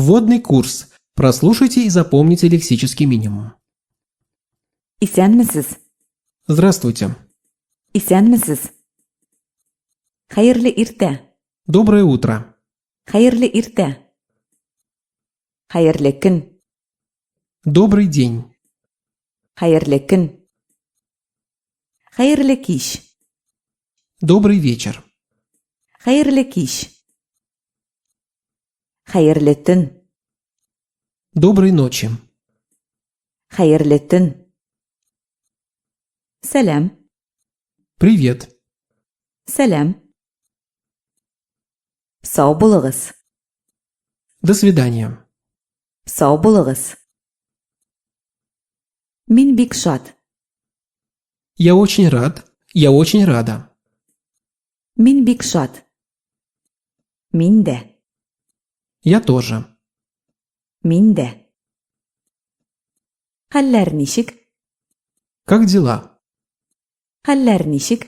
Вводный курс. Прослушайте и запомните лексический минимум. Исәнмесез? Здравствуйте. Исәнмесез? Хәерле иртә. Доброе утро. Хәерле иртә. Хәерле көн. Добрый день. Хәерле көн. Хәерле кич. Добрый вечер. Хәерле кич. Хәерле төн. Доброй ночи. Хәерле төн. Сәлам. Привет. Сәлам. Сау булыгыз. До свидания. Сау булыгыз. Мин бик шат. Я очень рад. Я очень рада. Мин бик шат. Мин дә. Я тоже. Мин дә. Хәлләр ничек? Как дела? Хәлләр ничек?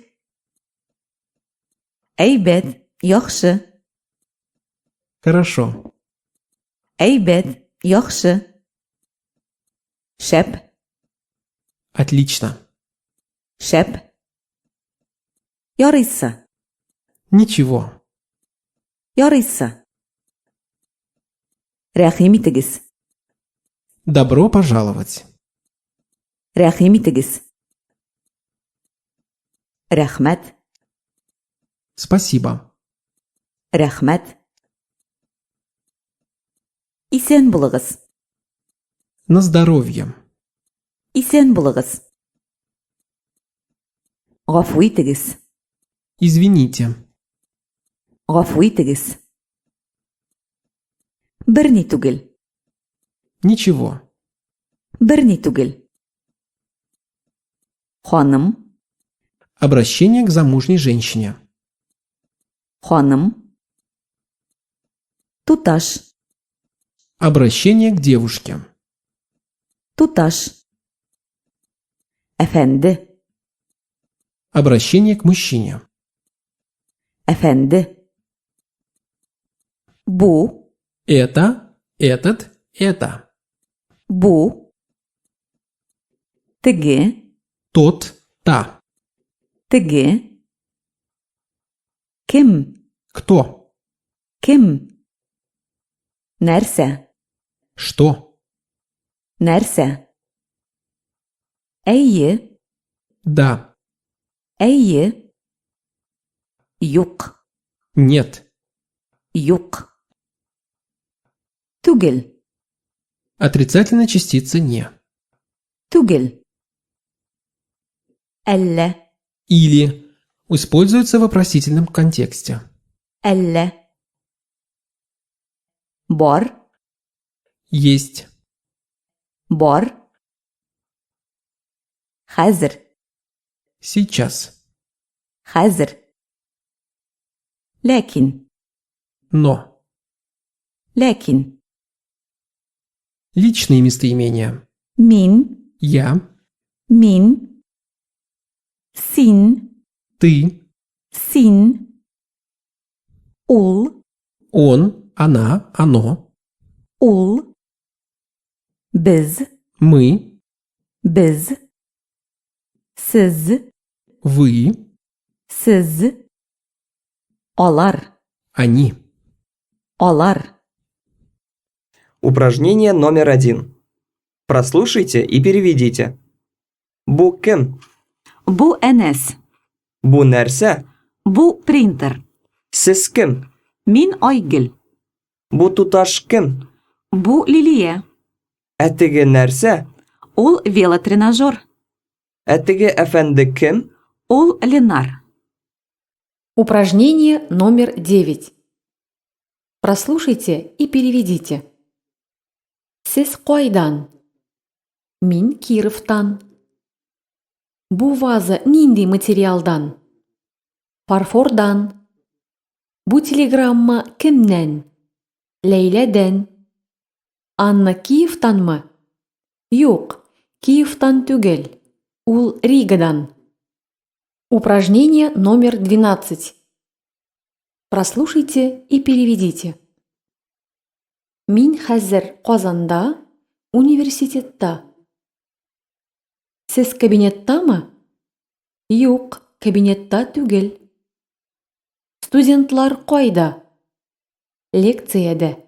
Әйбәт, яхшы. Хорошо. Әйбәт, яхшы. Шәп, Отлично. шәп. Ярыйсы, Ничего. ярыйсы. Рәхим итегез, Добро пожаловать. рәхим итегез. Рәхмәт, Спасибо. рәхмәт. Исән булыгыз, На здоровье. исән булыгыз. Гафу итегез, Извините. гафу итегез. Берни түгел, Ничего. берни түгел. Ханым, Обращение к замужней женщине. ханым. Туташ, Обращение к девушке. туташ. Әфәнде, Обращение к мужчине. әфәнде. Бу, Это, этот, это. бу. Теге, Тот, та. теге. Кем, Кто? кем. Нәрсә, Что? нәрсә. Әйе, Да. әйе. Юк, Нет. юк. Түгел, Отрицательная частица не. түгел. Әллә, Или используется в вопросительном контексте. әллә. Бар, Есть. бар. Хәзер, Сейчас. хәзер. Ләкин, Но. ләкин. Личные местоимения. Мин, Я, мин. Син, ты, син. Ул, он, она, оно, ул. Без, мы, без. Сез, вы, сез. Алар, они. алар. Упражнение номер 1. Прослушайте и переведите. Бу кем? Бу Энес. Бу нәрсә? Бу принтер. Сез кем? Мин Айгөл. Бу туташ кем? Бу Лилия. Ә теге нәрсә? Ул велотренажер. Ә теге әфәнде кем? Ул Ленар. Упражнение номер 9. Прослушайте и переведите. Сез кайдан? Мин Кировтан. Бу ваза нинди материалдан? Фарфордан. Бу телеграмма кемнән? Ләйләдән. Анна Киевтанмы? Юк, Киевтан түгел. Ул Ригадан. Упражнение номер 12. Прослушайте и переведите. Мин хәзер Казанда, университетта. Сез кабинеттамы? Юк, кабинетта түгел. Студентлар кайда? Лекциядә.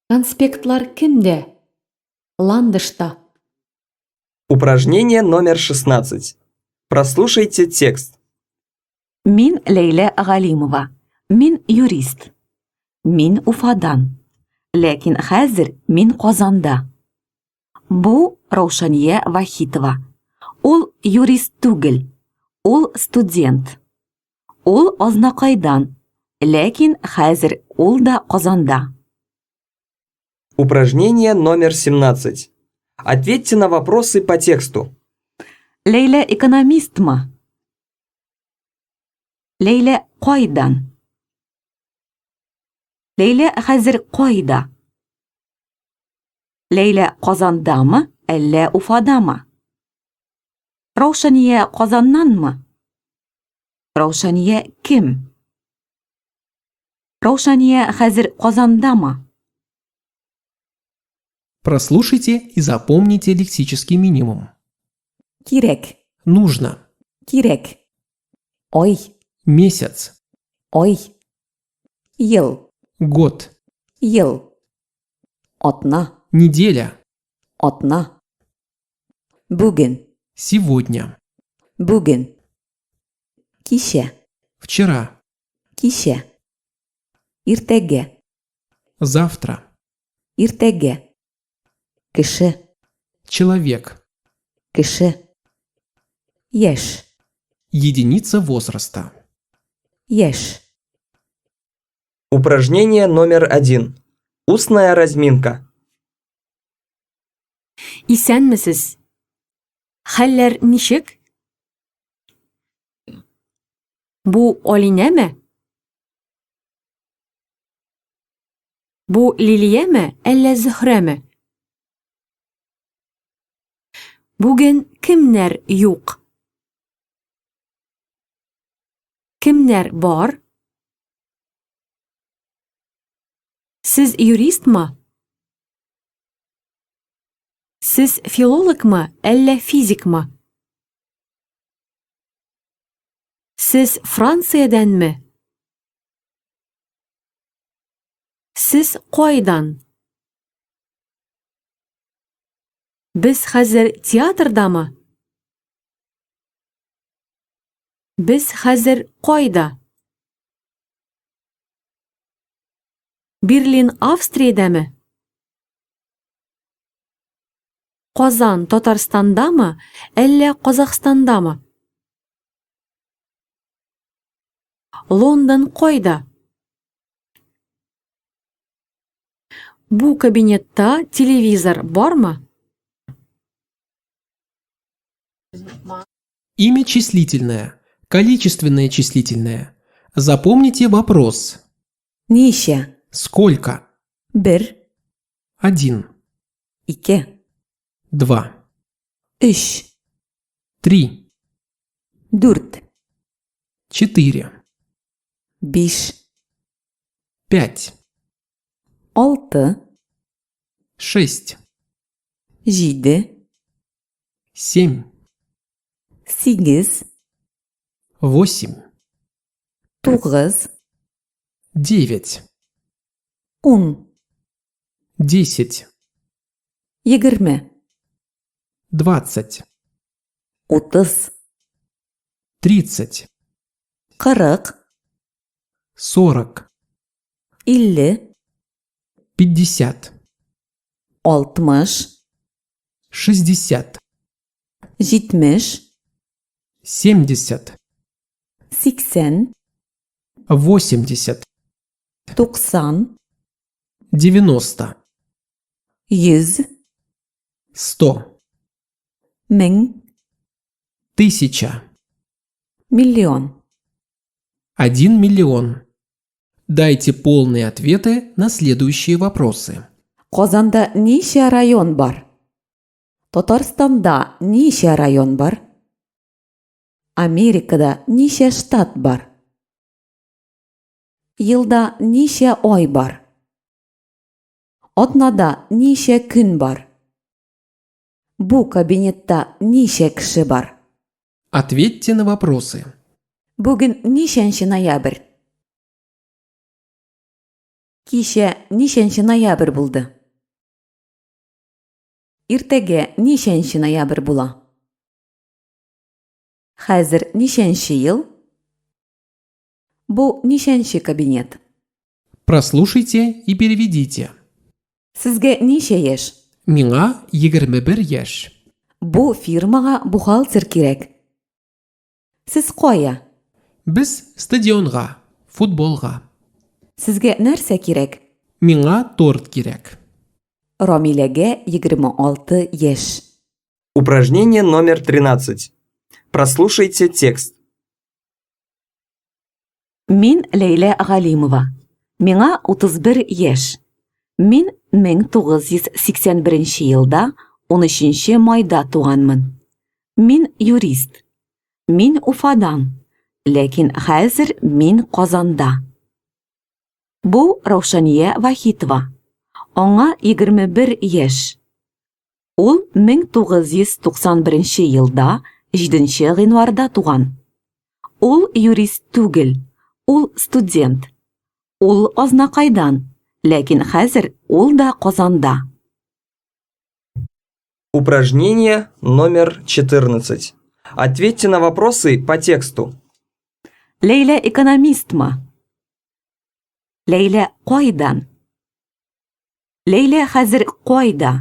Конспектлар кемдә? Ландышта. Упражнение номер 16. Прослушайте текст. Мин Ләйлә Галимова. Мин юрист. Мин Уфадан. Ләкин хәзер мин Казанда. Бу Раушания Вахитова. Ул юрист түгел. Ул студент. Ул Азнакайдан. Ләкин хәзер ул да Казанда. Упражнение номер 17. Ответьте на вопросы по тексту. Ләйлә экономистмы? Ләйлә кайдан? Ләйлә хәзер кайда? Ләйлә Казандамы, әллә Уфадамы? Раушания Казаннанмы? Раушания кем? Раушания хәзер Казандамы? Прослушайте и запомните лексический минимум. Кирәк, Нужно. кирәк. Ой, Месяц. ой. Ел, Год. ел. Атна, Неделя. атна. Бүген, Сегодня. бүген. Кичә, Вчера. кичә. Иртәгә, Завтра. иртәгә. Кеше, Человек. кеше. Яшь, Единица возраста. яшь. Упражнение номер 1. Устная разминка. Исәнмесез? Хәлләр ничек? Бу Алинәме? Бу Лилиәме, әллә Зөһрәме? Бүген кемнәр юк? Кемнәр бар? Сез юристмы? Сез филологмы, әллә физикмы? Сез Франциядәнме? Сез кайдан? Без хәзер театрдамы? Без хәзер кайда? Берлин Австриядәме? Казан Татарстандамы, әллә Казакъстандамы? Лондон кайда? Бу кабинетта телевизор бармы? Имя числительное. Количественное числительное. Запомните вопрос. Ничә? Сколько? Бер, 1, ике, 2, өч, 3, дүрт, 4, биш, 5, алты, 6, җиде, 7, сигез, 8, тугыз, 9, ун, 10, егерме, 20, утыз, 30, кырык, 40, илле, 50, алтмыш, 60, җитмеш, 70, сиксән, 80, туксан, 90, йөз, 100, мең, 1000, миллион. 1 миллион. Дайте полные ответы на следующие вопросы. Казанда ничә район бар? Татарстанда ничә район бар? Америкада ничә штат бар? Елда ничә ай бар? Атнада ничә көн бар? Бу кабинетта ничә кеше бар? Ответьте на вопросы. Бүген ничәнче ноябрь? Кичә ничәнче ноябрь булды? Иртәгә ничәнче ноябрь була? Хәзер ничәнче ел? Бу ничәнче кабинет? Прослушайте и переведите. Сезгә ничә яшь? Миңа 21 яшь. Бу фирмага бухгалтер кирәк. Сез кая? Без стадионга, футболга. Сезгә нәрсә кирәк? Миңа торт кирәк. Рамиләгә 26 яшь. Упражнение номер 13. Прослушайте текст. Мин Ләйлә Галимова. Миңа 31 яшь. Мин 1981 елда 13 майда туганмын. Мин юрист. Мин Уфадан. Ләкин хәзер мин Казанда. Бу Раушания Вахитова. Аңа 21 яшь. Ул 1991 елда 7 гыйнварда туган. Ул юрист түгел. Ул студент. Ул Азнакайдан. Ләкин хәзер ул да Казанда. Упражнение номер 14. Ответьте на вопросы по тексту. Ләйлә экономистмы? Ләйлә кайдан? Ләйлә хәзер кайда?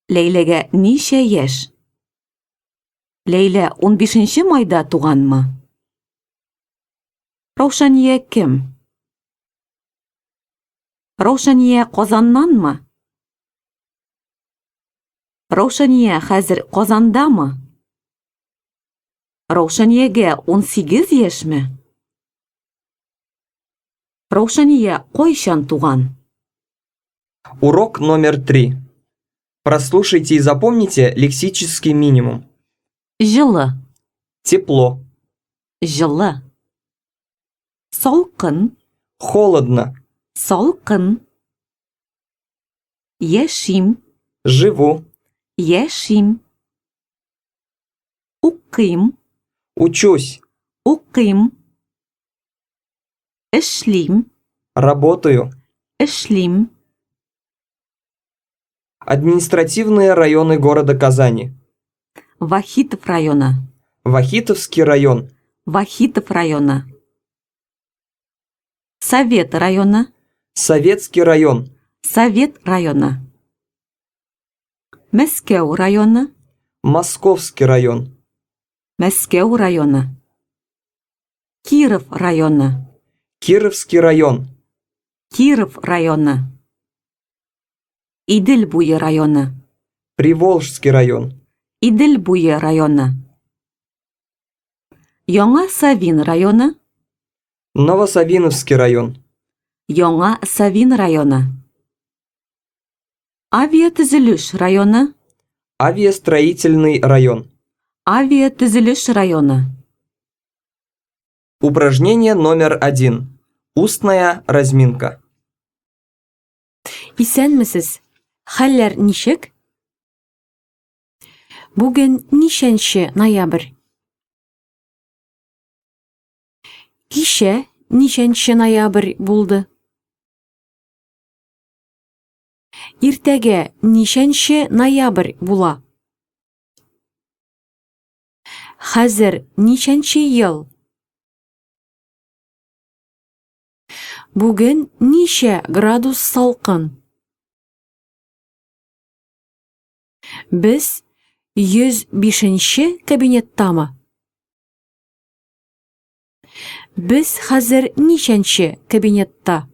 Ләйләгә ничә яшь? Ләйлә 15 майда туганмы? Раушания кем? Раушания Казаннанмы? Раушания хәзер Казандамы? Раушаниягә 18 яшьме? Раушания кайчан туган? Урок номер 3. Прослушайте и запомните лексический минимум. Жылы, Тепло, жылы. Салкын, холодно, салкын. Яшим, живу, яшим. Укыйм, учусь, укыйм. Эшлим, работаю. эшлим. Административные районы города Казани. Вахитов района, Вахитовский район, Вахитов района. Совет района, Советский район, Совет района. Мәскәү района, Московский район, Мәскәү района. Киров района, Кировский район, Киров района. Идел буе районы, Приволжский район, Идел буе районы. Яңа Савин районы, Новосавиновский район, Яңа Савин районы. Авиатөзелеш районы, Авиастроительный район. Авиатөзелеш районы. Упражнение номер 1. Устная разминка. Исәнмесез? Хәлләр ничек? Бүген ничәнче ноябрь? Кичә ничәнче ноябрь булды? Иртәгә ничәнче ноябрь була? Хәзер ничәнче ел? Бүген ничә градус салкын? Без 105-нче кабинеттамы? Без хәзер ничәнче кабинетта?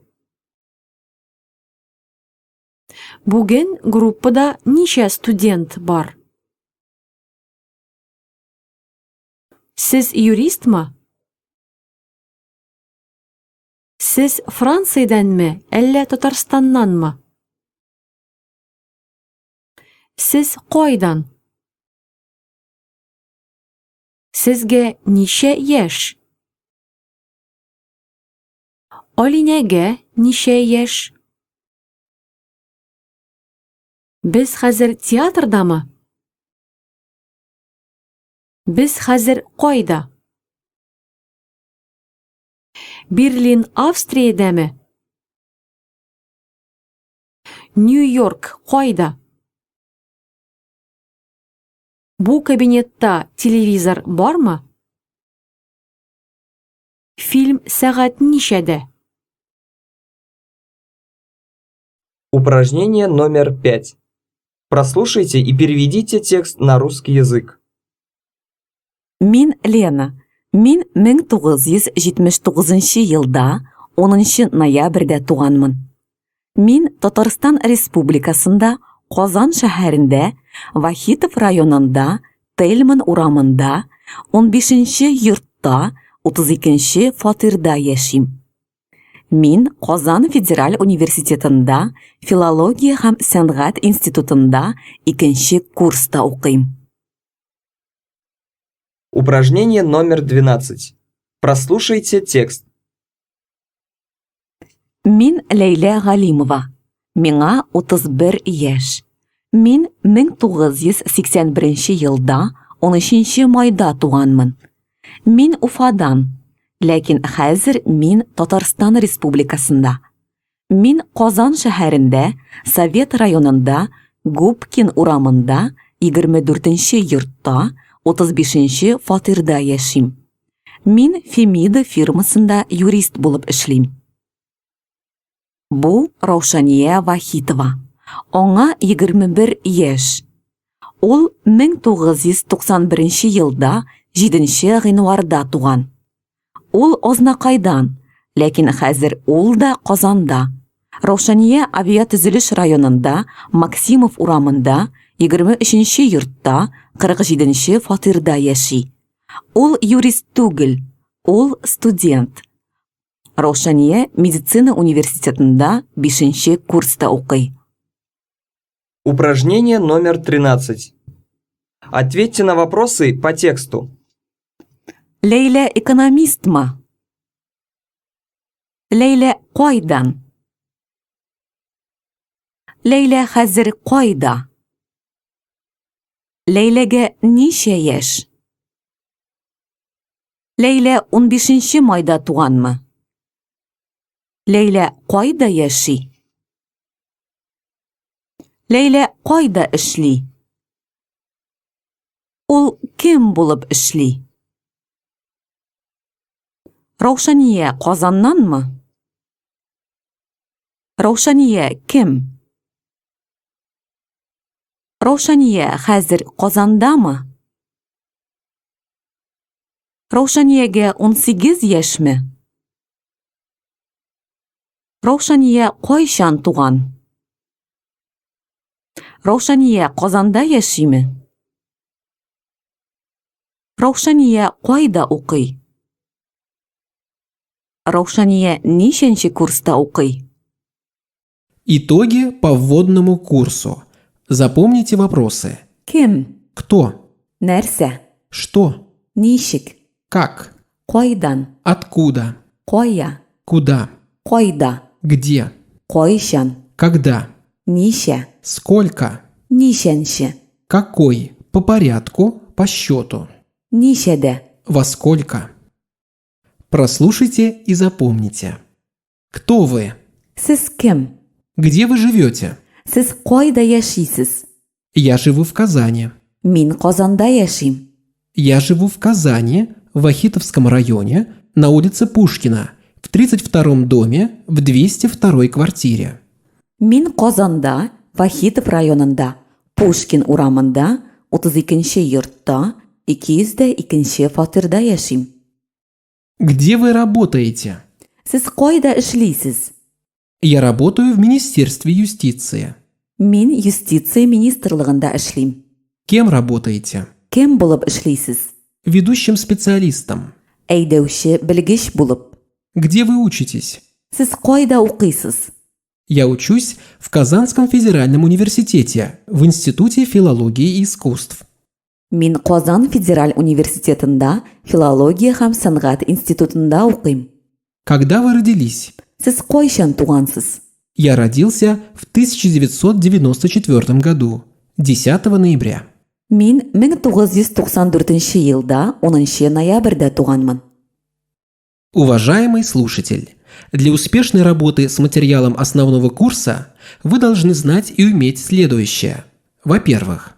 Бүген группада ничә студент бар? Сез юристмы? Сез Франциядәнме, әллә Татарстаннанмы? Сез кайдан? Сезгә ничә яшь? Алинәгә ничә яшь? Біз хәзер театрдамы? Біз хәзер қойда? Берлин, Австриядамы? Нью-Йорк қойда? Бу кабинетта телевизор бармы? Фильм сәгать нишәдә? Упражнение номер 5. Прослушайте и переведите текст на русский язык. Мин Лена. Мин 1979 елда 10 ноябрьдә туганмын. Мин Татарстан Республикасында Казан шәһәрендә Вахитов районында Тельман урамында 15-нче йортта 32-нче фатирда яшим. Мин Казан Федераль университетында филология һәм сәнгать институтында 2-нче курста укыйм. Упражнение номер 12. Прослушайте текст. Мин Ләйлә Галимова. Миңа 31 яшь. Мин 1981 елда 13 майда туганмын. Мин Уфадан, ләкин хәзер мин Татарстан Республикасында. Мин Казан шәһәрендә, Совет районында, Губкин урамында, 24-нче йортта, 35-нче фатирда яшим. Мин Фемида фирмасында юрист булып эшлим. Бу Раушания Вахитова. Аңа 21 яшь. Ул 1991 елда 7-нче гыйнварда туган. Ул Азнакайдан, ләкин хәзер ул да Казанда. Раушания авиатөзелеш районында, Максимов урамында, 23-нче йортта, 47-нче фатирда яши. Ул юрист түгел, ул студент. Раушания медицина университетында 5-нче курста укый. Упражнение номер 13. Ответьте на вопросы по тексту. Ләйлә экономистмы? Ләйлә кайдан? Ләйлә хәзер кайда? Ләйләгә ничә яшь? Ләйлә 15-нче майда туганмы? Ләйлә кайда яши? Ләйлә кайда эшли? Ул кем булып эшли? Раушания Казаннанмы? Раушания кем? Раушания хәзер Казандамы? Раушаниягә 18 яшьме? Раушания кайчан туган? Раушания Казанда яшиме? Раушания кайда укый? Раушания ничәнче курста укый? Итоги по вводному курсу. Запомните вопросы. Кем? Кто? Нәрсә? Что? Ничек? Как? Кайдан? Откуда? Кая? Куда? Кайда? Где? Кайчан? Когда? Ничә? Сколько? Ничәнче? Какой? По порядку, по счету. Ничәдә? Во сколько? Прослушайте и запомните. Кто вы? Сез кем? Где вы живете? Сез кайда яшисез? Я живу в Казани. Мин Казанда яшим. Я живу в Казани, в Вахитовском районе, на улице Пушкина, в 32-м доме, в 202-й квартире. Мин Казанда, Вахитов районында, Пушкин урамында, 32-нче йортта, 202-нче фатирда яшим. Где вы работаете? Сез кайда эшлисез? Я работаю в Министерстве юстиции. Мин юстиция министрлыгында эшлим. Кем работаете? Кем булып эшлисез? Ведущим специалистом. Әйдәүче, белгеч булып. Где вы учитесь? Сез кайда укыйсыз? Я учусь в Казанском федеральном университете, в Институте филологии и искусств. Мин Казан Федераль университетында филология һәм сәнгать институтында укыйм. Когда вы родились? Сез кайчан тугансыз? Я родился в 1994 году, 10 ноября. Мин 1994 елда 10 ноябрьдә туганмын. Уважаемый слушатель, для успешной работы с материалом основного курса вы должны знать и уметь следующее. Во-первых,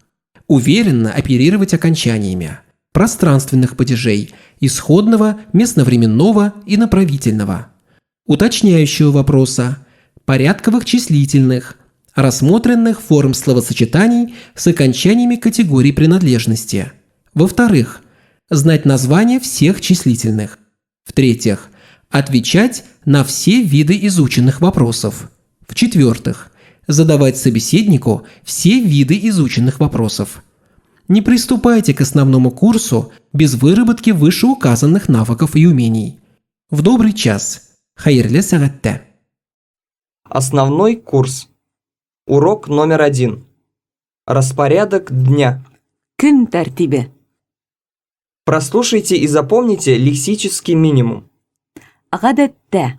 уверенно оперировать окончаниями пространственных падежей исходного, местновременного и направительного, уточняющего вопроса, порядковых числительных, рассмотренных форм словосочетаний с окончаниями категорий принадлежности. Во-вторых, знать названия всех числительных. В-третьих, отвечать на все виды изученных вопросов. В-четвертых, задавать собеседнику все виды изученных вопросов. Не приступайте к основному курсу без выработки вышеуказанных навыков и умений. В добрый час. Хайырлы сәгатьтә. Основной курс. Урок номер 1. Распорядок дня. Көн тәртибе. Прослушайте и запомните лексический минимум. Гадәттә.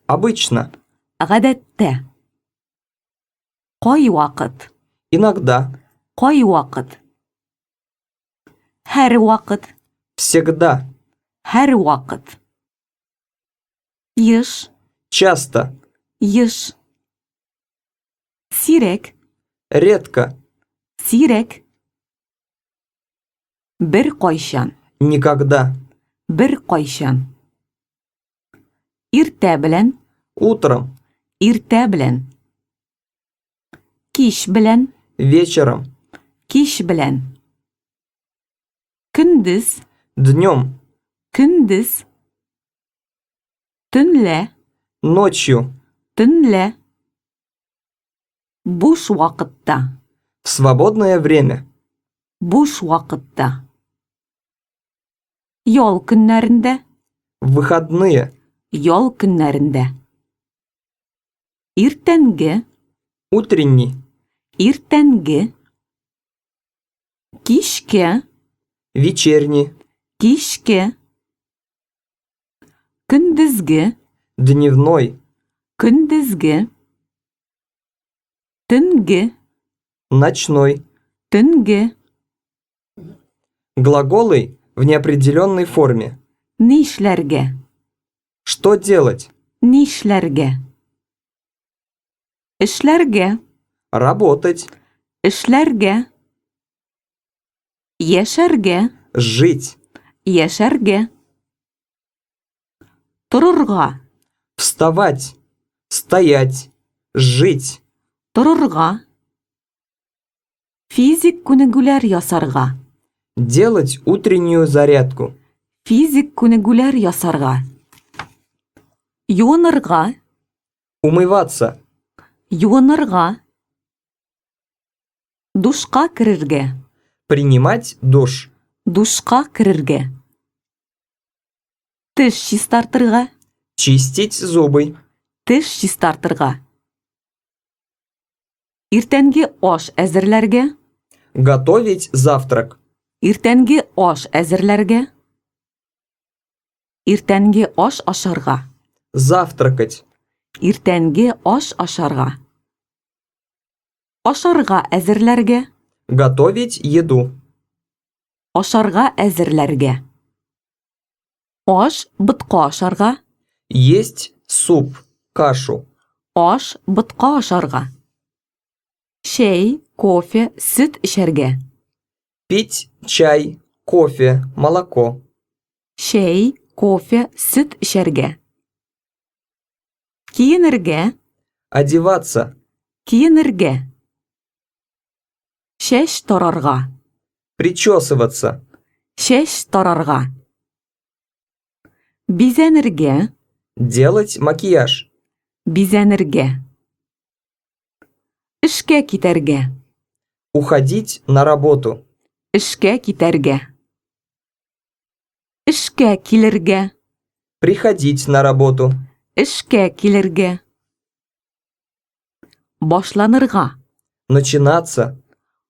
Обычно. Гадәттә. Кай вакыт. Иногда. Кай вакыт. Һәр вакыт. Всегда. Һәр вакыт. Еш. Часто. Еш. Сирәк. Редко. Сирәк. Бер кайчан. Никогда. Бер кайчан. Иртә белән. Утром. Иртә белән. Кич белән. Вечером. Кич белән. Көндез. Днем. Көндез. Төнлә. Ночью. Төнлә. Буш вакытта. В свободное время. Буш вакытта. Ял көннәрендә. В выходные. Ял көннәрендә. Иртәнге. Утренний. Иртәнге. Кичкә. Вечерний. Кичкә. Көндезге. Дневной. Көндезге. Төнге. Ночной. Төнге. Глаголы в неопределенной форме. Нишләргә. Что делать? Нишләргә. Эшләргә. Работать. Эшләргә. Яшәргә. Жить. Яшәргә. Торырга. Вставать. Стоять. Жить. Торырга. Физик күнегүләр ясарга. Делать утреннюю зарядку. Физик күнегүләр ясарга. Юынырга. Умываться. Юынырга. Душка керергә. Принимать душ. Душка керергә. Теш чистартырга. Чистить зубы. Теш чистартырга. Иртәнге аш әзерләргә. Готовить завтрак. Иртәнге аш әзерләргә. Иртәнге аш ашарга. Завтракать. Иртәнге аш ашарга. Ашарга әзерләргә. Готовить еду. Ашарга әзерләргә. Аш бытка ашарга. Есть суп, кашу. Аш бытка ашарга. Чәй, кофе, сөт эчәргә. Пить чай, кофе, молоко. Чәй, кофе, сөт эчәргә. Киенергә. Одеваться. Киенергә. Чәч тарарга. Причесываться. Чәч тарарга. Бизәнергә. Делать макияж. Бизәнергә. Эшкә китәргә. Уходить на работу. Эшкә китәргә. Эшкә килергә. Приходить на работу. Эшкә килергә. Башланырга. Начинаться.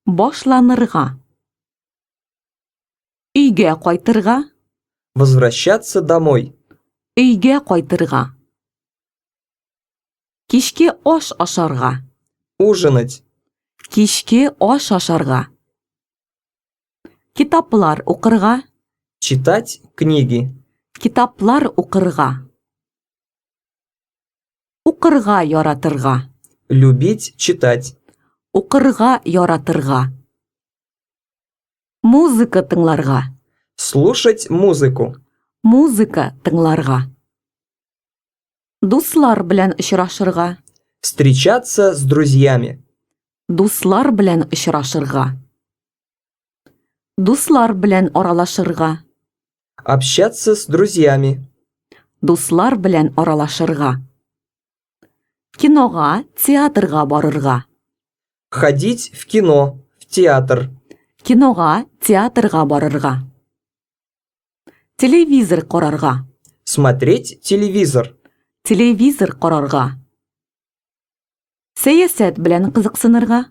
Башланырга. Өйгә кайтырга. Возвращаться домой. Өйгә кайтырга. Кичке аш ашарга. Ужинать. Кичке аш ашарга. Китаплар укырга. Читать книги. Китаплар укырга. Укырга яратырга. Любить читать. Укырга яратырга. Музыка тыңларга. Слушать музыку. Музыка тыңларга. Дуслар белән очрашырга. Встречаться с друзьями. Дуслар белән очрашырга. Дуслар белән аралашырга. Общаться с друзьями. Дуслар белән аралашырга. Кинога, театрга барырга. Ходить в кино, в театр. Кинога, театрга барырга. Телевизор карарга. Смотреть телевизор. Телевизор карарга. Сәясәт белән кызыксынырга.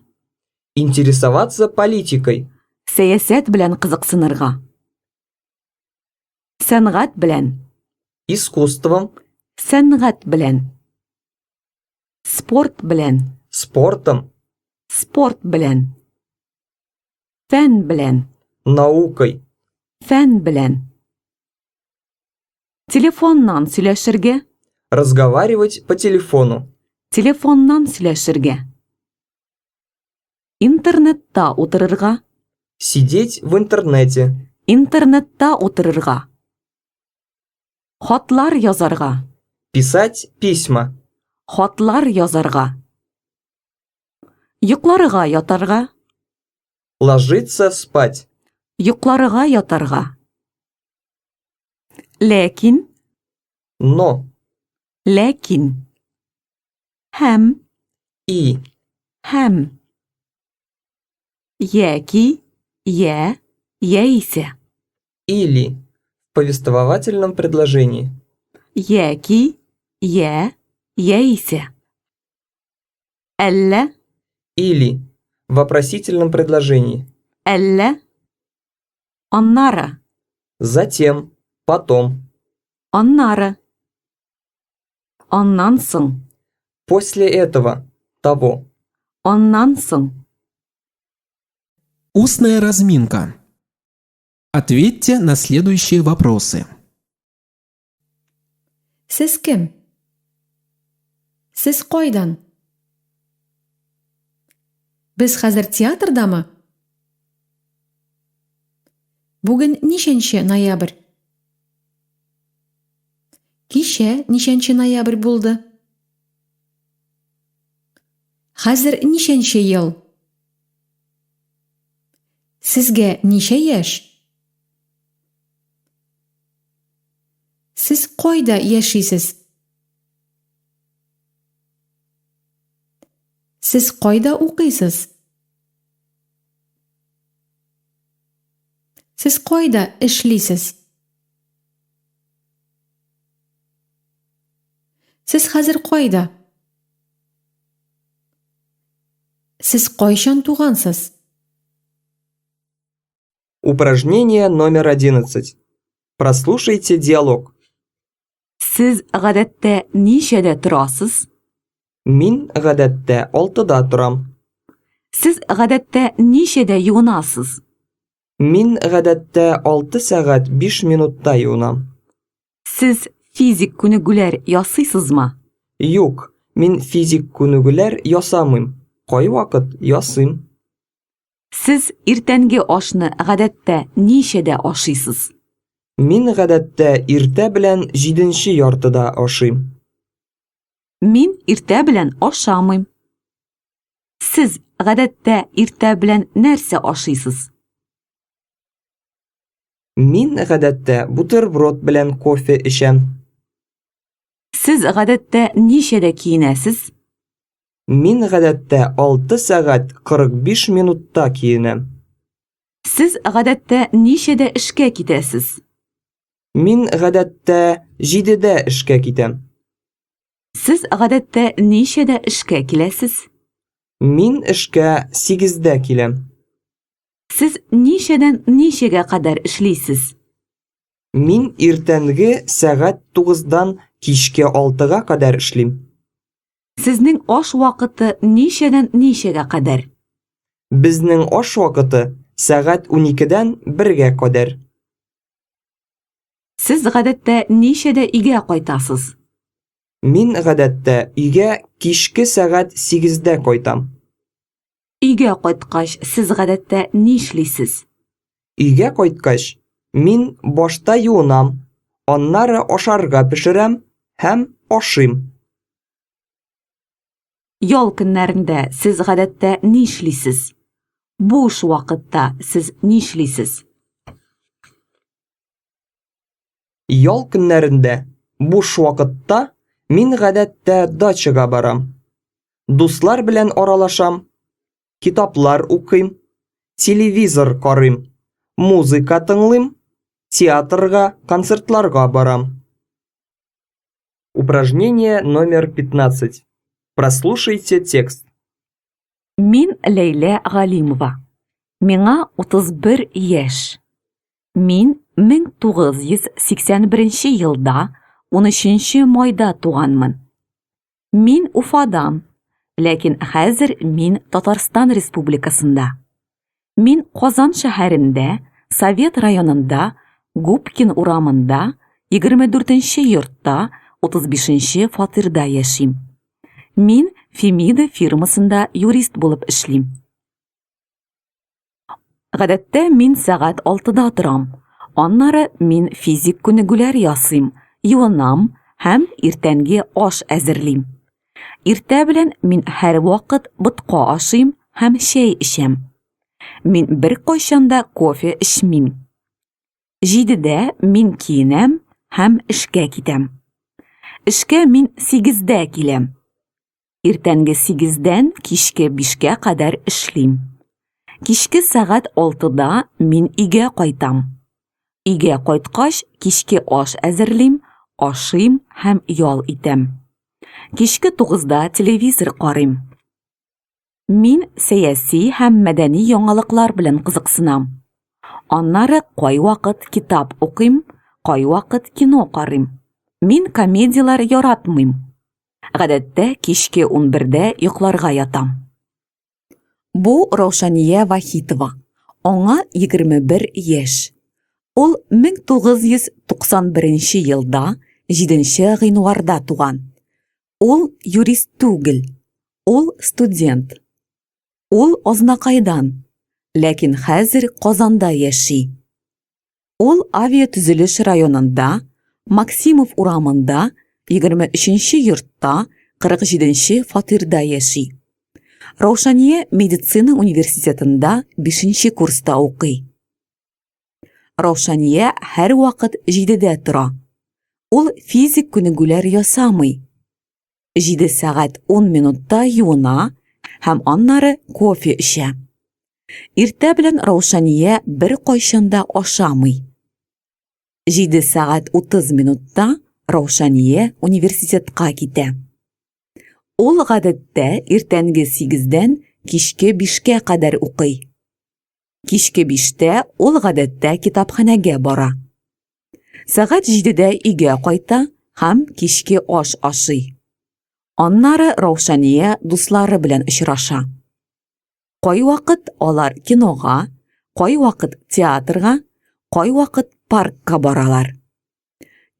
Интересоваться политикой. Сәясәт белән кызыксынырга. Сәнгать белән. Искусством. Сәнгать белән. Спорт белән. Спортом. Спорт белән. Фән белән. Наукой. Фән белән. Телефоннан сөйләшергә. Разговаривать по телефону. Телефоннан сөйләшергә. Интернетта утырырга. Сидеть в интернете. Интернетта утырырга. Хатлар язарга. Писать письма. Хатлар язарга. Йокларга ятарга. Ложиться спать. Йокларга ятарга. Ләкин. Но. Ләкин. Һәм. И. Һәм. Яки. Я. Яисә. Или. В повествовательном предложении. Яки. Я. Яисә. Әллә. Или. В вопросительном предложении. Әллә. Аннары. Затем. Потом. Аннары. Аннан соң. После этого. Того. Аннан соң. Устная разминка. Ответьте на следующие вопросы. Сез кем? Сез кайдан? Без хәзер театрдамы? Бүген ничәнче ноябрь? Кичә ничәнче ноябрь булды? Хәзер ничәнче ел? Сезгә ничә яшь? Сез кайда яшисез? Сез кайда укыйсыз? Сез кайда эшлисез? Сез хәзер кайда? Сез кайчан тугансыз? Упражнение номер 11. Прослушайте диалог. Сез гадәттә ничәдә торасыз? Мин гадәттә 6-да торам. Сез гадәттә ничәдә юынасыз? Мин гадәттә 6 сәгать 5 минутта юынам. Сез физик күнегүләр ясыйсызмы? Юк, мин физик күнегүләр ясамыйм. Кайвакыт ясыйм. Сез иртәнге ашны гадәттә ничәдә ашыйсыз? Мин гадәттә иртә белән 7-нче яртыда ашыйм. Мин иртә белән ашамыйм. Сез гадәттә иртә белән нәрсә ашыйсыз? Мин гадәттә бутерброд белән кофе эчәм. Сез гадәттә ничәдә киенәсез? Мин гадәттә 6 сәгать 45 минутта киенәм. Сез гадәттә ничәдә эшкә китәсез? Мин гадәттә 7-дә эшкә китәм. Сез гадәттә ничәдә эшкә киләсез? Мин эшкә 8-дә киләм. Сез ничәдән ничәгә кадәр эшлисез? Мин иртәнге сәгать 9-дан кичке 6-га кадәр эшлим. Сезнең аш вакыты ничәдән ничәгә кадәр? Безнең аш вакыты сәгать 12-дән 1-гә кадәр. Сез гадәттә ничәдә өйгә кайтасыз? Мин гадәттә өйгә кичке сәгать 8-дә кайтам. Өйгә кайткач, сез гадәттә нишлисез? Өйгә кайткач, мин башта юынам, аннары ашарга пешерәм һәм ашыйм. Ял көннәрендә сез гадәттә нишлисез? Буш вакытта сез нишлисез? Ял көннәрендә, буш вакытта, мин гадәттә дачага барам. Дуслар белән аралашам, китаплар укыйм, телевизор карыйм, музыка тыңлыйм, театрга, концертларга барам. Упражнение номер 15. Прослушайте текст. Мин Ләйлә Галимова. Миңа 31 яшь. Мин 1981 елда 13 майда туганмын. Мин Уфадан, ләкин хәзер мин Татарстан Республикасында. Мин Казан шәһәрендә, Совет районында, Губкин урамында, 24-нче йортта, 35-нче фатирда яшим. Мин Фемида фирмасында юрист булып эшлим. Гадәттә мин сәгать 6-да торам. Аннары мин физик күнегүләр ясыйм, юынам һәм иртәнге аш әзерлим. Иртә белән мин һәр вакыт ботка ашыйм һәм чәй эчәм. Мин бер кайчанда кофе эчмим. 7-дә мин киенәм һәм эшкә китәм. Эшкә мин 8-дә киләм. Иртәнге 8-дән кичке 5-кә кадәр эшлим. Кичке сәгать 6-да мин өйгә кайтам. Өйгә кайткач, кичке аш әзерлим, ашыйм һәм ял итәм. Кичке 9-да телевизор карыйм. Мин сәяси һәм мәдәни яңалыклар белән кызыксынам. Аннары кай вакыт китап укыйм, кай вакыт кино карыйм. Мин комедиялар яратмыйм. Гадәттә кичке 11-дә йокларга ятам. Бу Раушания Вахитова. Аңа 21 яшь. Ул 1991 елда 7 гыйнварда туган. Ул юрист түгел. Ул студент. Ул Азнакайдан, ләкин хәзер Казанда яши. Ул авиатүзелеш районында, Максимов урамында, 23-нче йортта, 47-нче фатирда яши. Раушания медицина университетында 5-нче курста укый. Раушания һәр вакыт 7-дә тора. Ул физик күнегүләр ясамый. 7 сәгать 10 минутта юына һәм аннары кофе эчә. Иртә белән Раушания бер кайчанда ашамый. 7 сәгать 30 минутта Раушания университетка китә. Ул гадәттә иртәнге 8-дән кичке 5-кә кадәр укый. Кичке 5-тә ул гадәттә китапханәгә бара. Сәгать 7-дә өйгә кайта һәм кичке аш ашый. Аннары Раушания дуслары белән очраша. Кай вакыт алар кинога, кай вакыт театрга, кай вакыт паркка баралар.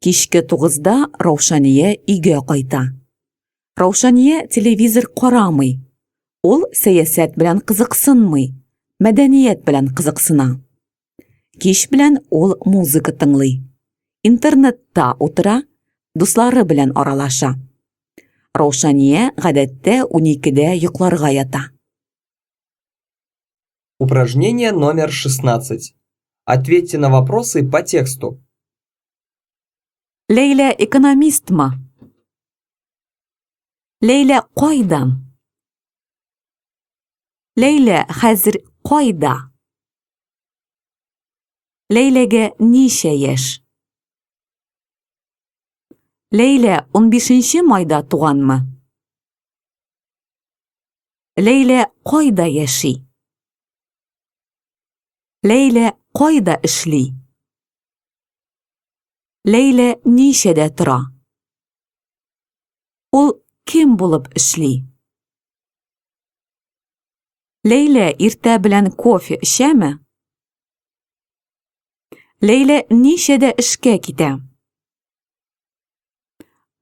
Кичке 9-да Раушания өйгә кайта. Раушания телевизор карамый. Ул сәясәт белән кызыксынмый, мәдәният белән кызыксына. Кич белән ул музыка тыңлый. Интернетта утыра, дуслары белән аралаша. Раушания гадәттә 12-дә йокларга ята. Упражнение номер 16. Ответьте на вопросы по тексту. Ләйлә экономистмы? Ләйлә кайдан? Ләйлә хәзер кайда? Ләйләгә ничә яшь? Ләйлә 15-нче майда туганмы? Ләйлә кайда яши? Ләйлә кайда эшли? Ләйлә ничәдә тора? Ул kim булып эшли? Лейла иртә белән кофе эчәме? Лейла нишәдә эшкә китә?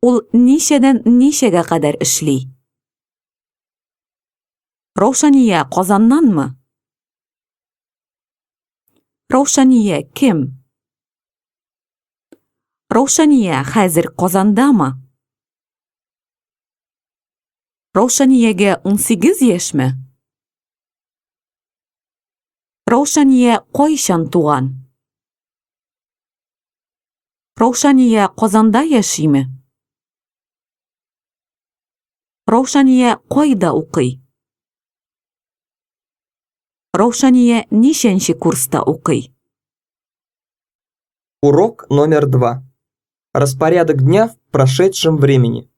Ул нишәдән нишәгә кадәр эшли? Раушания Казаннанмы? Раушания кем? Раушания хәзер Казандамы? Раушаниягә 18 яшьме? Раушания кайчан туган? Раушания Казанда яшиме? Раушания кайда укый? Раушания нишенче курста укый? Урок номер 2. Распорядок дня в прошедшем времени.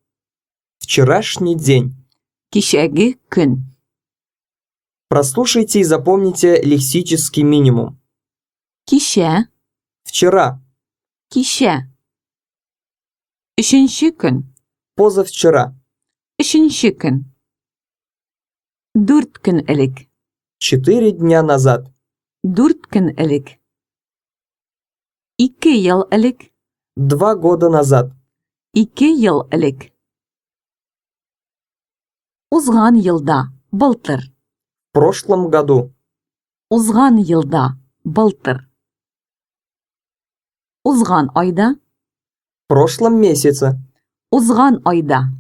Вчерашний день. Кичәге көн. Прослушайте и запомните лексический минимум. Кичә, Вчера, кичә. Өченче көн, позавчера, өченче көн. 4 көн элек, 4 дня назад, 4 көн элек. 2 ел элек, 2 года назад, 2 ел элек. Узган елда, былтыр. в прошлом году, Узган елда, былтыр. Узган айда, в прошлом месяце, узган айда.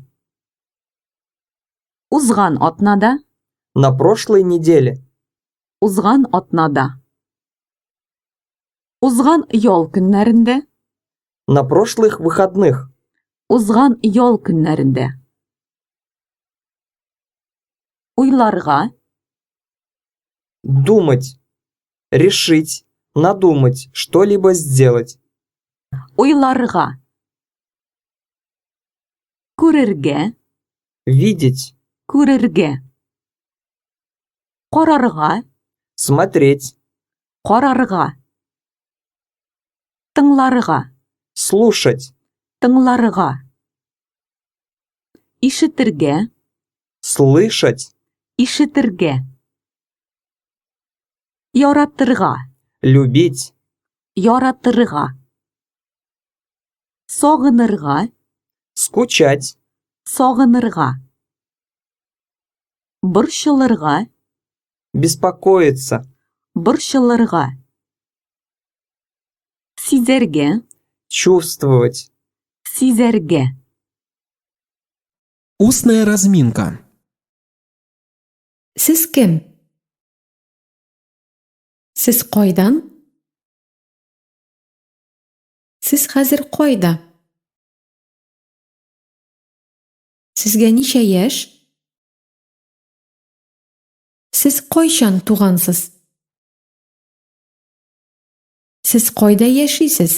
Узган атнада, на прошлой неделе, узган атнада. Узган ял көннәрендә, на прошлых выходных, узган ял көннәрендә. Уйларга, думать, решить, надумать, что-либо сделать, уйларга. Күрергә, видеть, күрергә. Карарга, смотреть, карарга. Тыңларга, слушать, тыңларга. Ишетергә, слышать, ишетергә. Яратырга, любить, яратырга. Сагынырга, скучать, сагынырга. Борчылырга, беспокоиться, борчылырга. Сизәргә, чувствовать. сизәргә. Устная разминка. Siz kim? Siz qaydan? Siz hozir qayda? Sizga necha yash? Siz qachon tug'ansiz? Siz qayda yashaysiz?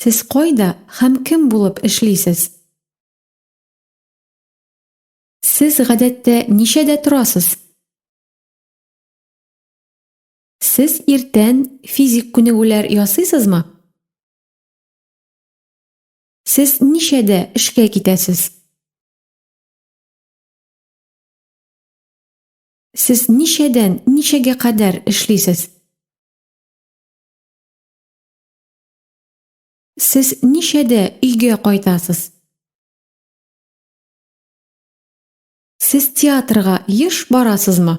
Siz qayda ham kim bo'lib ishlaysiz? Siz odatda nechada turasiz? Siz ertan fizik ko'nikuvlar yasaysizmi? Siz nechada ishga ketasiz? Siz nechadan nechaga qadar ishlaysiz? Siz nechada uyga qaytasiz? Siz teatrga yosh borasizmi?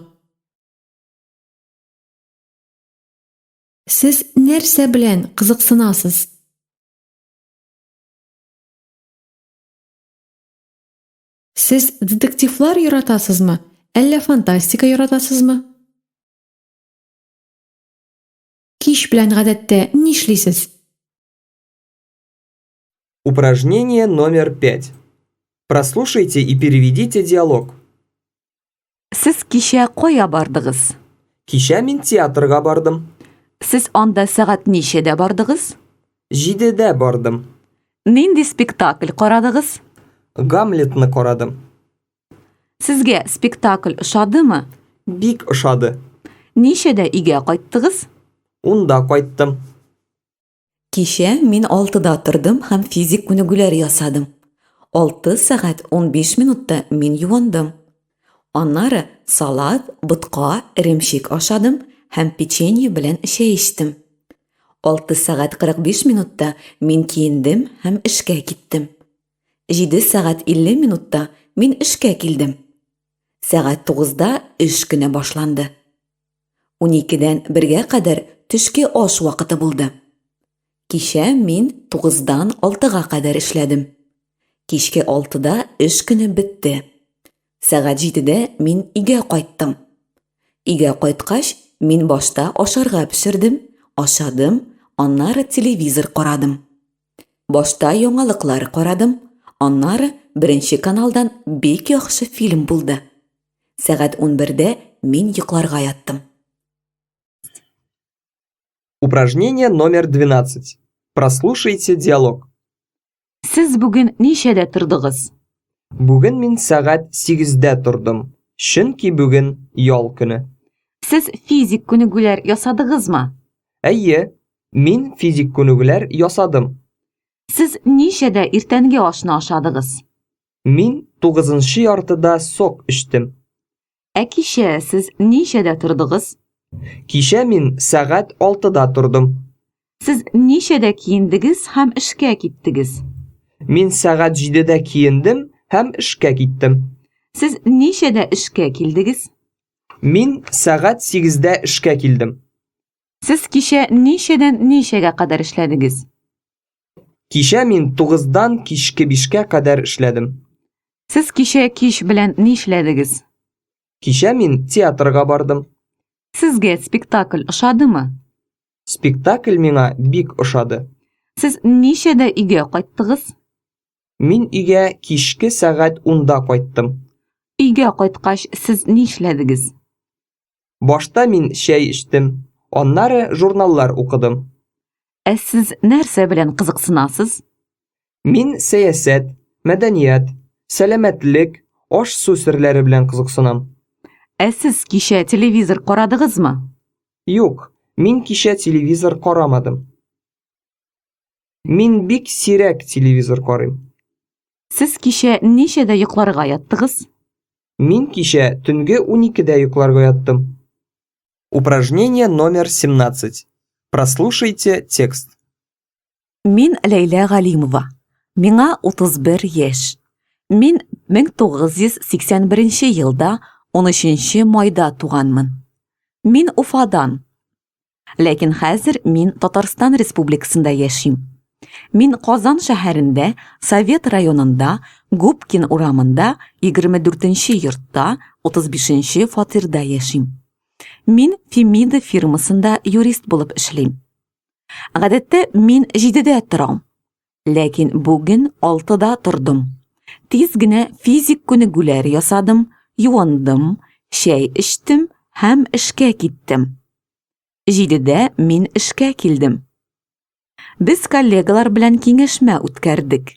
Siz narsa bilan qiziqsinasiz? Siz detektivlar yaratasizmi? Alla fantastika yaratasizmi? Kish bilan odatda nishlaysiz? Упражнение номер 5. Прослушайте и переведите диалог. Siz кичә кая бардыгыз? Кичә мин театрга бардым. Siz анда сәгать ничәдә бардыгыз? 7-дә бардым. Нинди спектакль карадыгыз? Гамлетны карадым. Сезгә спектакль ошадымы? Бик ошады. Ничәдә өйгә кайттыгыз? Унда кайттым. Кичә мин 6-да тордым һәм физик күнегүләр ясадым. 6 сәгать 15 минутта мин юындым. Аннары салат, бутка, ремшик ашадым һәм печенье белән чәй эчтем. 6 сәгать 45 минутта мин киендем һәм эшкә киттем. 7 сәгать 50 минутта мин эшкә килдем. Сәгать 9-да эш көне башланды. 12-дән 1-гә кадәр төшке аш вакыты булды. Кичә мин 9-дан 6-га кадәр эшләдем. Кичке 6-да эш көне бетте. Сәгать 7-дә мин өйгә кайттым. Өйгә кайткач, мин башта ашарга пешердем, ашадым, аннары телевизор карадым. Башта яңалыклар карадым, аннары беренче каналдан бик яхшы фильм булды. Сәгать 11-дә мин йокларга яттым. Упражнение номер 12. Прослушайте диалог. Сез бүген ничәдә тордыгыз? Бүген мин сәгать 8-дә тордым. Чөнки бүген ял көне. Сез физик күнегүләр ясадыгызмы? Әйе, мин физик күнегүләр ясадым. Сез ничәдә иртәнге ашны ашадыгыз? Мин 9-нчы яртыда сок эчтем. Ә кичә сез ничәдә тордыгыз? Кичә мин сәгать 6-да тордым. Сез ничәдә киендегез һәм эшкә киттегез? Мин сәгать 7-дә киендем һәм эшкә киттем. Сез ничәдә эшкә килдегез? Мин сәгать 8-дә эшкә килдем. Сез кичә ничәдән ничәгә кадәр эшләдегез? Кичә мин 9-дан кичке 5-кә кадәр эшләдем. Сез кичә кич белән нишләдегез? Кичә мин театрга бардым. Сезгә спектакль ошадымы? Спектакль миңа бик ошады. Сез ничәдә өйгә кайттыгыз? Мин өйгә кичке сәгать 10-да кайттым. Өйгә кайткач сез нишләдегез? Башта мин чәй эчтем, аннары журналлар укыдым. Ә сез нәрсә белән кызыксынасыз? Мин сәясәт, мәдәният, сәламәтлек, аш-су серләре белән кызыксынам. Ә сез кичә телевизор карадыгызмы? Юк, мин кичә телевизор карамадым. Мин бик сирәк телевизор карыйм. Сез кичә ничәдә йокларга яттыгыз? Мин кичә төнге 12-дә йокларга яттым. Упражнение номер 17. Прослушайте текст. Мин Ләйлә Галимова. Миңа 31 яшь. Мин 1981 елда 13 майда туганмын. Мин Уфадан. Ләкин хәзер мин Татарстан Республикасында яшим. Мин Казан шәһәрендә, Совет районында, Губкин урамында, 24-нче йортта, 35-нче фатирда яшим. Мин Фемида фирмасында юрист булып эшлим. Гадәттә мин 7-дә торам. Ләкин бүген 6-да тордым. Тиз генә физик күнегүләр ясадым, юындым, чәй эчтем һәм эшкә киттем. 7-дә мин эшкә килдем. Без коллегалар белән киңәшмә үткәрдек.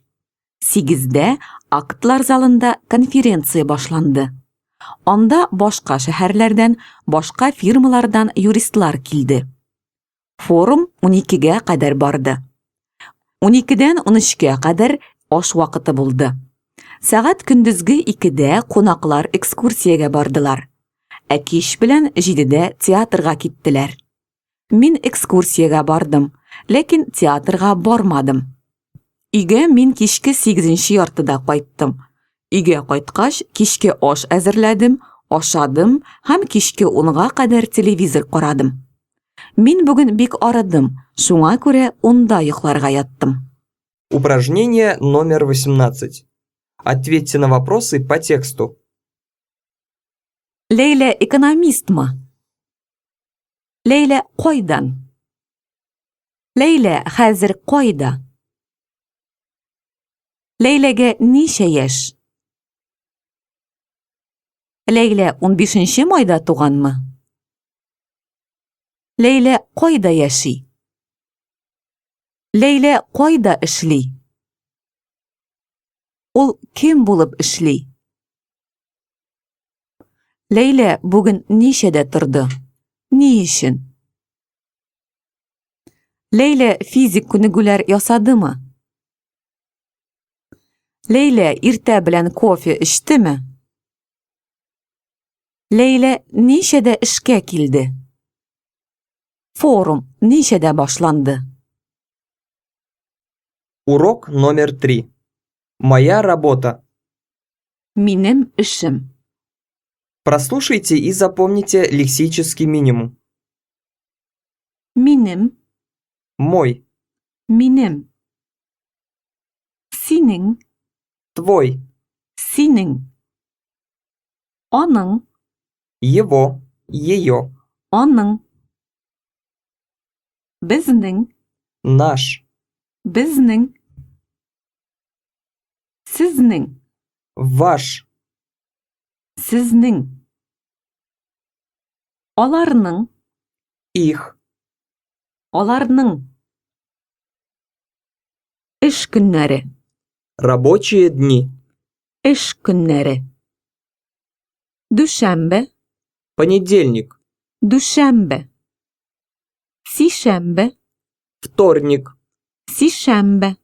8-дә актлар залында конференция башланды. Анда башка шәһәрләрдән, башка фирмалардан юристлар килде. Форум 12-гә кадәр барды. 12-дән 13-кә кадәр аш вакыты булды. Сәгать көндезге 2-дә кунаклар экскурсиягә бардылар. Ә кич белән 7-дә театрга киттеләр. Мин экскурсиягә бардым, ләкин театрга бармадым. Өйгә мин кичке 8-нче яртыда кайттым. Өйгә кайткач, кичке аш әзерләдем, ашадым һәм кичке 10-га кадәр телевизор карадым. Мин бүген бик арыдым, шуңа күрә 10-да йокларга яттым. Упражнение номер 18. Ответьте на вопросы по тексту. Ләйлә экономистмы? Ләйлә кайдан? Ләйлә хәзер кайда? Ләйләгә ничә яшь? Ләйлә 15-нче майда туганмы? Ләйлә кайда яши? Ләйлә кайда эшли? Ул кем булып эшли? Ләйлә бүген ничәдә торды? Ни өчен? Ләйлә физик күнегүләр ясадымы? Leyla irtə bilən kofe içdimi? Leyla neçədə işə kildi? Forum neçədə başlandı? Урок номер 3. Моя работа. Минем işim. Прослушайте и запомните лексический минимум. Minim, Мой, minim. Senin, твой, senin. Onun, его, ее, onun. Bizning, наш, bizning. Sizning, ваш, sizning. Olarning, их, olarning. İş günleri, рабочие дни, iş günleri. Düşembe, понедельник, düşembe. Sişembe, вторник, sişembe.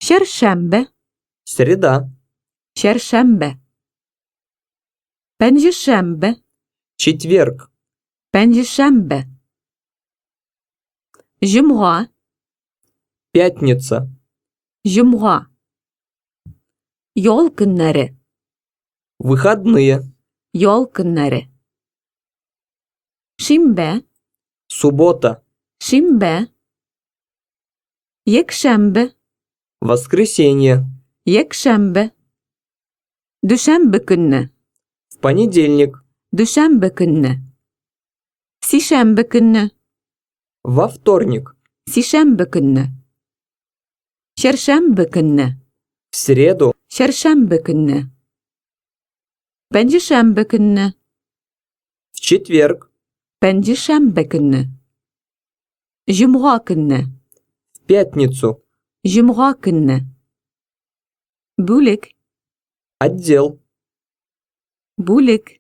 Şerşembe, среда, şerşembe. Пенжешембе, четверг, пенжешембе. Жумга, пятница, жумга. Yol günleri, выходные, yol günleri. Şimbe, суббота, şimbe. Yekşembe, воскресенье, yekşembe. Düşembe günü, в понедельник, düşembe günü. Sişembe günü, во вторник, sişembe günü. Şerşembe günü, в среду, şerşembe günü. Пенжешембе günü, в четверг, пенжешембе günü. Jumga günü, в пятницу, jumga günü. Bölük, отдел, bölük.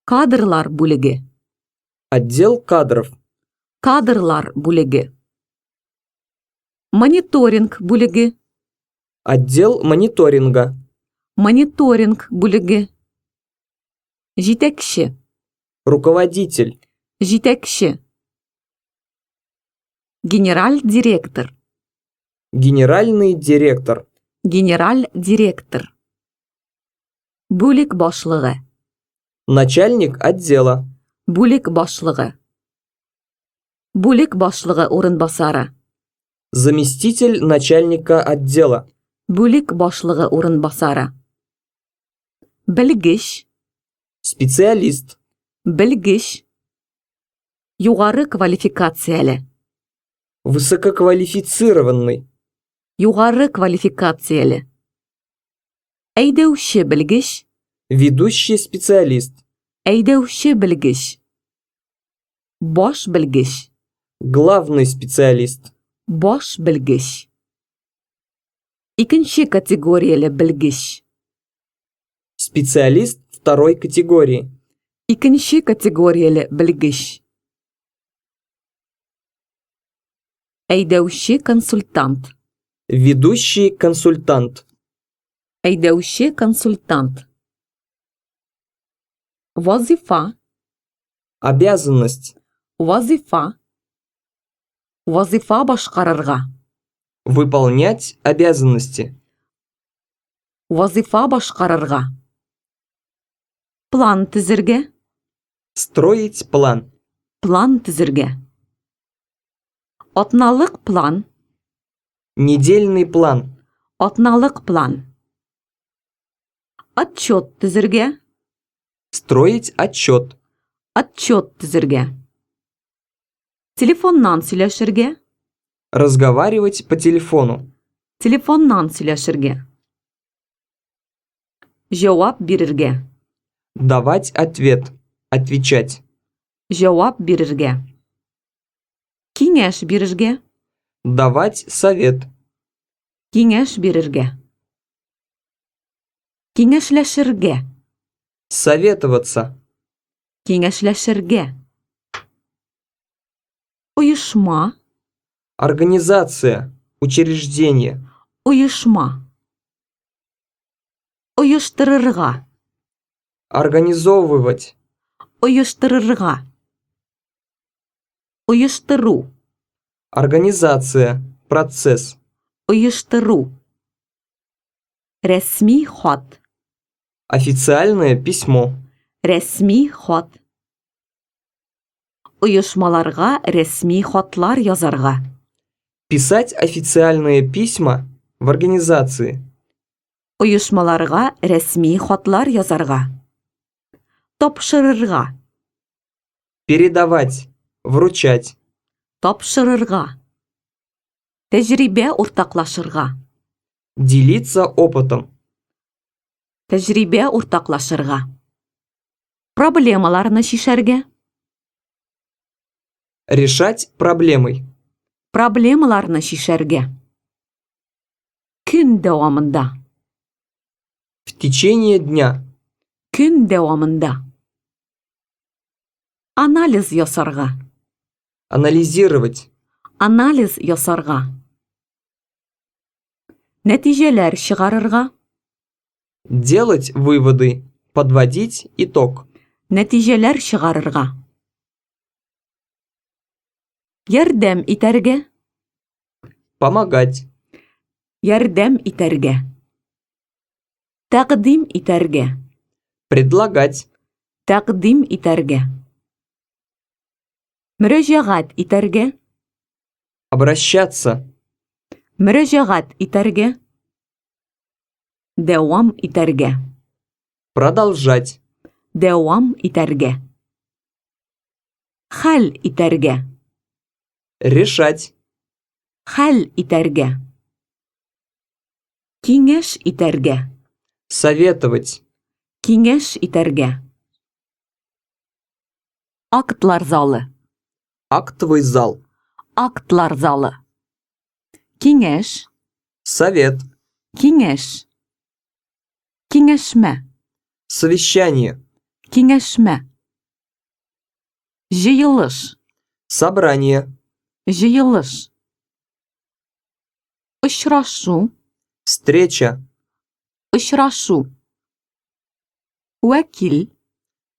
Kadrlar bölügi, отдел кадров, kadrlar bölügi. Monitoring bölügi, отдел мониторинга, monitoring bölügi. Жетекші, руководитель, жетекші. Генераль директор, генеральный директор, генераль директор. Бөлік башлығы, начальник отдела, бөлік башлығы. Бөлік башлығы орынбасары, заместитель начальника отдела, бөлік башлығы орынбасары. Білгіш, специалист, білгіш. Юғары квалификациялы, высококвалифицированный, юғары квалификациялы. Әйдеуші білгіш, ведущий специалист, әйдеуші білгіш. Баш білгіш, главный специалист, баш білгіш. Икінші категориялы білгіш, специалист второй категории, икінші категориялы білгіш. Әйдеуші консультант, ведущий консультант, әйдеуші консультант. Вазифа, обязанность, вазифа. Вазифа башқарырға, выполнять обязанности, вазифа башқарырға. План тізірге, строить план, план тізірге. Атналық план, недельный план, атналық план. Отчет тізірге, строить отчет, отчет тізірге. Телефоннан сөйләшергә, разговаривать по телефону, телефоннан сөйләшергә. Җавап бирергә, давать ответ, отвечать, җавап бирергә. Киңәш бирергә, давать совет, киңәш бирергә. Киңәшләшергә, советоваться, киңәшләшергә. Оешма, организация, учреждение, Уйышма. Уйыштырырга. Организовывать. Уйыштырырга. Уйыштыру. Организация. Процесс. Уйыштыру. Ресми хат. Официальное письмо. Ресми хат. Уйышмаларга ресми хатлар язарга. Писать официальные письма в организации. Уйышмаларга ресми хатлар язарга. Тапшырырга. Передавать. Вручать. Тапшырырга. Тәҗрибә уртаклашырга. Делиться опытом. Тәҗрибә уртаклашырга. Проблемаларны шишәргә. Решать проблемой. Проблемаларны шишәргә. Көн дәвамында. В течение дня. Көн дәвамында. Анализ ясарга. Анализировать. Анализ ясарга. Нәтиҗәләр чыгарырга. Делать выводы. Подводить итог. Нәтиҗәләр чыгарырга. Ярдәм итәргә. Помогать. Ярдәм итәргә. Тәкъдим итәргә. Предлагать. Тәкъдим итәргә. Мөрәҗәгать итәргә. Обращаться. Мөрәҗәгать итәргә. Дәвам итәргә. Продолжать. Дәвам итәргә. Хәл итәргә. Решать. Хәл итәргә. Киңәш итәргә. Советовать. Киңәш итәргә. Актлар залы. Актовый зал. Актлар залы. Киңәш. Совет. Киңәш. Киңәшмә. Совещание. Киңәшмә. Җыелыш. Собрание. Җыелыш. Очрашу. Встреча. Очрашу. Вәкил.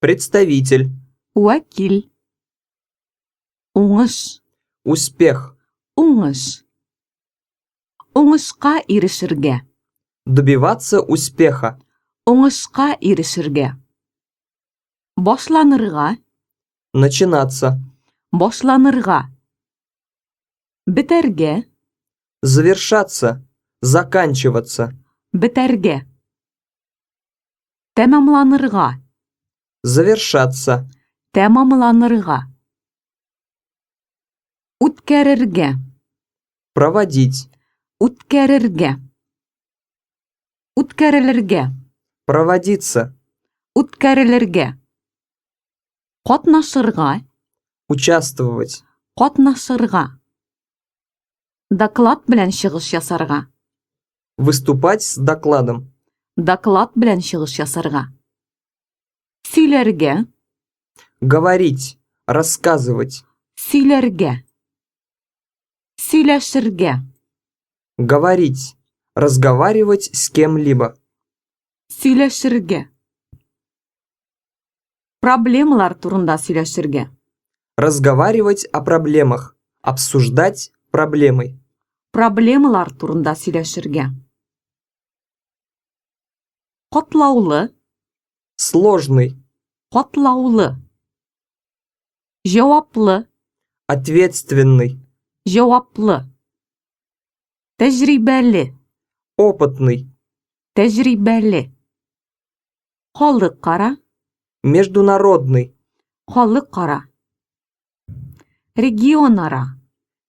Представитель. Вәкил. Уңыш. Успех. Уңыш. Уңышка ирешергә. Добиваться успеха. Уңышка ирешергә. Башланырга. Начинаться. Башланырга. Бетәргә. Завершаться. Заканчиваться. Бетәргә. Тәмамланырга. Завершаться. Тәмамланырга. Үткәрергә. Проводить. Үткәрергә. Үткәрелергә. Проводиться. Үткәрелергә. Катнашырга. Участвовать. Катнашырга. Доклад белән чыгыш ясарга. Выступать с докладом. Доклад белән чыгыш ясарга. Сөйләргә. Говорить. Рассказывать. Сөйләргә. Сөйләшергә. Говорить. Разговаривать с кем-либо. Сөйләшергә. Проблемалар турында сөйләшергә. Разговаривать о проблемах. Обсуждать проблемы. Проблемалар турында сөйләшергә. Катлаулы. Сложный. Катлаулы. Җаваплы. Ответственный. Җаваплы. Тәҗрибәле. Опытный. Тәҗрибәле. Халыкара. Международный. Халыкара. Регионара.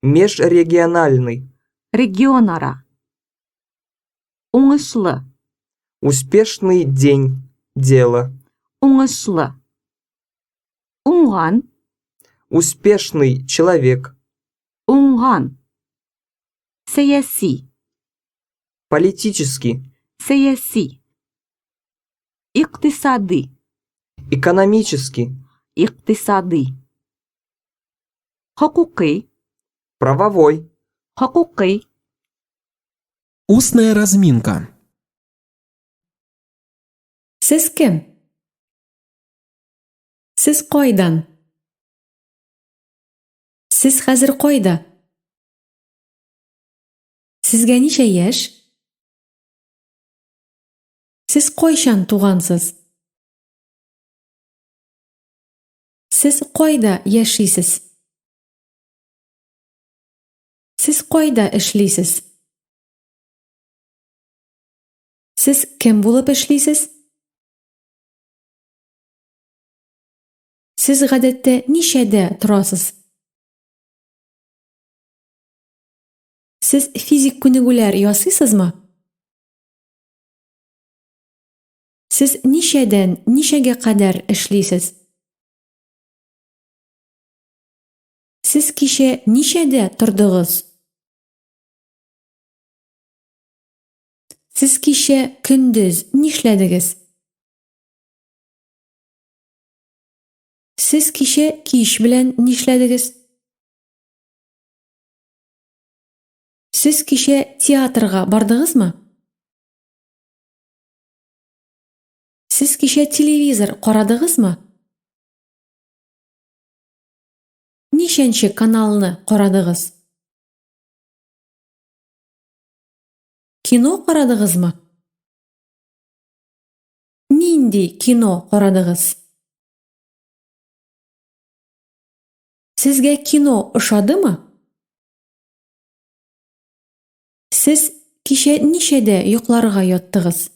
Межрегиональный. Регионара. Уңышлы. Успешный день. Дело. Уңышлы. Уңган. Успешный человек. Уңган. Сәяси. Политический. Сәяси. Икътисади. Экономический. Икътисади. Хокукый. Правовой. Хокукый. Устная разминка. Сез кем? Сез қойдан? Сіз хәзер қойда? Сезгә ничә яшь? Сез қойшан туғансыз? Сез қойда яшисез? Сез қойда эшлисез? Сез кем булып эшлисез? Сез гадәттә ничәдә торасыз? Сез физик күнегүләр ясыйсызмы? Сез ничәдән ничәгә кадәр эшлисез? Сез кичә ничәдә тордыгыз? Сез кичә көндез нишләдегез? Сез кичә кич белән нишләдегез? Сез кичә театрга бардыгызмы? Сез кичә телевизор карадыгызмы? Ничәнче каналны карадыгыз? Кино карадыгызмы? Нинди кино карадыгыз? Сезгә кино ошадымы? Сез кичә ничәдә йокларга яттыгыз?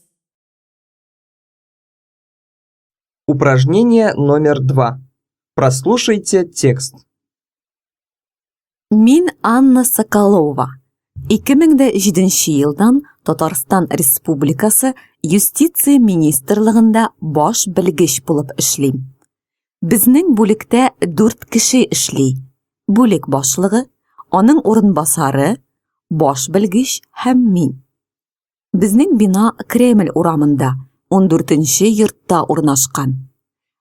Упражнение номер 2. Прослушайте текст. Мин Анна Соколова. 2007 елдан Татарстан Республикасы Юстиция министрлыгында баш белгеч булып эшлим. Безнең бүлектә 4 кеше эшли. Бүлек башлыгы, аның урынбасары, баш белгеч һәм мин. Безнең бина Кремль урамында, 14-нче йортта урнашкан.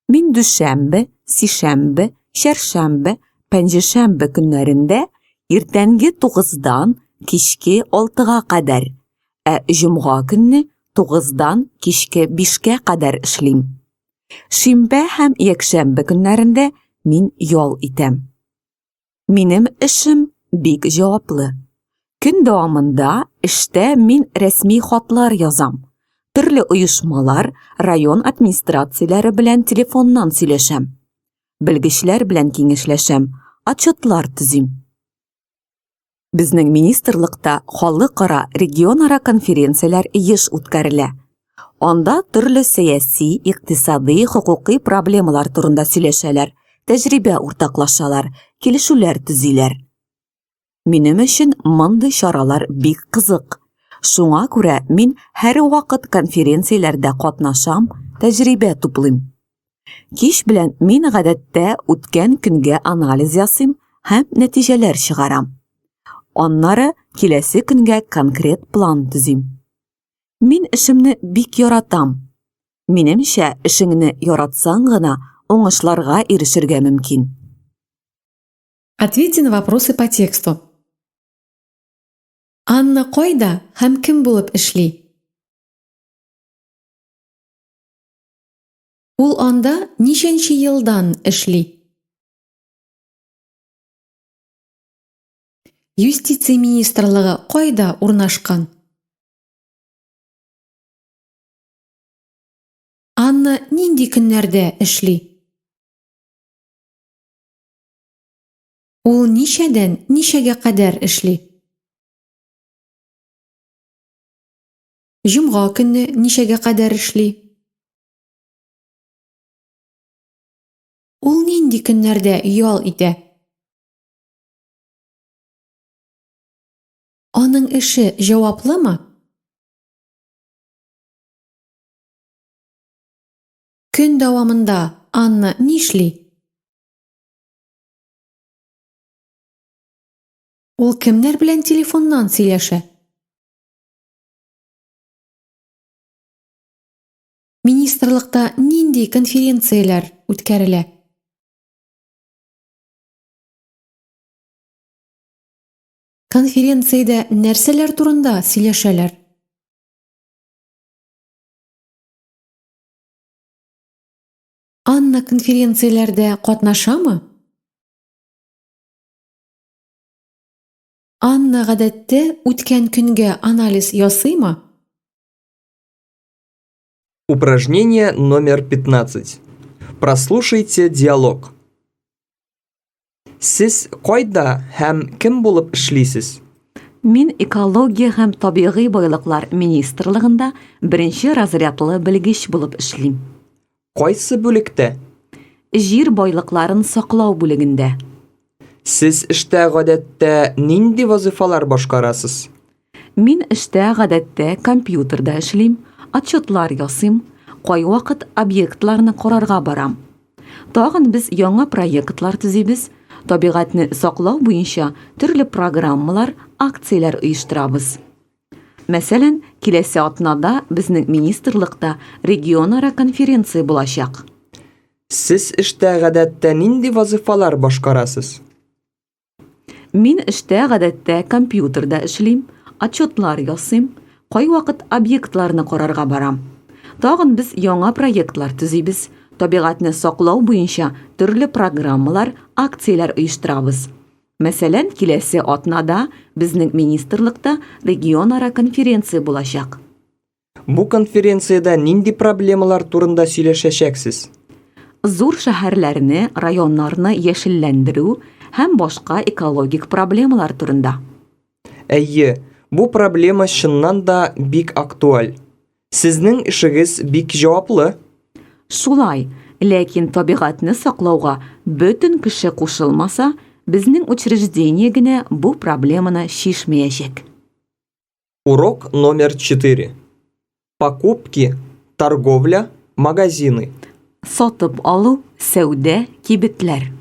Мин дүшәмбе, сишәмбе, чәршәмбе, пәнҗешәмбе көннәрендә иртәнге 9-дан кичке 6-га кадәр, җомга көнне 9-дан кичке 5-гә кадәр эшлим. Шимбә һәм якшәмбе көннәрендә мин ял итәм. Минем эшем бик җаваплы. Көн дәвамында эштә мин рәсми хатлар язам. Төрле оешмалар, район администрацияләре белән телефоннан сөйләшәм. Белгечләр белән киңәшләшәм, отчетлар төзим. Безнең министрлыкта халыкара, регионара конференцияләр еш үткәрелә. Анда төрле сәяси, икътисади, хукукый проблемалар турында сөйләшәләр, тәҗрибә уртаклашалар, килешүләр төзиләр. Минем өчен мондый чаралар бик кызык. Шуңа күрә мин һәр вакыт конференцияләрдә катнашам, тәҗрибә туплыйм. Кич белән мин гадәттә үткән көнгә анализ ясыйм һәм нәтиҗәләр чыгарам. Аннары киләсе көнгә конкрет план төзим. Мин эшемне бик яратам. Минемчә, эшеңне яратсаң гына уңышларга ирешергә мөмкин. Ответьте на вопросы по тексту. Анна кайда һәм кем булып эшли? Ул анда ничәнче елдан эшли? Юстиция министрлыгы кайда урнашкан? Анна нинди көннәрдә эшли? Ул ничәдән ничәгә кадәр эшли? Җомга көнне ничәгә кадәр эшли? Ул нинди көннәрдә ял итә? Аның эше җаваплымы? Көн дәвамында Анна нишли? Ул кемнәр белән телефоннан сөйләшә? Министрлыкта нинди конференцияләр Конференцияда нәрсәләр турында сөйләшәләр? Анна конференцияләрдә катнашамы? Анна гадәттә үткән көнгә анализ ясыймы? Упражнение номер 15. Прослушайте диалог. Сіз қайда һәм кем булып эшлисез? Мин экология һәм табигый байлыклар министрлыгында беренче разрядлы белгеч булып эшлим. Кайсы бүлектә? Җир байлыкларын саклау бүлегендә. Сез эштә гадәттә нинди вазифалар башкарасыз? Мин эштә гадәттә компьютерда эшлим, отчетлар ясыйм, кай вакыт объектларны карарга барам. Тагын без яңа проектлар төзибез, табигатьне саклау буенча төрле программалар, акцияләр оештырабыз. Мәсәлән, киләсе атнада безнең министрлыкта регионара конференция булачак. Сез эштә гадәттә нинди вазифалар башкарасыз? Мин эштә гадәттә компьютерда эшлим, отчетлар ясыйм, кай вакыт объектларны карарга барам. Тагын без яңа проектлар төзибез, табигатьне саклау буенча төрле программалар, акцияләр оештырабыз. Мәсәлән, киләсе атнада безнең министрлыкта регионара конференция булачак. Бу конференцияда нинди проблемалар турында сөйләшәчәксез? Зур шәһәрләрне, районнарны яшелләндерү һәм башка экологик проблемалар турында. Әйе, бу проблема чыннан да бик актуаль. Сезнең эшегез бик җаваплы. Шулай, ләкин табигатьне саклауга бөтен кеше кушылмаса, безнең учреждение генә бу проблеманы шишмәячәк. Урок номер 4. Покупки, торговля, магазины. Сатып алу, сәүдә, кибетләр.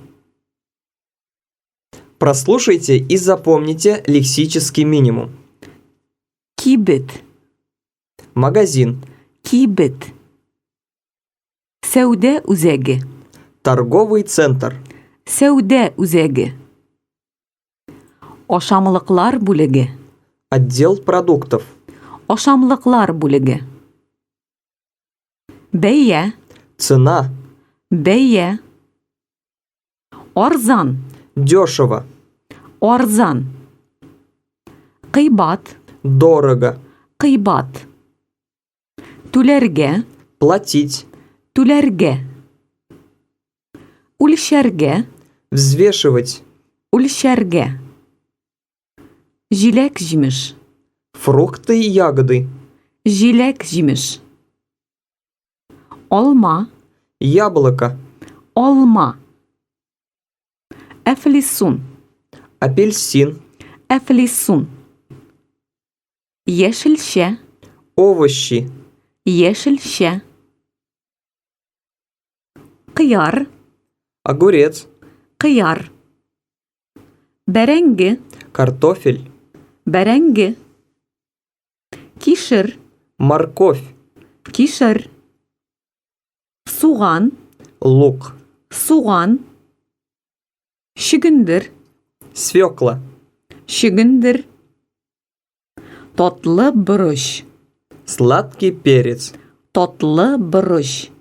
Прослушайте и запомните лексический минимум. Кибет, Магазин, кибет. Сәүдә үзәге, торговый центр, сәүдә үзәге. Ашамлыклар бүлеге, отдел продуктов, ашамлыклар бүлеге. Бәя, цена, бәя. Арзан, дешево, арзан. Кыйбат, дорого, кыйбат. Түләргә, платить, түләргә. Үлчәргә, взвешивать, үлчәргә. Җиләк җимеш, фрукты и ягоды, җиләк җимеш. Алма, яблоко, алма. Әфлисун, апельсин, әфлисун. Яшелчә, овощи, яшелчә. Кыяр, огурец, кыяр. Бәрәңге, картофель, бәрәңге. Кишер, морковь, кишер. Суган, лук, суган. Шигендер, свекла, шигендер. Татлы борыч, сладкий перец, татлы борыч.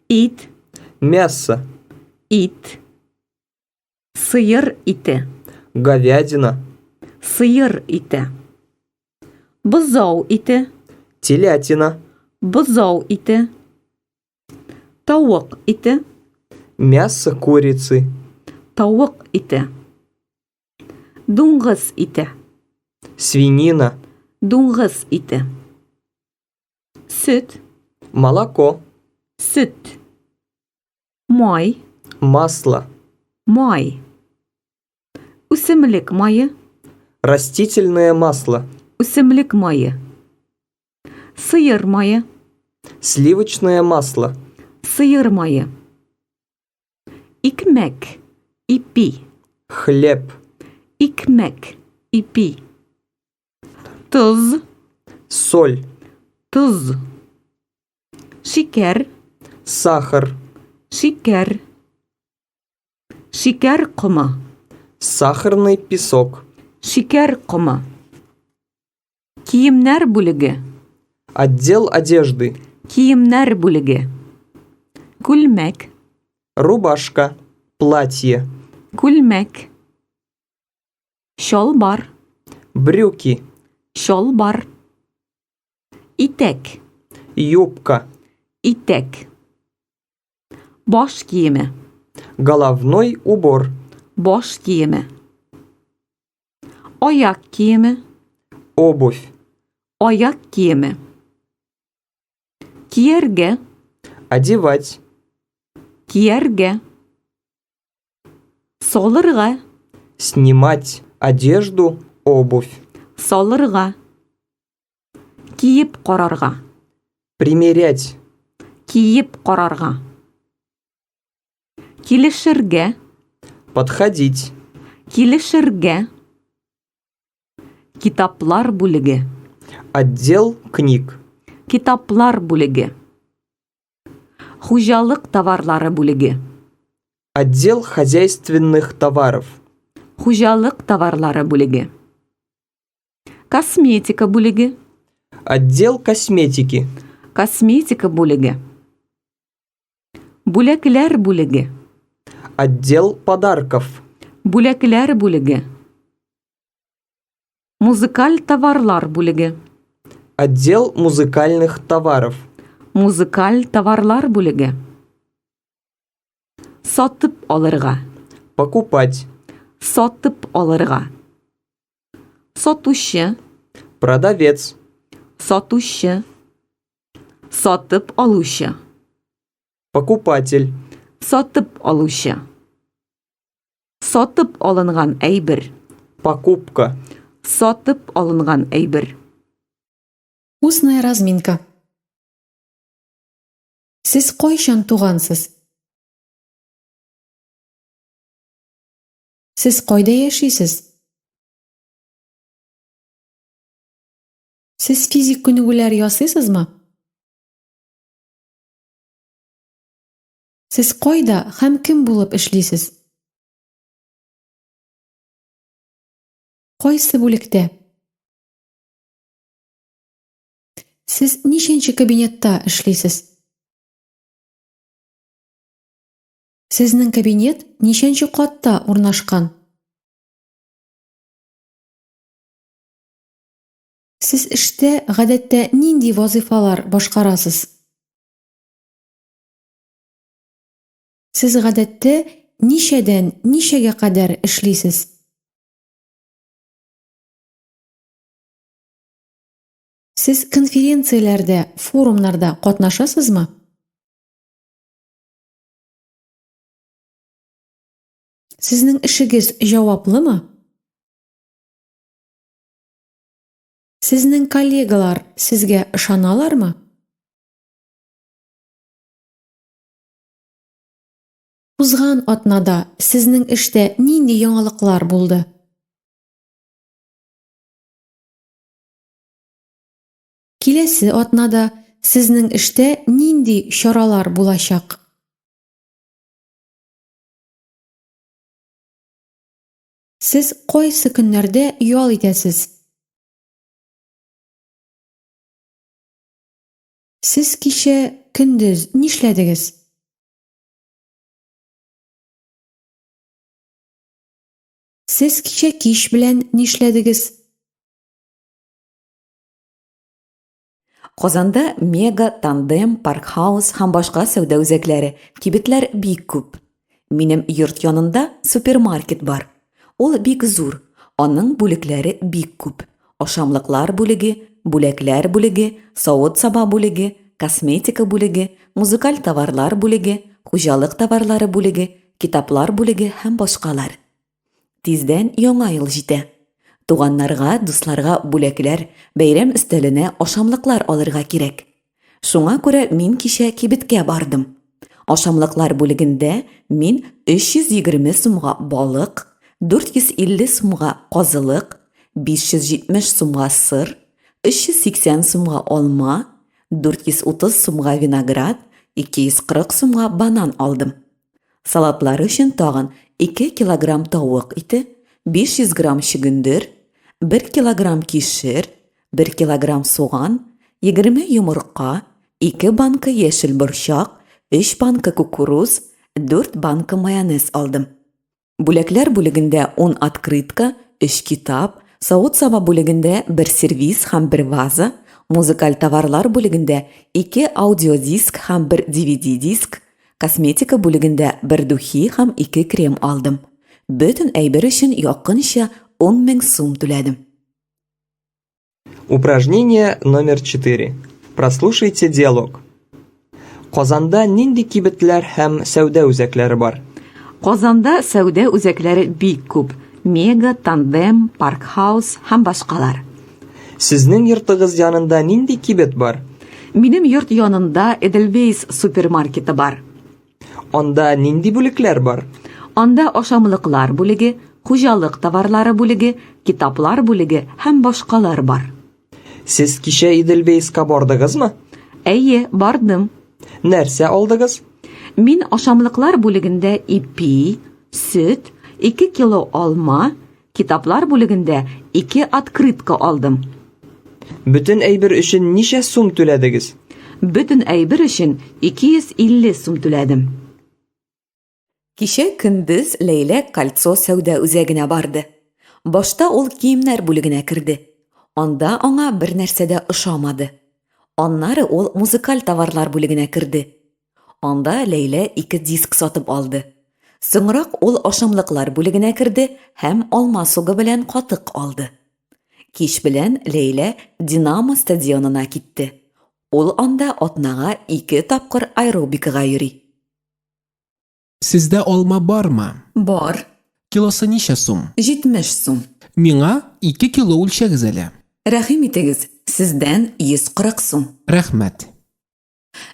Ит, мясо, ит. Сыер ите, говядина, сыер ите. Бозау ите, телятина, бозау ите. Тавык ите, мясо курицы, тавык ите. Дуңгыз ите, свинина, дуңгыз ите. Süt, молоко, süt. Май, масло, май. Үсемлек майы, растительное масло, үсемлек майы. Сыер майы, сливочное масло, сыер майы. Икмәк, ипи, хлеб, икмәк, ипи. Туз, соль, туз. Шикәр, сахар, шикәр. Шикәр комы, Сахарный песок. Шикәр комы. Киемнәр бүлеге. Отдел одежды. Киемнәр бүлеге. Күлмәк. Рубашка. Платье. Күлмәк. Шалбар. Брюки. Шалбар. Итәк. Юбка. Итәк. Баш киеме. Головной убор. Баш киеме. Аяк киеме. Обувь. Аяк киеме. Кияргә. Одевать. Кияргә. Салырга. Снимать одежду, обувь. Салырга. Киеп карарга. Примерять. Киеп карарга. Килешергә. Подходить. Килешергә. Китаплар бүлеге. Отдел книг. Китаплар бүлеге. Хуҗалык товарлары бүлеге. Отдел хозяйственных товаров. Хуҗалык товарлары бүлеге. Косметика бүлеге. Отдел косметики. Косметика бүлеге. Бүләкләр бүлеге. Отдел подарков. Бүләкләр бүлеге. Музыкаль товарлар бүлеге. Отдел музыкальных товаров. Музыкаль товарлар бүлеге. Сатып алырга. Покупать. Сатып алырга. Сатучы. Продавец. Сатучы. Сатып алучы. Покупатель. Сатып алучы. Сатып алынган әйбер. Покупка. Сатып алынган әйбер. Устная разминка. Сез кайчан тугансыз? Сез кайда яшисез? Сез физик күнегүләр ясыйсызмы? Сез кайда һәм кем булып эшлисез? Кайсы бүлектә? Сез ничәнче кабинетта эшлисез? Сезнең кабинет ничәнче катта урнашкан? Сез эштә гадәттә нинди вазифалар башкарасыз? Сез гадәттә ничәдән ничәгә кадәр эшлисез? Сез конференцияләрдә, форумнарда катнашасызмы? Сезнең эшегез җаваплымы? Сезнең коллегалар сезгә ышаналармы? Узган атнада сезнең эштә нинди яңалыклар булды? Киләсе атнада сезнең эштә нинди чаралар булачак? Сез кайсы көннәрдә ял итәсез? Сез кичә көндез нишләдегез? Сез кичә кич белән нишләдегез? Казанда Мега, Тандем, Паркхаус һәм башка сәүдә үзәкләре, кибетләр бик күп. Минем йорт янында супермаркет бар. Ул бик зур, аның бүлекләре бик күп. Ашамлыклар бүлеге, бүләкләр бүлеге, савыт-саба бүлеге, косметика бүлеге, музыкаль товарлар бүлеге, хуҗалык товарлары бүлеге, китаплар бүлеге һәм башкалар. Тиздән яңа ел җитә. Туганнарга, дусларга бүләкләр, бәйрәм өстәленә ашамлыклар алырга кирәк. Шуңа күрә мин кичә кибеткә бардым. Ашамлыклар бүлегендә мин 320 сумга балык, 450 сумга казылык, 570 сумга сыр, 380 сумга алма, 430 сумга виноград, 240 сумга банан алдым. Салатлары өчен тагын 2 килограмм тавык ите, 500 грамм чөгендер, 1 килограмм кишер, 1 килограмм суган, 20 йомырка, 2 банка яшел борчак, 3 банка кукуруз, 4 банка майонез алдым. Бүләкләр бүлегендә 10 открытка, 3 китап, савыт-саба бүлегендә 1 сервиз һәм 1 ваза, музыкаль товарлар бүлегендә 2 аудиодиск һәм 1 DVD диск, косметика бүлегендә 1 духи һәм 2 крем алдым. Бөтен әйбер өчен якынча 10 000 сум түләдем. Упражнение номер 4. Прослушайте диалог. Казанда нинди кибетләр һәм сәүдә үзәкләре бар? Казанда сәүдә үзәкләре бик күп. Мега, Тандем, Паркхаус һәм башкалар. Сезнең йортыгыз янында нинди кибет бар? Минем йорт янында Edelweiss супермаркеты бар. Анда нинди бүлекләр бар? Анда ашамлыклар бүлеге, хуҗалык товарлары бүлеге, китаплар бүлеге һәм башкалар бар. Сез кичә Edelweisска бардыгызмы? Әйе, бардым. Нәрсә алдыгыз? Мин ашамлыклар бүлегендә ипи, сөт, 2 кило алма, китаплар бүлегендә 2 открытка алдым. Бөтен әйбер өчен ничә сум түләдегез? Бөтен әйбер өчен 250 сум түләдем. Кичә көндез Ләйлә кольцо сәүдә үзәгенә барды. Башта ул киемнәр бүлегенә керде. Анда аңа бер нәрсә дә ошамады. Аннары ул музыкаль товарлар бүлегенә керде. Анда Ләйлә 2 диск сатып алды. Соңрак ул ашамлыклар бүлегенә керде һәм алма сугы белән катык алды. Кич белән Ләйлә Динамо стадионына китте. Ул анда атнага 2 тапкыр аэробикага йөри. Сездә алма бармы? Бар, Килосы ничә сум? 70 сум. Миңа 2 кило үлчәгез әле. Рәхим итегез, сездән 140 сум. Рәхмәт.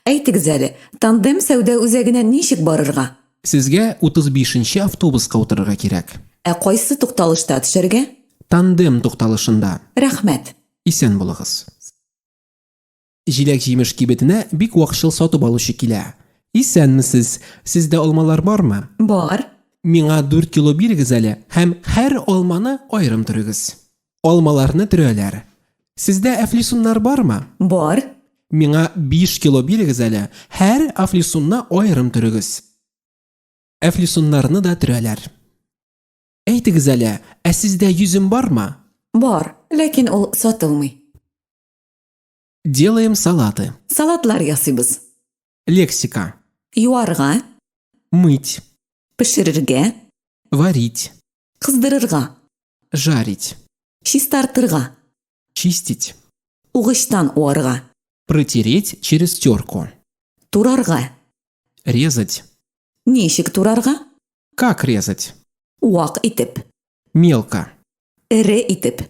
Әйтегез әле, Тандем сәүдә үзәгенә ничек барырга? Сезгә 35-нче автобуска утырырга кирәк. Ә кайсы тукталышта төшәргә? Тандем тукталышында. Рәхмәт. Исән булыгыз. Җиләк-җимеш кибетенә бик вакытчыл сатып алучы килә. Исәнмесез? Сездә алмалар бармы? Бар. Миңа 4 кило бирегез әле һәм һәр алманы аерым төрегез. Алмаларны төрәләр. Сездә әфлисуннар бармы? Бар. Миңа 5 кило бирегез әле, һәр әфлисунны аерым төрегез. Әфлисуннарны да төрәләр. Әйтегез әле, ә сездә йөзем бармы? Бар, ләкин ул сатылмый. Делаем салаты. Салатлар ясыйбыз. Лексика. Юарга, Мыть. пешерергә, Варить. кыздырырга, Жарить. чистартырга, Чистить. угычтан уарга, Протереть через терку. турарга. Резать. Ничек турарга? Как резать? Уак итеп, Мелко. эре итеп,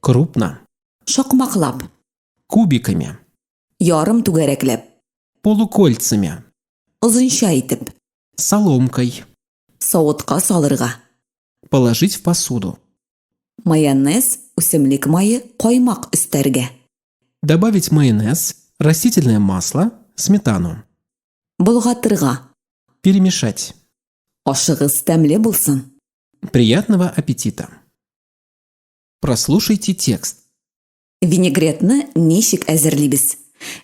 Крупно. шакмаклап, Кубиками. ярым түгәрәкләп, Полукольцами. озынча итеп, Соломкой. савытка салырга. Положить в посуду. Майонез, үсемлек майы, каймак өстәргә. Добавить майонез, растительное масло, сметану. Болгатырга. Перемешать. Ашыгыз тәмле булсын. Приятного аппетита. Прослушайте текст. Винегретны ничек әзерлибез?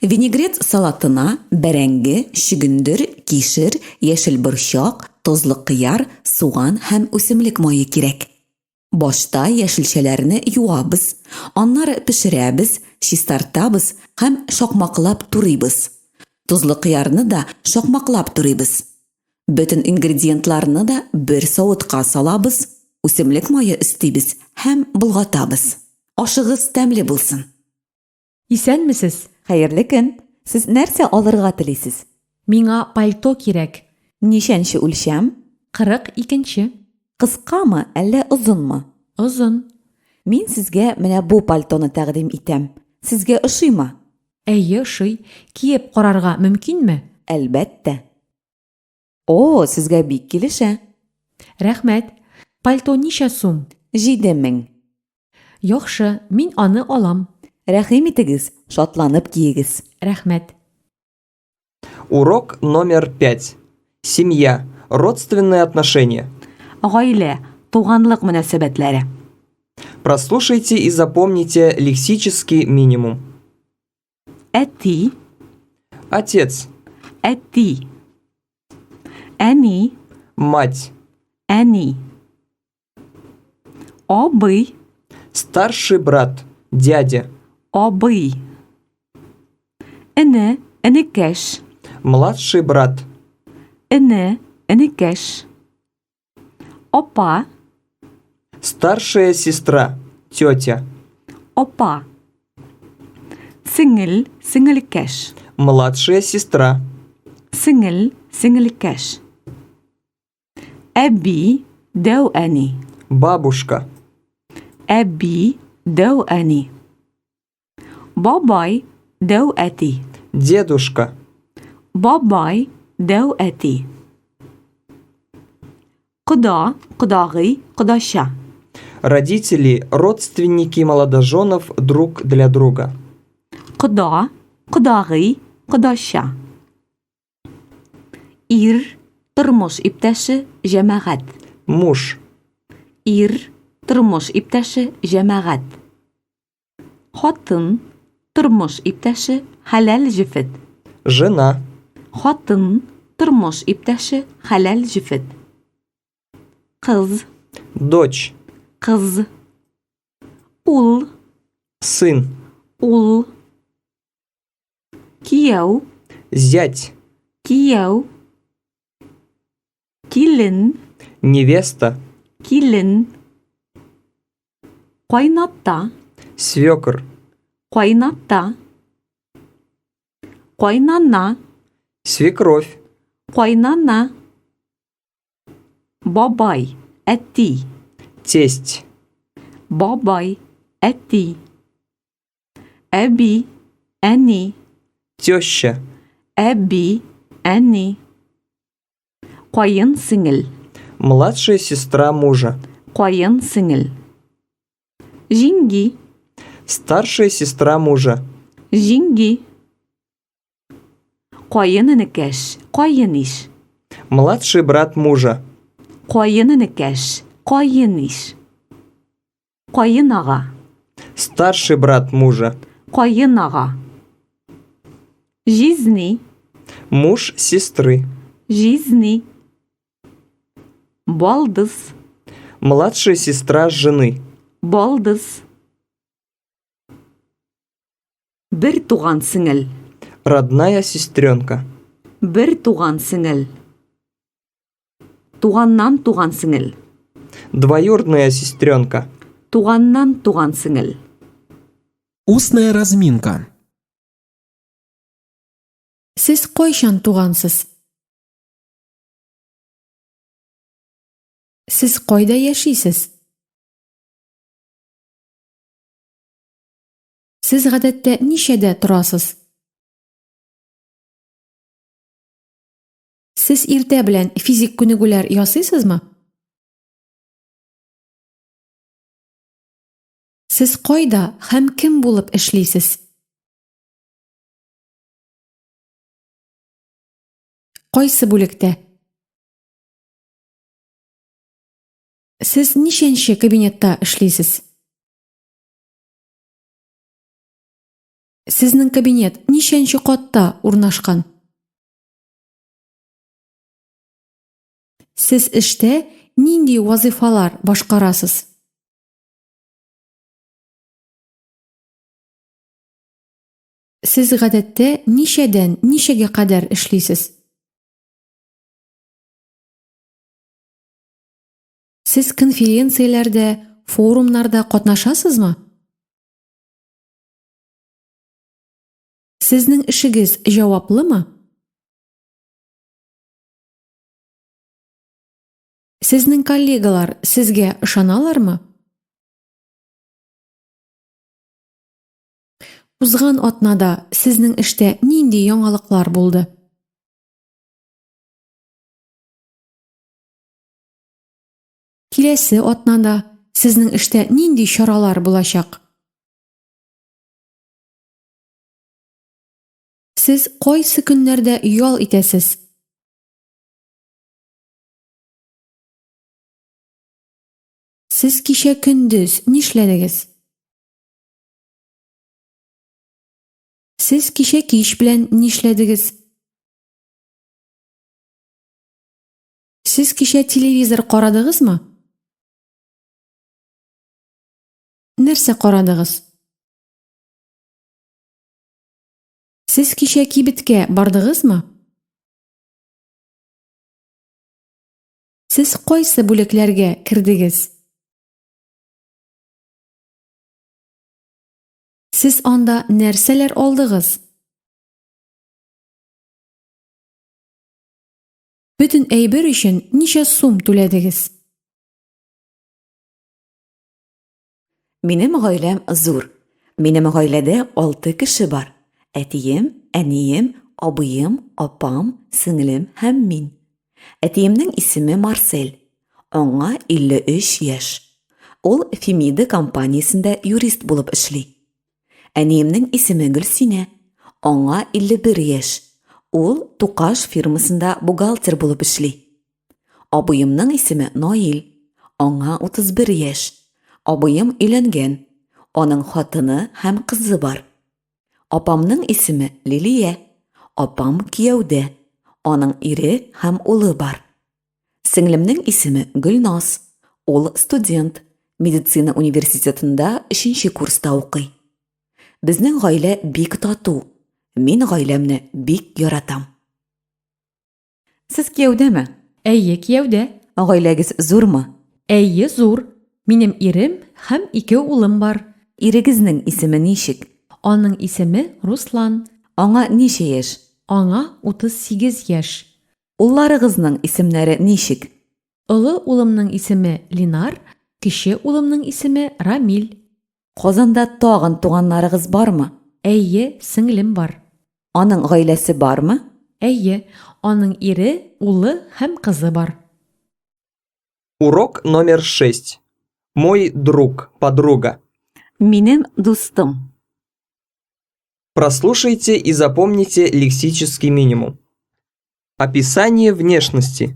Винегрет салатына бәрәңге, чөгендер, кишер, яшел борчак, тозлы кыяр, суган һәм үсемлек майы кирәк. Башта яшелчәләрне юабыз, аннары пешерәбез, чистартабыз һәм шакмаклап турыйбыз. Тозлы кыярны да шакмаклап турыйбыз. Бөтен ингредиентларны да бер савытка салабыз, үсемлек майы өстибез һәм болгатабыз. Ашыгыз тәмле булсын. Исәнмесез? Хәерле көн. Сез нәрсә алырга телисез? Миңа пальто кирәк. Ничәнче үлчәм? 42-нче. Кыскамы, әллә озынмы? Озын. Мин сезгә менә бу пальтоны тәкъдим итәм. Сезгә ошыймы? Әйе, шый. Киеп карарга мөмкинме? Әлбәттә. О, сезгә бик килешә. Рәхмәт. Пальто ничә сум? 7000. Яхшы, мин аны алам. Рәхим итегез, шатланып киегез. Рәхмәт. Урок номер 5. Семья. Родственные отношения. Гаилә, туганлык мөнәсәбәтләре. Прослушайте и запомните лексический минимум. Әти, Отец, әти. Әни, мать, әни. Абый, старший брат, дядя, абый. Эне, энекәш. младший брат, Эне, энекәш. Апа, старшая сестра, тетя, апа. Сеңел, сеңелкәш. младшая сестра, Сеңел, сеңелкәш. Әби, дәү әни. бабушка, Әби, дәү әни. Бабай, дәү әти. дедушка, Бабай, дәү әти. Кода, кодагый, кодаша. родители, родственники молодоженов друг для друга. Кода, кодагый, кодаша. Ир, тормыш иптәше, җәмәгать. Муж, Ир, тормыш иптәше, җәмәгать. Хатын, тормыш иптәше, хәләл җефет. жена, Хатын, тормыш иптәше, хәләл җефет. Кыз, дочь, кыз. Ул, сын, ул. Кияү, зять, кияү. Килен, невеста, килен. Кайнатта, свекр, кайнатта. Кайнана, свекровь, кайнана. Бабай, әти. тесть, Бабай, әти. Әби, әни. теща, Әби, әни. Кайын сеңел, младшая сестра мужа, кайын сеңел. Җиңги, старшая сестра мужа, җиңги. Кайын энекәш, кайын иш. младший брат мужа, Кайын энекәш, кайын иш. Кайын ага, старший брат мужа, кайын ага. Җизни, муж сестры, җизни. Балдыз, младшая сестра жены, балдыз. Бер туган сеңел, родная сестренка, бер туган сеңел. Туганнан туган сеңел, двоюродная сестренка, туганнан туган сеңел. Устная разминка. Сез кайчан тугансыз? Сез кайда яшисез? Сез гадәттә ничәдә торасыз? Сез иртә белән физик күнегүләр ясыйсызмы? Сез кайда һәм кем булып эшлисез? Кайсы бүлектә? Сез ничәнче кабинетта эшлисез? Сезнең кабинет ничәнче катта урнашкан? Сез эштә нинди вазифалар башкарасыз? Сез гадәттә ничәдән ничәгә кадәр эшлисез? Сез конференцияләрдә, форумнарда катнашасызмы? Сезнең эшегез җаваплымы? Сезнең коллегалар сезгә ышаналармы? Узган атнада сезнең эштә нинди яңалыклар булды? Киләсе атнада сезнең эштә нинди чаралар булачак? Сез кайсы көннәрдә ял итәсез? Сез кичә көндез нишләдегез? Сез кичә кич белән нишләдегез? Сез кичә телевизор карадыгызмы? Нәрсә карадыгыз? Сез кичә кибеткә бардыгызмы? Сез кайсы бүлекләргә кирдегез? Сез анда нәрсәләр алдыгыз? Бүтән әйбер өчен ничә сум түләдегез? Минем гаиләм зур. Минем гаиләдә 6 кеше бар. Әтием, әнием, абыем, апам, сеңлем һәм мин. Әтиемнең исеме Марсель. Аңа 53 яшь. Ул Фемида компаниясендә юрист булып эшли. Әниемнең исеме Гөлсинә. Аңа 51 яшь. Ул Тукаш фирмасында бухгалтер булып эшли. Абыемның исеме Наил. Аңа 31 яшь. Абыем өйләнгән. Аның хатыны һәм кызы бар. Апамның исеме Лилия. Апам кияүдә. Аның ире һәм улы бар. Сеңлемнең исеме Гөлназ. Ул студент. Медицина университетында 3нче курста укый. Безнең гаилә бик тату. Мин гаиләмне бик яратам. Сез кияүдәме? Әйе, кияүдә. Гаиләгез зурмы? Әйе, зур. Минем ирем һәм 2 улым бар. Ирегезнең исеме ничек? Аның исеме Руслан. Аңа ничә яшь? Аңа 38 яшь. Улларыгызның исемнәре ничек? Олы улымның исеме Линар, кече улымның исеме Рамил. Казанда тагын туганнарыгыз бармы? Әйе, сеңлем бар. Аның гаиләсе бармы? Әйе, аның ире, улы һәм кызы бар. Урок номер 6. Мой друг, подруга. Минем дустым. Прослушайте и запомните лексический минимум. Описание внешности.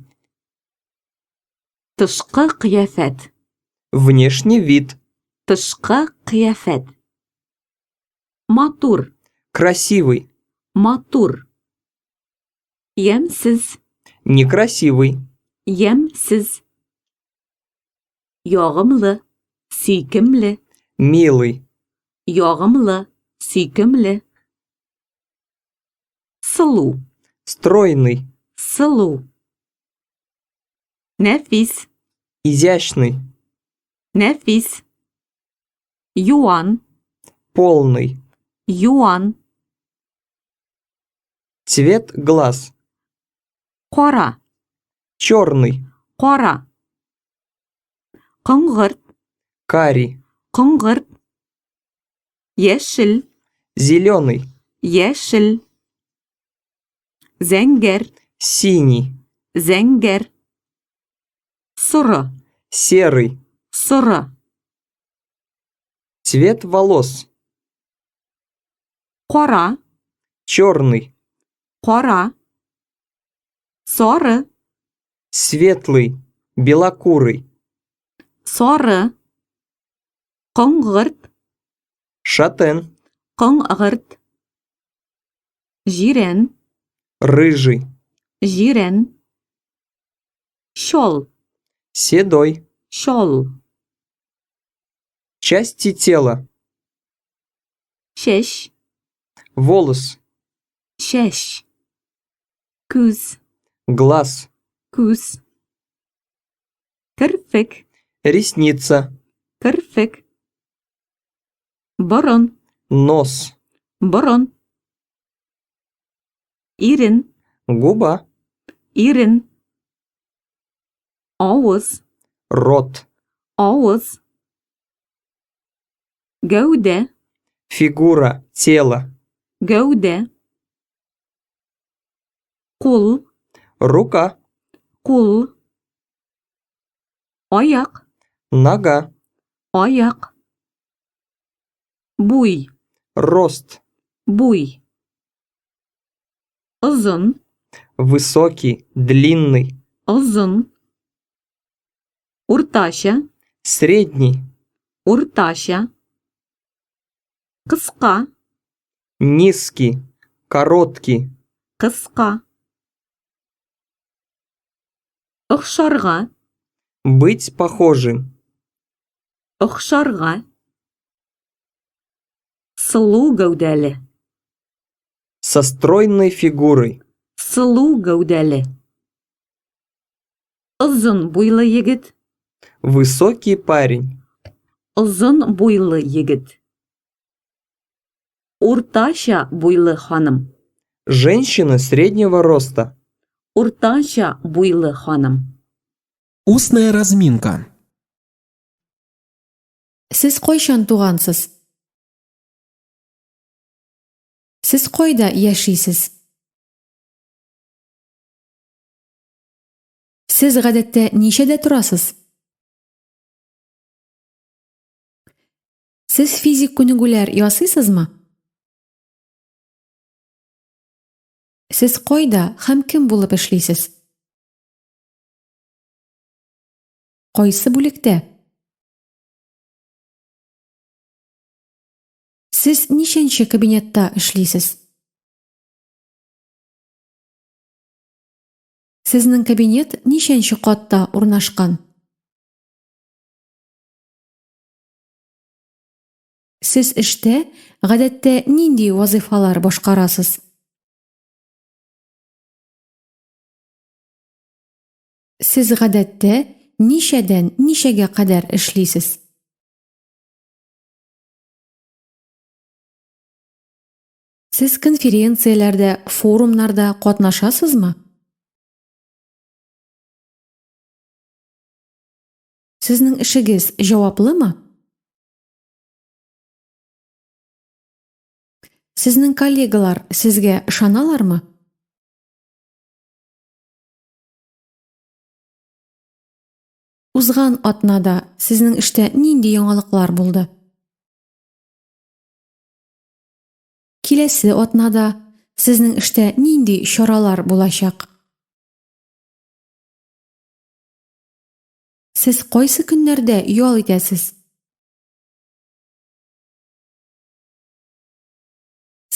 Тышкы кыяфәт. Внешний вид. Тышкы кыяфәт. Матур. Красивый. Матур. Ямсыз. Некрасивый. Ямсыз. Ягымлы. Сөйкемле. Милый. Ягымлы. Сөйкемле. Сылу. Стройный. Сылу. Нәфис. Изящный. Нәфис. Юан. Полный. Юан. Цвет глаз. Кара. Черный. Кара. Кыңгырт. Карий. Кыңгырт. Яшел. Зеленый. Яшел. Зәңгәр. Синий. Зәңгәр. Соры. Серый. Соры. Цвет волос. Кара. Черный. Кара. Сары. Светлый. Белокурый. Сары. Кыңгырт. Шатен. Кыңгырт. Җирән. Рыжий. Җирән. Шол. Седой. Шол. Части тела. Чәч. Волос. Чәч. Күз. Глаз. Күз. Кірпік. Ресница. Кірпік. Борын. Нос. Борын. Ирен. Губа. Ирен. Авыз. Рот. Авыз. Гәүдә. Фигура. Тело. Гәүдә. Кул. Рука. Кул. Аяк. Нога. Аяк. Буй. Рост. Буй. Озын. Высокий. Длинный. Озын. Уртача. Средний. урташа, кыска, Низкий. Короткий. кыска. Охшарга, Быть похожим. охшарга. Сылу гәүдәле, Со стройной фигурой. сылу гәүдәле. Озын буйлы егет, Высокий парень. озын буйлы егет. Урташа буйлы ханым, Женщина среднего роста. урташа буйлы ханым. Устная разминка. Сіз қойшан туғансыз? Сіз қойда яшисіз? Сіз ғадетте нешеде тұрасыз? Сіз физик күнігулер ясыйсызмы? Сіз қойда һәм кім болып эшлисіз? Қойсы бүлікте? Сіз нишенче кабинетта эшлисіз? Сезнең кабинет нишенче катта урнашкан? Сез эштә гадәттә нинди вазифалар башкарасыз? Сез гадәттә нишәдән нишәгә кадәр эшлисез? Сез конференцияләрдә, форумнарда катнашасызмы? Сезнең эшегез җаваплымы? Сезнең коллегалар сезгә ышаналармы? Узган атнада сезнең эштә нинди яңалыклар булды? Киләсе атнада сезнең эштә нинди чаралар булачак? Сез кайсы көннәрдә ял итәсез?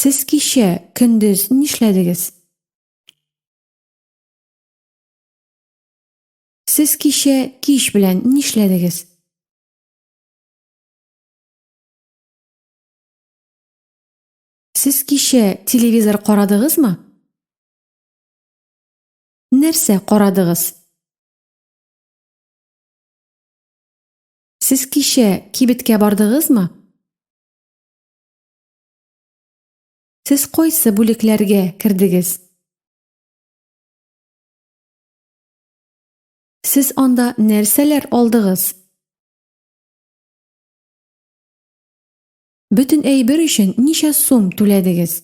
Сез кичә көндез нишләдегез? Сез кичә кич белән нишләдегез? Сез кичә телевизор карадыгызмы? Нәрсә карадыгыз? Сез кичә кибеткә бардыгызмы? Сез кайсы бүлекләргә кирдегез? Сез анда нәрсәләр алдыгыз? Бүтән әйбер өчен ничә сум түләдегез?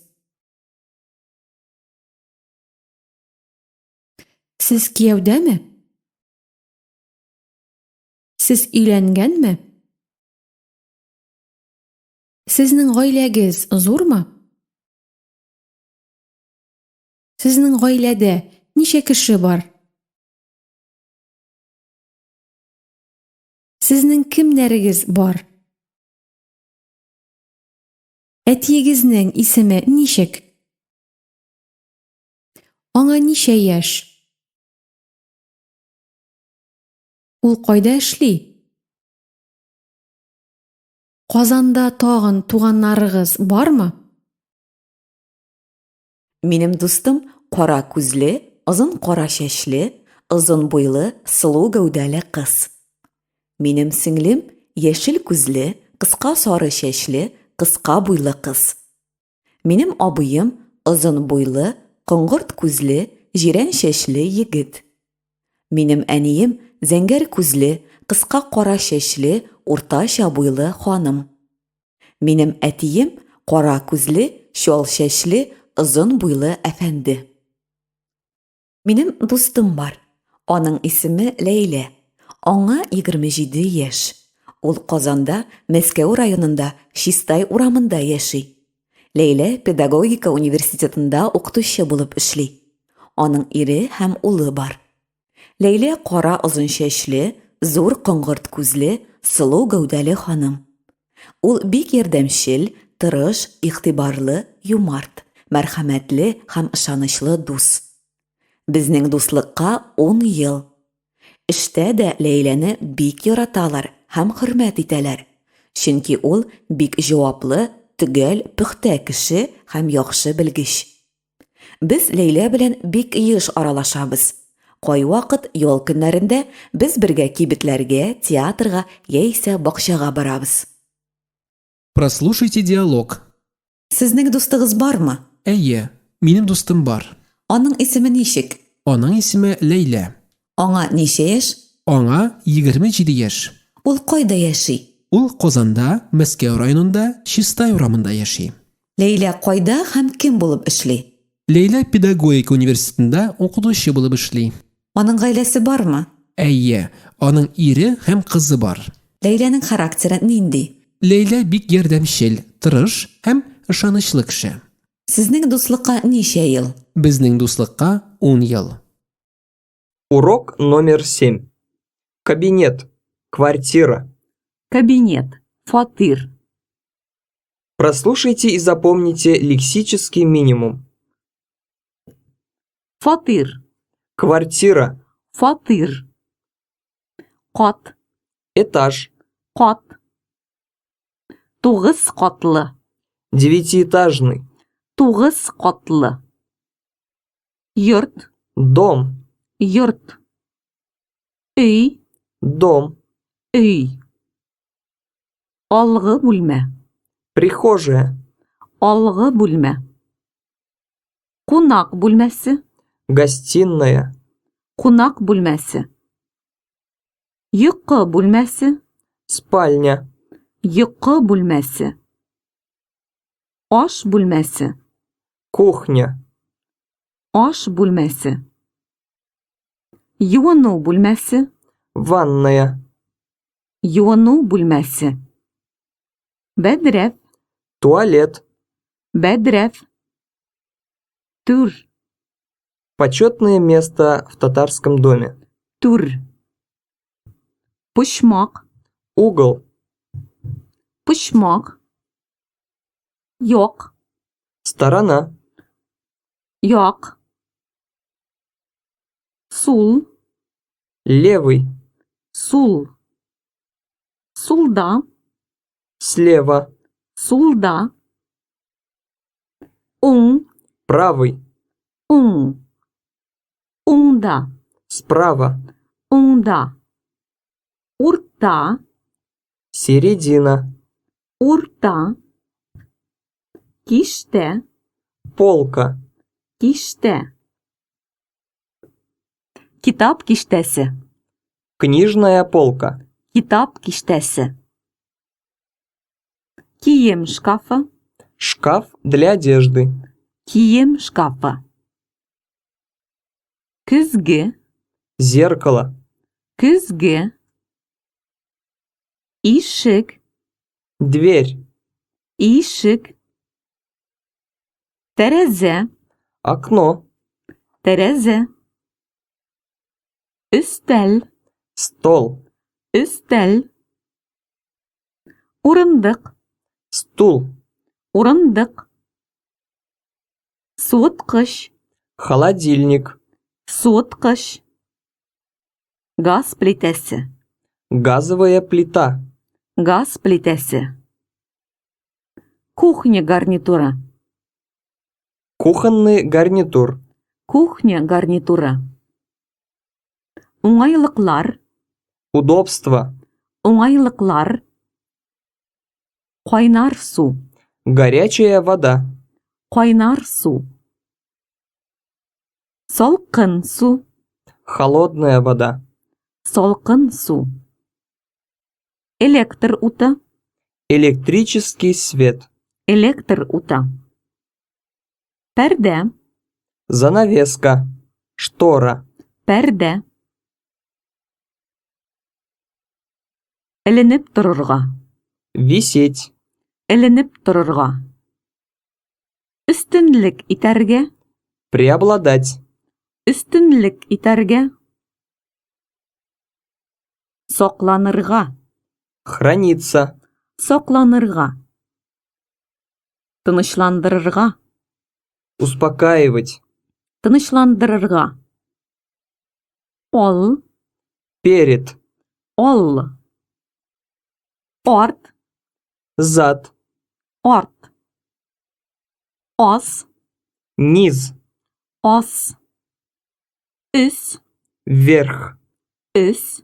Сез кияүдәме? Сез өйләнгәнме? Сезнең гаиләгез зурмы? Сезнең гаиләдә ничә кеше бар? Сезнең кемнәрегез бар? Әтиегезнең исеме ничек? Аңа ничә яшь? Ул кайда эшли? Казанда тагын туганнарыгыз бармы? Минем дустым кара күзле, озын кара чәчле, озын буйлы, сылу гәүдәле кыз. Минем сеңлем яшел күзле, кыска сары чәчле, кыска буйлы кыз. Минем абыем озын буйлы, коңгырт күзле, җирән чәчле егет. Минем әнием зәңгәр күзле, кыска кара чәчле, уртача буйлы ханым. Минем әтием кара күзле, чал чәчле, озын буйлы әфәнде. Минем дустым бар. Аның исеме Ләйлә. Аңа 27 яшь. Ул Казанда, Мәскәү районында, Чистай урамында яши. Ләйлә педагогика университетында укытучы булып эшли. Аның ире һәм улы бар. Ләйлә кара озын чәчле, зур коңгырт күзле, сылу гәүдәле ханым. Ул бик ярдәмчел, тырыш, игътибарлы, юмарт, мәрхәмәтле һәм ышанычлы дус. Безнең дуслыкка 10 ел. Эштә дә Ләйләне бик яраталар һәм хөрмәт итәләр. Чөнки ул бик җаваплы, төгәл, пөхтә кеше һәм яхшы белгеч. Без Ләйлә белән бик еш аралашабыз. Кайвакыт ял көннәрендә без бергә кибетләргә, театрга яисә бакчага барабыз. Прослушайте диалог. Сезнең дустыгыз бармы? Әйе, минем дустым бар. Аның исеме ничек? Аның исеме Ләйлә. Аңа ничә яшь? Аңа 27 яшь. Ул кайда яши? Ул Казанда, Мәскәү районында, Чистай урамында яши. Ләйлә кайда һәм кем булып эшли? Ләйлә педагогика университетында укытучы булып эшли. Аның гаиләсе бармы? Әйе, аның ире һәм кызы бар. Ләйләнең характеры нинди? Ләйлә бик ярдәмчел, тырыш һәм ышанычлы кеше. Сезнең дуслыкка ничә ел? Безнең дуслыкка 10 ел. Урок номер 7. Кабинет. Квартира. Кабинет, фатир. Прослушайте и запомните лексический минимум. Фатир, Квартира. фатир. Кат, Этаж. кат. 9 катлы, Девятиэтажный. 9 катлы. Йорт, Дом. йорт. Өй, Дом. өй. Алгы бүлмә, Прихожая. алгы бүлмә. Кунак бүлмәсе, Гостиная. кунак бүлмәсе. Йокы бүлмәсе, Спальня. йокы бүлмәсе. Аш бүлмәсе, Кухня. аш бүлмәсе. Юыну бүлмәсе, Ванная. юыну бүлмәсе. Бәдрәф, Туалет. бәдрәф. Түр, Почетное место в татарском доме. түр. Пучмак, Угол. пучмак. Йок, Сторона. як. Сул, Левый. сул. Сулда, Слева. сулда. Уң, Правый. уң. Уңда, Справа. уңда. Урта, Середина. урта. Киштә, Полка. киштә. Китап киштәсе, Книжная полка. китап киштәсе. Кием шкафы, Шкаф для одежды. кием шкафы. Көзге, Зеркало. көзге. Ишек, Дверь. ишек. Тәрәзә, Окно. тәрәзә. Өстәл, Стол. өстәл. Урындык, Стул. урындык. Суыткыч, Холодильник. суыткыч. Газ плитәсе, Газовая плита. газ плитәсе. Кухня гарнитуры, Кухонный гарнитур. кухня гарнитуры. Уңайлыклар, Удобство. уңайлыклар. Кайнар су, Горячая вода. кайнар су. Салкын су, Холодная вода. салкын су. Электр уты, Электрический свет. электр уты. Пәрдә, Занавеска. Штора. пәрдә. Эленеп торырга, Висеть. эленеп торырга. Өстенлек итәргә, Преобладать. өстенлек итәргә. Сакланырга, Хранится. Сакланырга. Тынычландырырга. Успокаивать. Тынычландырырга. Ол. Перед. Ол. Арт. Зад. Арт. Ас. Низ. Ас. Üs. Вверх. Üs.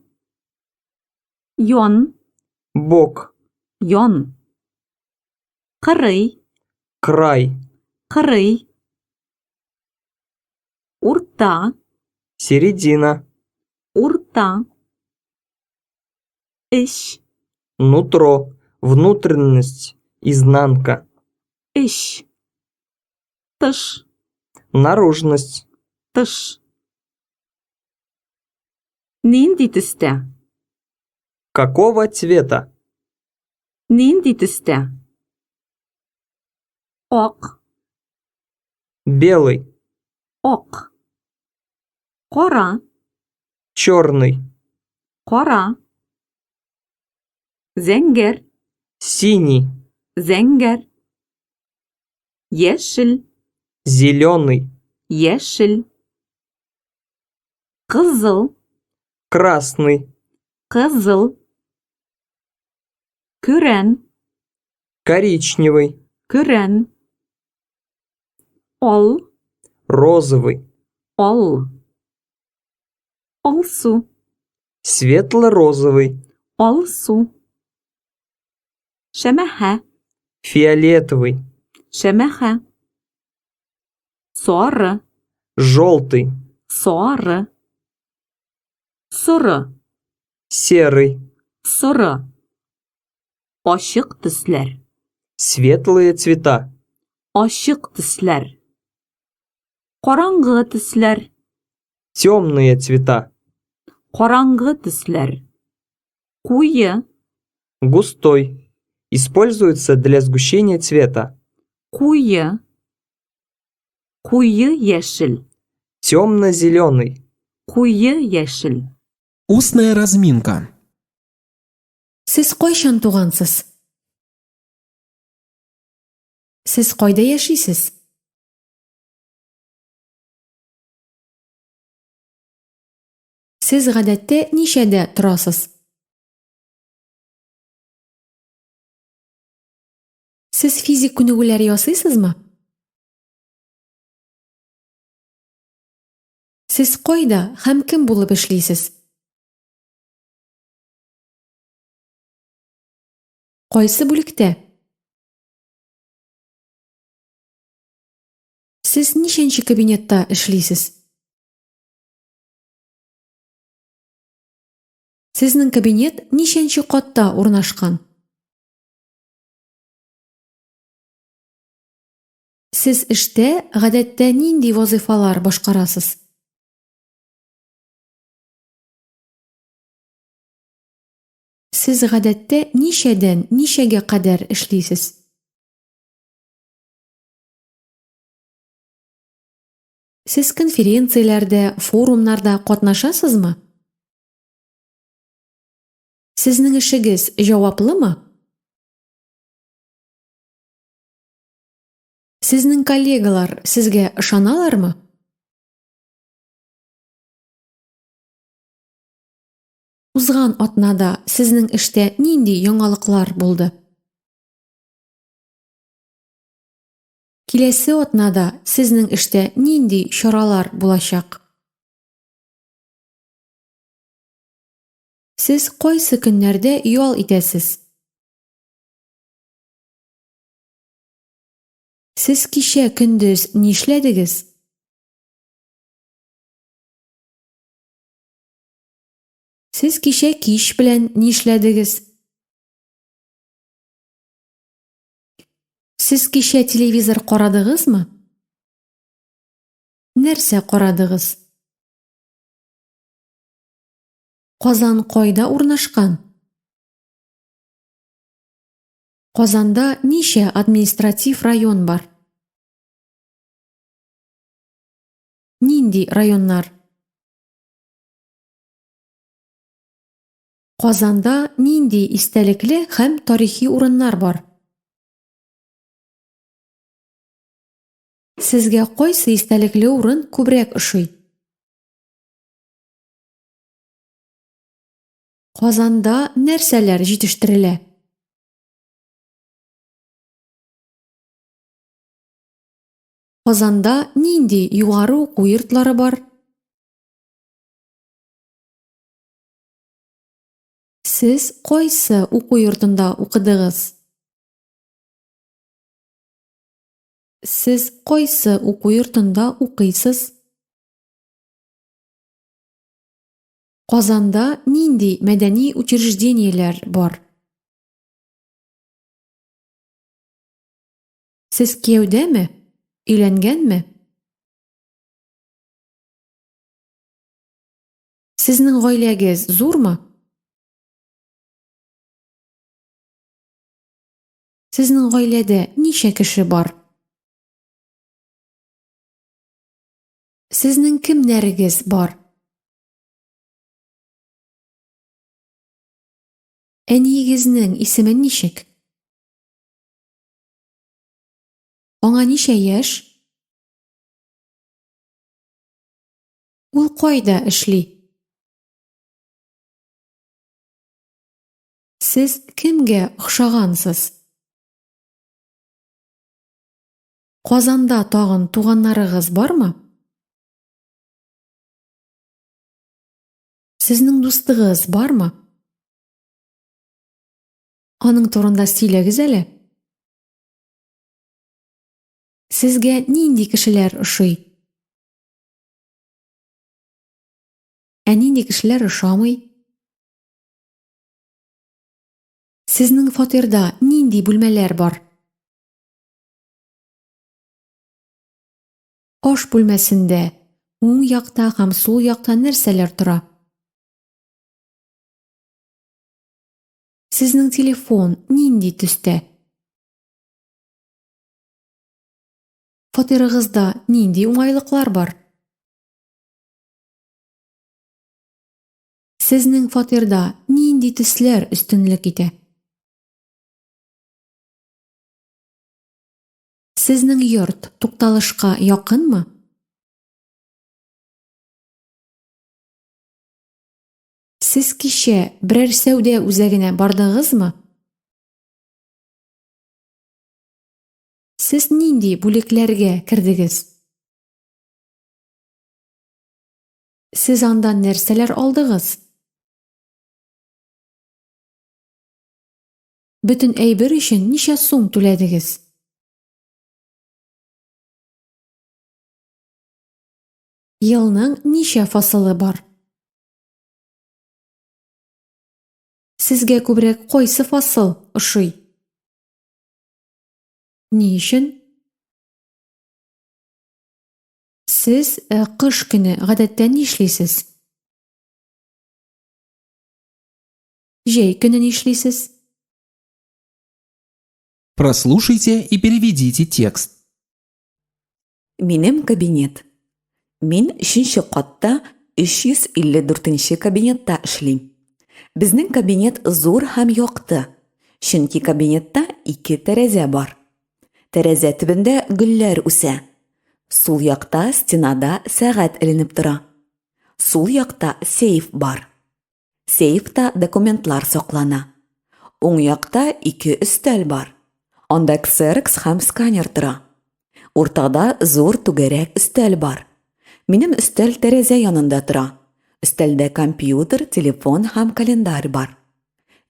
Йон. Бок. Йон. Кырый. Край. Кырый. Урта. Середина. Урта. Иш. Нутро. Внутренность. Изнанка. Иш. Тыш. Наружность. Тыш. Нинди төстә? Какого цвета? Нинди төстә? Ак. Белый. Ак. Кара. Черный. Кара. Зәңгәр. Синий. Зәңгәр. Яшел. Зеленый. Яшел. Кызыл. Красный. Кызыл. Көрән. Коричневый. Көрән. Ал. Розовый. Ал. Алсу. Светло-розовый. Алсу. Шәмәхә. Фиолетовый. Шәмәхә. Сары. Желтый. Сары. Соры. Серый. Соры. Ачык төсләр. Светлые цвета. Ачык төсләр. Караңгы төсләр. Темные цвета. Караңгы төсләр. Куе. Густой. Используется для сгущения цвета. Куе. Куе яшел. Темно-зеленый. Куе яшел. Устная разминка. Сез кайчан тугансыз? Сез кайда яшисез? Сез гадәттә ничәдә торасыз? Сез физик күнегүләр ясыйсызмы? Сез кайда һәм кем булып эшлисез? Кайсы бүлектә? Сез ничәнче кабинетта эшлисез? Сезнең кабинет ничәнче катта урнашкан? Сез эштә гадәттә нинди вазифалар башкарасыз? Сез гадәттә ничәдән ничәгә кадәр эшлисез? Сез конференцияләрдә, форумнарда катнашасызмы? Сезнең эшегез җаваплымы? Сезнең коллегалар сезгә ышаналармы? Узган атнада сезнең эштә нинди яңалыклар булды? Киләсе атнада сезнең эштә нинди чаралар булачак? Сез кайсы көннәрдә ял итәсез? Сез кичә көндез нишләдегез? Сез кичә кич белән нишләдегез? Сез кичә телевизор карадыгызмы? Нәрсә карадыгыз? Казан кайда урнашкан? Казанда ничә административ район бар? Нинди районнар? Казанда нинди истәлекле һәм тарихи урыннар бар? Сезгә кайсы истәлекле урын күбрәк ошый? Казанда нәрсәләр җитештерелә? Казанда нинди югары уку йортлары бар? Сез кайсы уку йортында укыдыгыз? Сез кайсы уку йортында укыйсыз? Казанда нинди мәдәни учреждениеләр бар? Сез кияүдәме? Өйләнгәнме? Сезнең гаиләгез зурмы? Сезнең гаиләдә ничә кеше бар? Сезнең кемнәрегез бар? Әниегезнең исеме ничек? Аңа ничә яшь? Ул кайда эшли? Сез кемгә охшагансыз? Казанда тагын туганнарыгыз бармы? Сезнең дустыгыз бармы? Аның турында сөйләгез әле. Сезгә нинди кешеләр ошый? Ә нинди кешеләр ошамый? Сезнең фатирда нинди бүлмәләр бар? Аш бүлмәсендә уң якта һәм сул якта нәрсәләр тора? Сезнең телефон нинди төстә? Фатирыгызда нинди уңайлыклар бар? Сезнең фатирда нинди төсләр өстенлек итә? Сезнең йорт тукталышка якынмы? Сез кичә берәр сәүдә үзәгенә бардыгызмы? Сез нинди бүлекләргә кирдегез? Сез андан нәрсәләр алдыгыз? Бөтен әйбер өчен ничә сум түләдегез? Елның ничә фасылы бар? Сезгә күбрәк кайсы фасыл ошый? Ни өчен? Сез кыш көне гадәттә ни эшлисез? Җәй көне ни эшлисез? Прослушайте и переведите текст. Минем кабинет. Мин 3-нче катта 354-нче кабинетта эшлим. Безнең кабинет зур һәм якты. Чөнки кабинетта 2 тәрәзә бар. Тәрәзә төбендә гөлләр үсә. Сул якта стенада сәгать эленеп тора. Сул якта сейф бар. Сейфта документлар саклана. Уң якта 2 өстәл бар. Анда ксерокс һәм сканер тора. Уртада зур түгәрәк өстәл бар. Минем өстәл тәрәзә янында тора. Өстәлдә компьютер, телефон һәм календарь бар.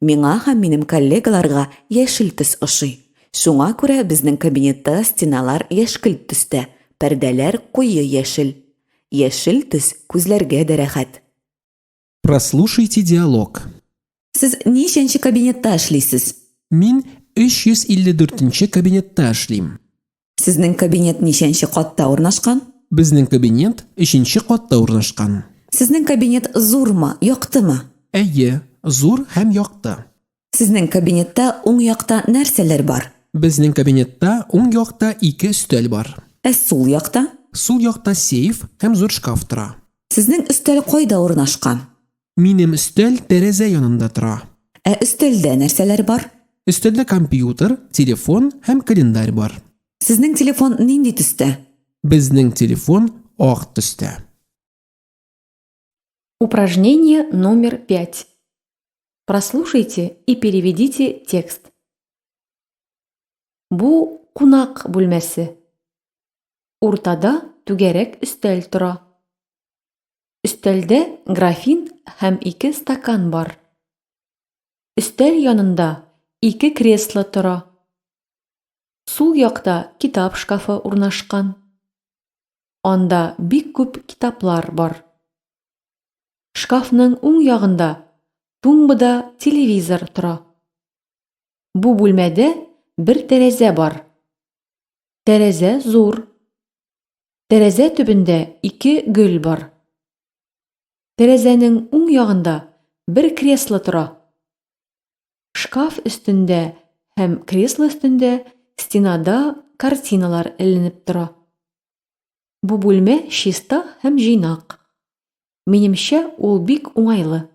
Миңа һәм минем коллегаларга яшел төс ошый. Шуңа күрә безнең кабинетта стеналар яшькелт төстә, пәрдәләр куе яшел. Яшел төс күзләргә дә рәхәт. Прослушайте диалог. Сез ничәнче кабинетта эшлисез? Мин 354-нче кабинетта эшлим. Сезнең кабинет ничәнче катта урнашкан? Безнең кабинет 3-нче катта урнашкан. Сезнең кабинет зурмы, яктымы? Әйе, зур һәм якты. Сезнең кабинетта уң якта нәрсәләр бар? Безнең кабинетта уң якта 2 өстәл бар. Ә сул якта? Сул якта сейф һәм зур шкаф тора. Сезнең өстәл кайда урнашкан? Минем өстәл тәрәзә янында тора. Өстәлдә нәрсәләр бар? Өстәлдә компьютер, телефон һәм календарь бар. Сезнең телефон нинди төстә? Безнең телефон ак төстә. Упражнение номер 5. Прослушайте и переведите текст. Бу кунак бүлмәсе. Уртада түгәрәк өстәл тора. Өстәлдә графин һәм 2 стакан бар. Өстәл янында 2 кресло тора. Сул якта китап шкафы урнашкан. Анда бик күп китаплар бар. Шкафның уң ягында тумбада телевизор тора. Бу бүлмәдә бер тәрәзә бар. Тәрәзә зур. Тәрәзә төбендә 2 гөл бар. Тәрәзәнең уң ягында бер кресло тора. Шкаф өстендә һәм кресло өстендә стенада картиналар эленеп тора. Бу бүлмә чиста һәм җыйнак. Минемчә, ул бик уңайлы.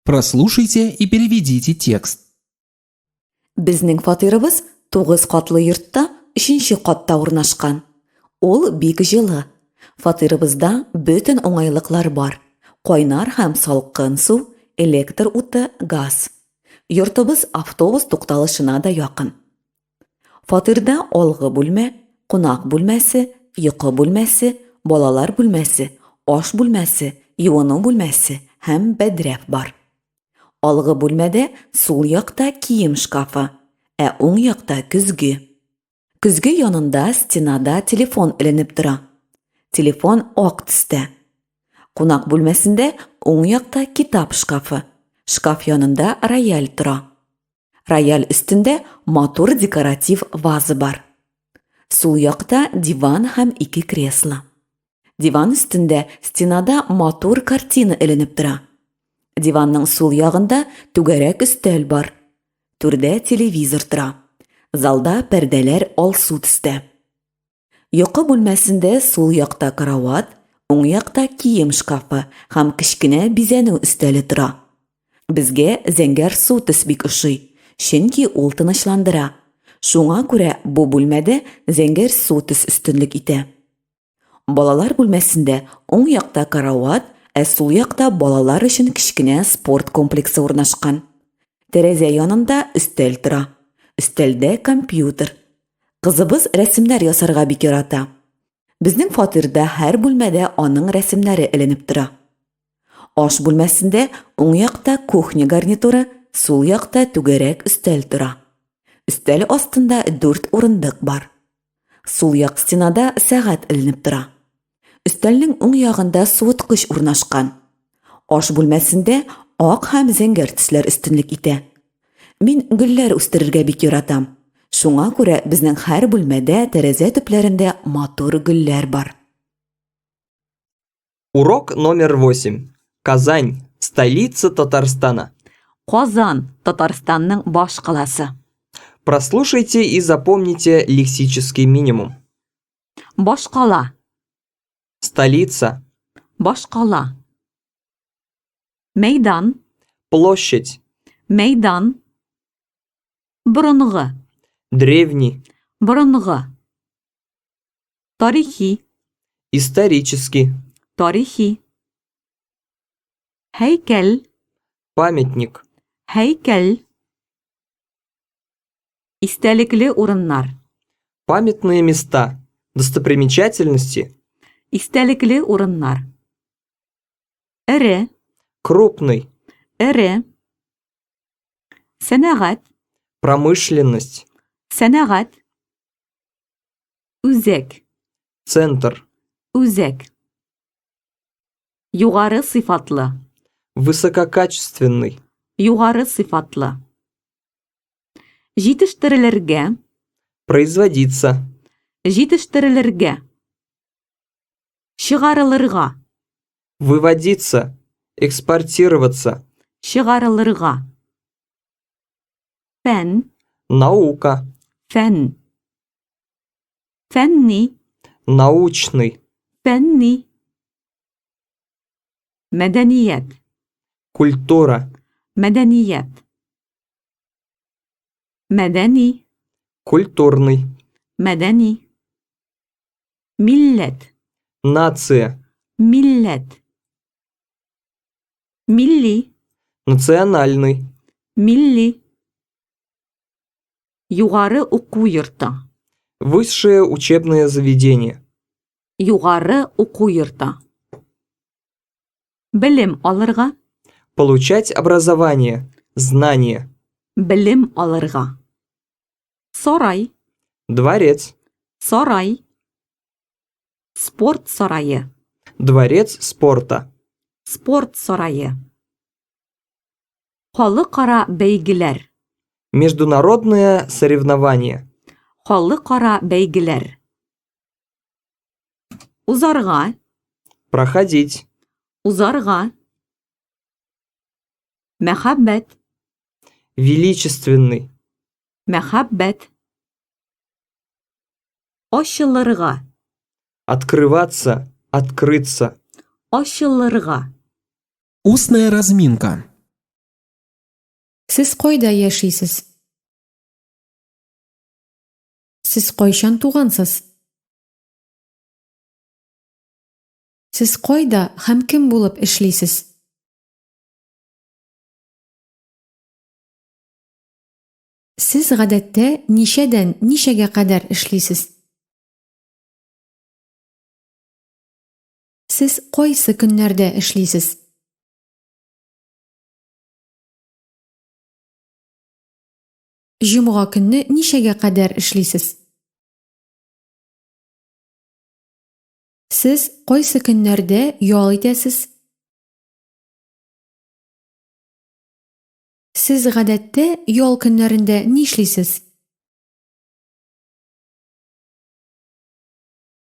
Прослушайте и переведите текст. Безнең фатирыбыз 9 катлы йортта 3нче катта урнашкан. Ул бик җылы. Фатирыбызда бөтен уңайлыклар бар. Кайнар һәм салкын су, электр уты, газ. Йортыбыз автобус тукталышына да якын. Фатирда алгы бүлмә, кунак бүлмәсе, йокы бүлмәсе, балалар бүлмәсе, аш бүлмәсе, юыну бүлмәсе һәм бәдрәф бар. Алгы бүлмәдә сул якта кием шкафы, ә уң якта көзге. Көзге янында стенада телефон эленеп тора. Телефон ак төстә. Кунак бүлмәсендә уң якта китап шкафы. Шкаф янында рояль тора. Рояль өстендә матур декоратив ваза бар. Сул якта диван һәм 2 кресло. Диван өстендә стенада матур картина эленеп тора. Диванның сул ягында түгәрәк өстәл бар. Түрдә телевизор тора. Залда пәрдәләр алсу төстә. Йокы бүлмәсендә сул якта карават, уң якта кием шкафы һәм кечкенә бизәнү өстәле тора. Безгә зәңгәр су төс бик ошый, чөнки ул тынычландыра. Шуңа күрә бу бүлмәдә зәңгәр су төс өстенлек итә. Балалар бүлмәсендә уң якта карават, ә сул якта балалар өчен кечкенә спорт комплексы урнашкан. Тәрәзә янында өстәл тора. Өстәлдә компьютер. Кызыбыз рәсемнәр ясарга бик ярата. Безнең фатирда һәр бүлмәдә аның рәсемнәре эленеп тора. Аш бүлмәсендә уң якта кухня гарнитуры, сул якта түгәрәк өстәл тора. Өстәл астында 4 урындык бар. Сул як стенада сәгать эленеп тора. Өстәлнең уң ягында суыткыч урнашкан. Аш бүлмәсендә ак һәм зәңгәр төсләр өстенлек итә. Мин гөлләр үстерергә бик яратам. Шуңа күрә безнең һәр бүлмәдә тәрәзә төпләрендә матур гөлләр бар. Урок номер 8. Казань. Столица Татарстана. Казан, Татарстанның баш каласы. Прослушайте и запомните лексический минимум. Баш кала, Столица. баш кала. Мәйдан, Площадь. мәйдан. Борынгы, Древний. борынгы. Тарихи, Исторический. тарихи. Һәйкәл, Памятник. һәйкәл. Истәлекле урыннар, Памятные места. Достопримечательности. истәлекле урыннар. Эре, Крупный. эре. Сәнәгать, Промышленность. сәнәгать. Үзәк, Центр. үзәк. Югары сыйфатлы, Высококачественный. югары сыйфатлы. Җитештерелергә, Производиться. җитештерелергә. Чыгарылырга, Выводиться. Экспортироваться. чыгарылырга. Фән, Наука. фән. Фәнни, Научный. фәнни. Мәдәният. культура, Мәдәният. Мәдәни. культурный, Мәдәни. Милләт. нация, Милләт. Милли. национальный, Милли. Югары уку йорты. высшее учебное заведение, Югары уку йорты. Белем алырга. получать образование, знания, Белем алырга. Сарай. дворец, Сарай. Спорт сарайы. дворец спорта, Спорт сарайы. Халыкара бәйгеләр. международное соревнование, Халыкара бәйгеләр. Узарга. проходить, Узарга. Мәхәббәт. величественный, Мәхәббәт. Ачылырга. открываться, открыться, Ачылырга. Устная разминка. Сез кайда яшисез? Сез кайчан тугансыз? Сез кайда һәм кем булып эшлисез? Сез гадәттә ничәдән ничәгә кадәр эшлисез? Сез кайсы көннәрдә эшлисез? Җомга көнне ничәгә кадәр эшлисез? Сез кайсы көннәрдә ял итәсез? Сез гадәттә ял көннәрендә нишлисез?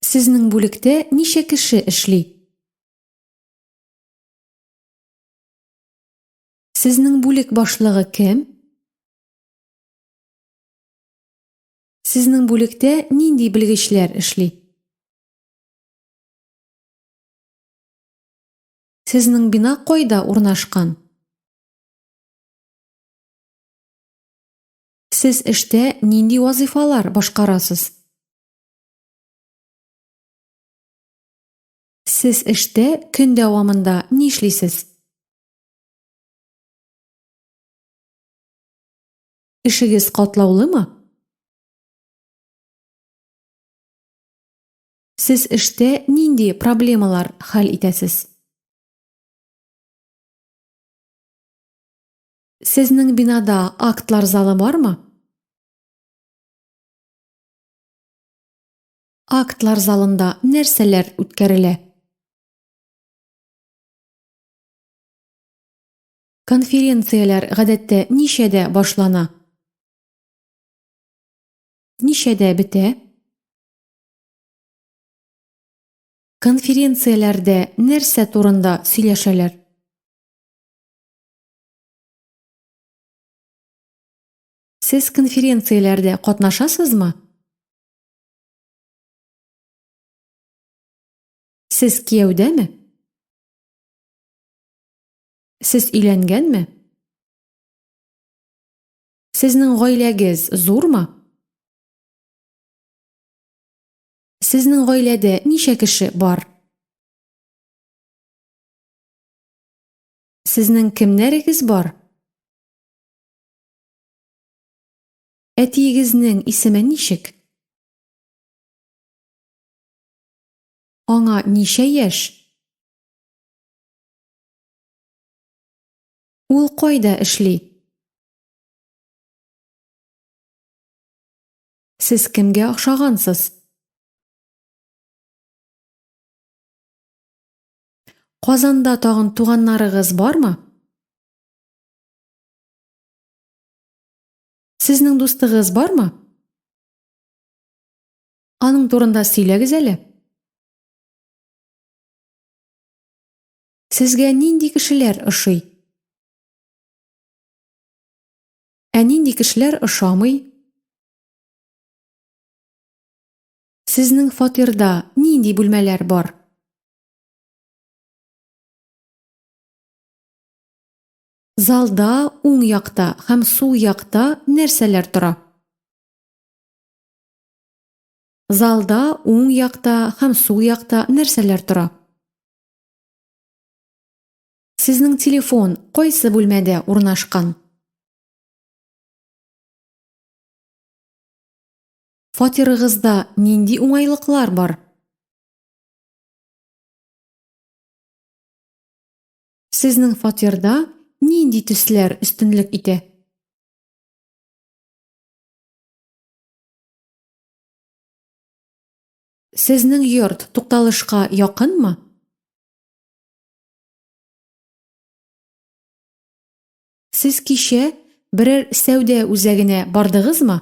Сезнең бүлектә ничә кеше эшли? Сезнең бүлек башлыгы кем? Сезнең бүлектә нинди белгечләр эшли? Сезнең бина кайда урнашкан? Сез эштә нинди вазифалар башкарасыз? Сез эштә көн дәвамында нишлисез? Эшегез катлаулымы? Сез эштә нинди проблемалар хәл итәсез? Сезнең бинада актлар залы бармы? Актлар залында нәрсәләр үткәрелә? Конференцияләр гадәттә ничәдә башлана? Ничәдә бетә? Конференцияләрдә нәрсә турында сөйләшәләр? Сез конференцияләрдә катнашасызмы? Сез кияүдәме? Сез өйләнгәнме? Сезнең гаиләгез зурмы? Сезнең гаиләдә ничә кеше бар? Сезнең кемнәрегез бар? Әтиегезнең исеме ничек? Аңа ничә яшь? Ул кайда эшли? Сез кемгә охшагансыз? Казанда тагын туганнарыгыз бармы? Сезнең дустыгыз бармы? Аның турында сөйләгез әле. Сезгә нинди кешеләр ошый? Ә нинди кешеләр ошамый? Сезнең фатирда нинди бүлмәләр бар? Залда уң якта һәм сул якта нәрсәләр тора? Залда уң якта һәм сул якта нәрсәләр тора? Сезнең телефон кайсы бүлмәдә урнашкан? Фатирыгызда нинди уңайлыклар бар? Сезнең фатирда нинди төсләр өстенлек итә? Сезнең йорт тукталышка якынмы? Сез кичә берәр сәүдә үзәгенә бардыгызмы?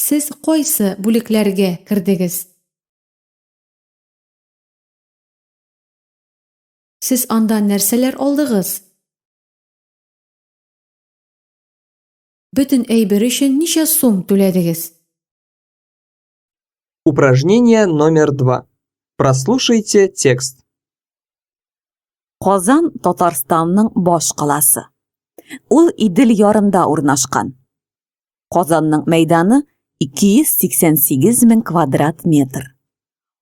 Сез кайсы бүлекләргә кирдегез? Сез анда нәрсәләр алдыгыз? Бөтен әйбер өчен ничә сум түләдегез? Упражнение номер 2. Прослушайте текст. Казан Татарстанның баш каласы. Ул Идел ярында урнашкан. Казанның мәйданы 288 мең квадрат метр.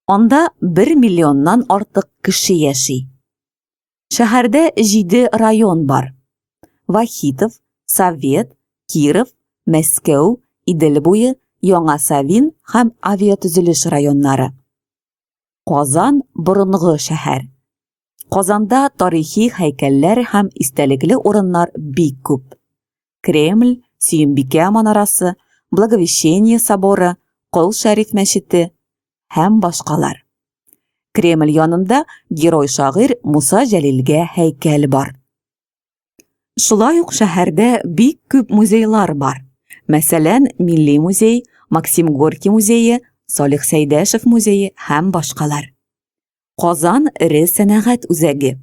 Анда 1 миллионнан артык кеше яши. Шәһәрдә 7 район бар. Вахитов, Совет, Киров, Мәскәү, Идел буе, Яңа Савин һәм авиатөзелеш районнары. Казан борынгы шәһәр. Казанда тарихи һәйкәлләр һәм истәлекле урыннар бик күп. Кремль, Сөембикә манарасы, Благовещение соборы, Кол Шәриф мәчете һәм башкалар. Кремль янында герой шагыйрь Муса Җәлилгә һәйкәл бар. Шулай ук шәһәрдә бик күп музейлар бар. Мәсәлән, Милли музей, Максим Горький музее, Салих Сәйдәшев музее һәм башкалар. Казан ире сәнәгать үзәге.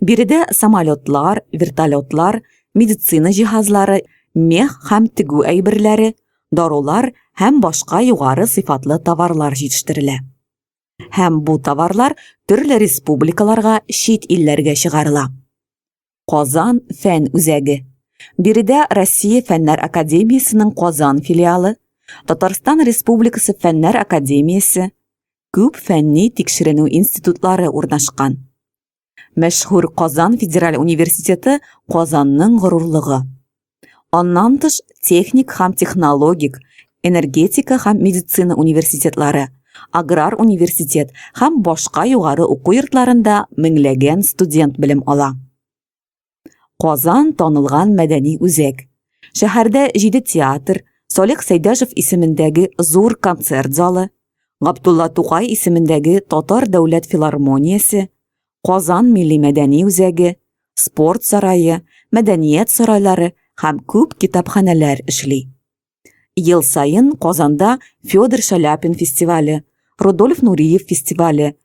Биредә самолетлар, вертолетлар, медицина җиһазлары, мех һәм тегү әйберләре, дарулар һәм башка югары сыйфатлы товарлар җитештерелә. Һәм бу товарлар төрле республикаларга, чит илләргә чыгарыла. Казан фән үзәге. Биредә Россия фәннәр академиясенең Казан филиалы, Татарстан Республикасы фәннәр академиясе, күп фәнни тикшеренү институтлары урнашкан. Мәшһүр Казан федераль университеты Казанның горурлыгы. Аннан тыш техник һәм технологик, энергетика һәм медицина университетлары, аграр университет һәм башка югары уку йортларында меңләгән студент белем ала. Казан танылган мәдәни үзәк. Шәһәрдә 7 театр, Салих Сәйдәшев исемендәге зур концерт залы, Габдулла Тукай исемендәге Татар дәүләт филармониясе, Казан милли мәдәни үзәге, спорт сарае, мәдәният сарайлары һәм күп китапханәләр эшли. Ел сайын Казанда Федор Шаляпин фестивале, Рудольф Нуриев фестивале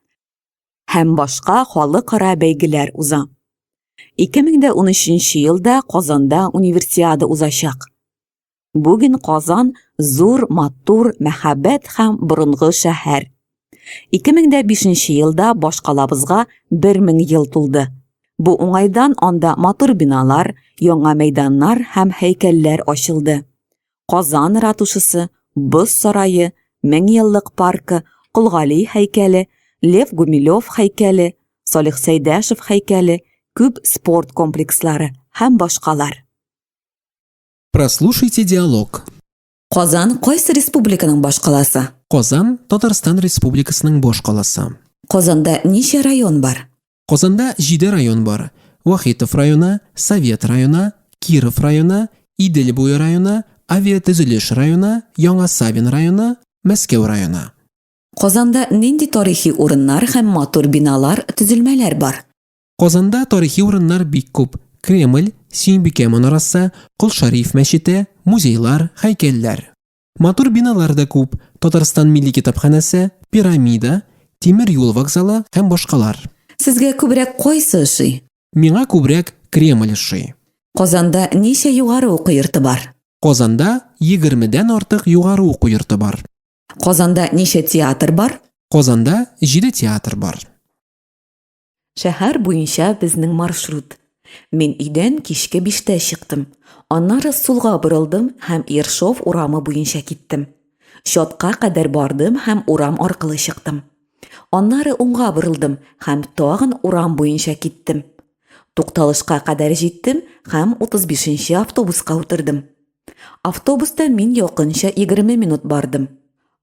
һәм башка халыкара бәйгеләр уза. 2013 елда Казанда универсиада узачак. Бүген Казан зур, матур, мәхәббәт һәм борынгы шәһәр. 2005 елда башкалабызга 1000 ел тулды. Бу уңайдан анда матур биналар, яңа мәйданнар һәм һәйкәлләр ачылды. Казан ратушысы, Боз сарае, 1000 еллык паркы, Кулгали һәйкәле, Лев Гумилев һәйкәле, Салих Сәйдәшев һәйкәле, күп спорт комплекслары һәм башкалар. Прослушайте диалог. Казан кайсы республиканың баш каласы? Казан Татарстан Республикасының баш каласы. Казанда ничә район бар? Казанда 7 район бар. Вахитов районы, Совет районы, Киров районы, Идел буе районы, авиатөзелеш районы, Яңа Савин районы, Мәскәү районы. Казанда нинди тарихи урыннар һәм матур биналар, төзелмәләр бар? Казанда тарихи урыннар бик күп. Кремль, Сөембикә манарасы, Кол Шәриф мәчете, музейлар, һәйкәлләр. Матур биналар да күп. Татарстан милли китапханәсе, пирамида, тимер юл вокзалы һәм башкалар. Сезгә күбрәк кайсы ошый? Миңа күбрәк Кремль ошый. Казанда ничә югары уку йорты бар? Казанда 20дән артык югары уку йорты бар. Казанда ничә театр бар? Казанда 7 театр бар. Шәһәр буенча безнең маршрут. Мин өйдән кичке 5-тә чыктым. Аннары сулга борылдым һәм Ершов урамы буенча киттем. Щотка кадәр бардым һәм урам аркылы чыктым. Аннары уңга борылдым һәм тагын урам буенча киттем. Тукталышка кадәр җиттем һәм 35-нче автобуска утырдым. Автобуста мин якынча 20 минут бардым.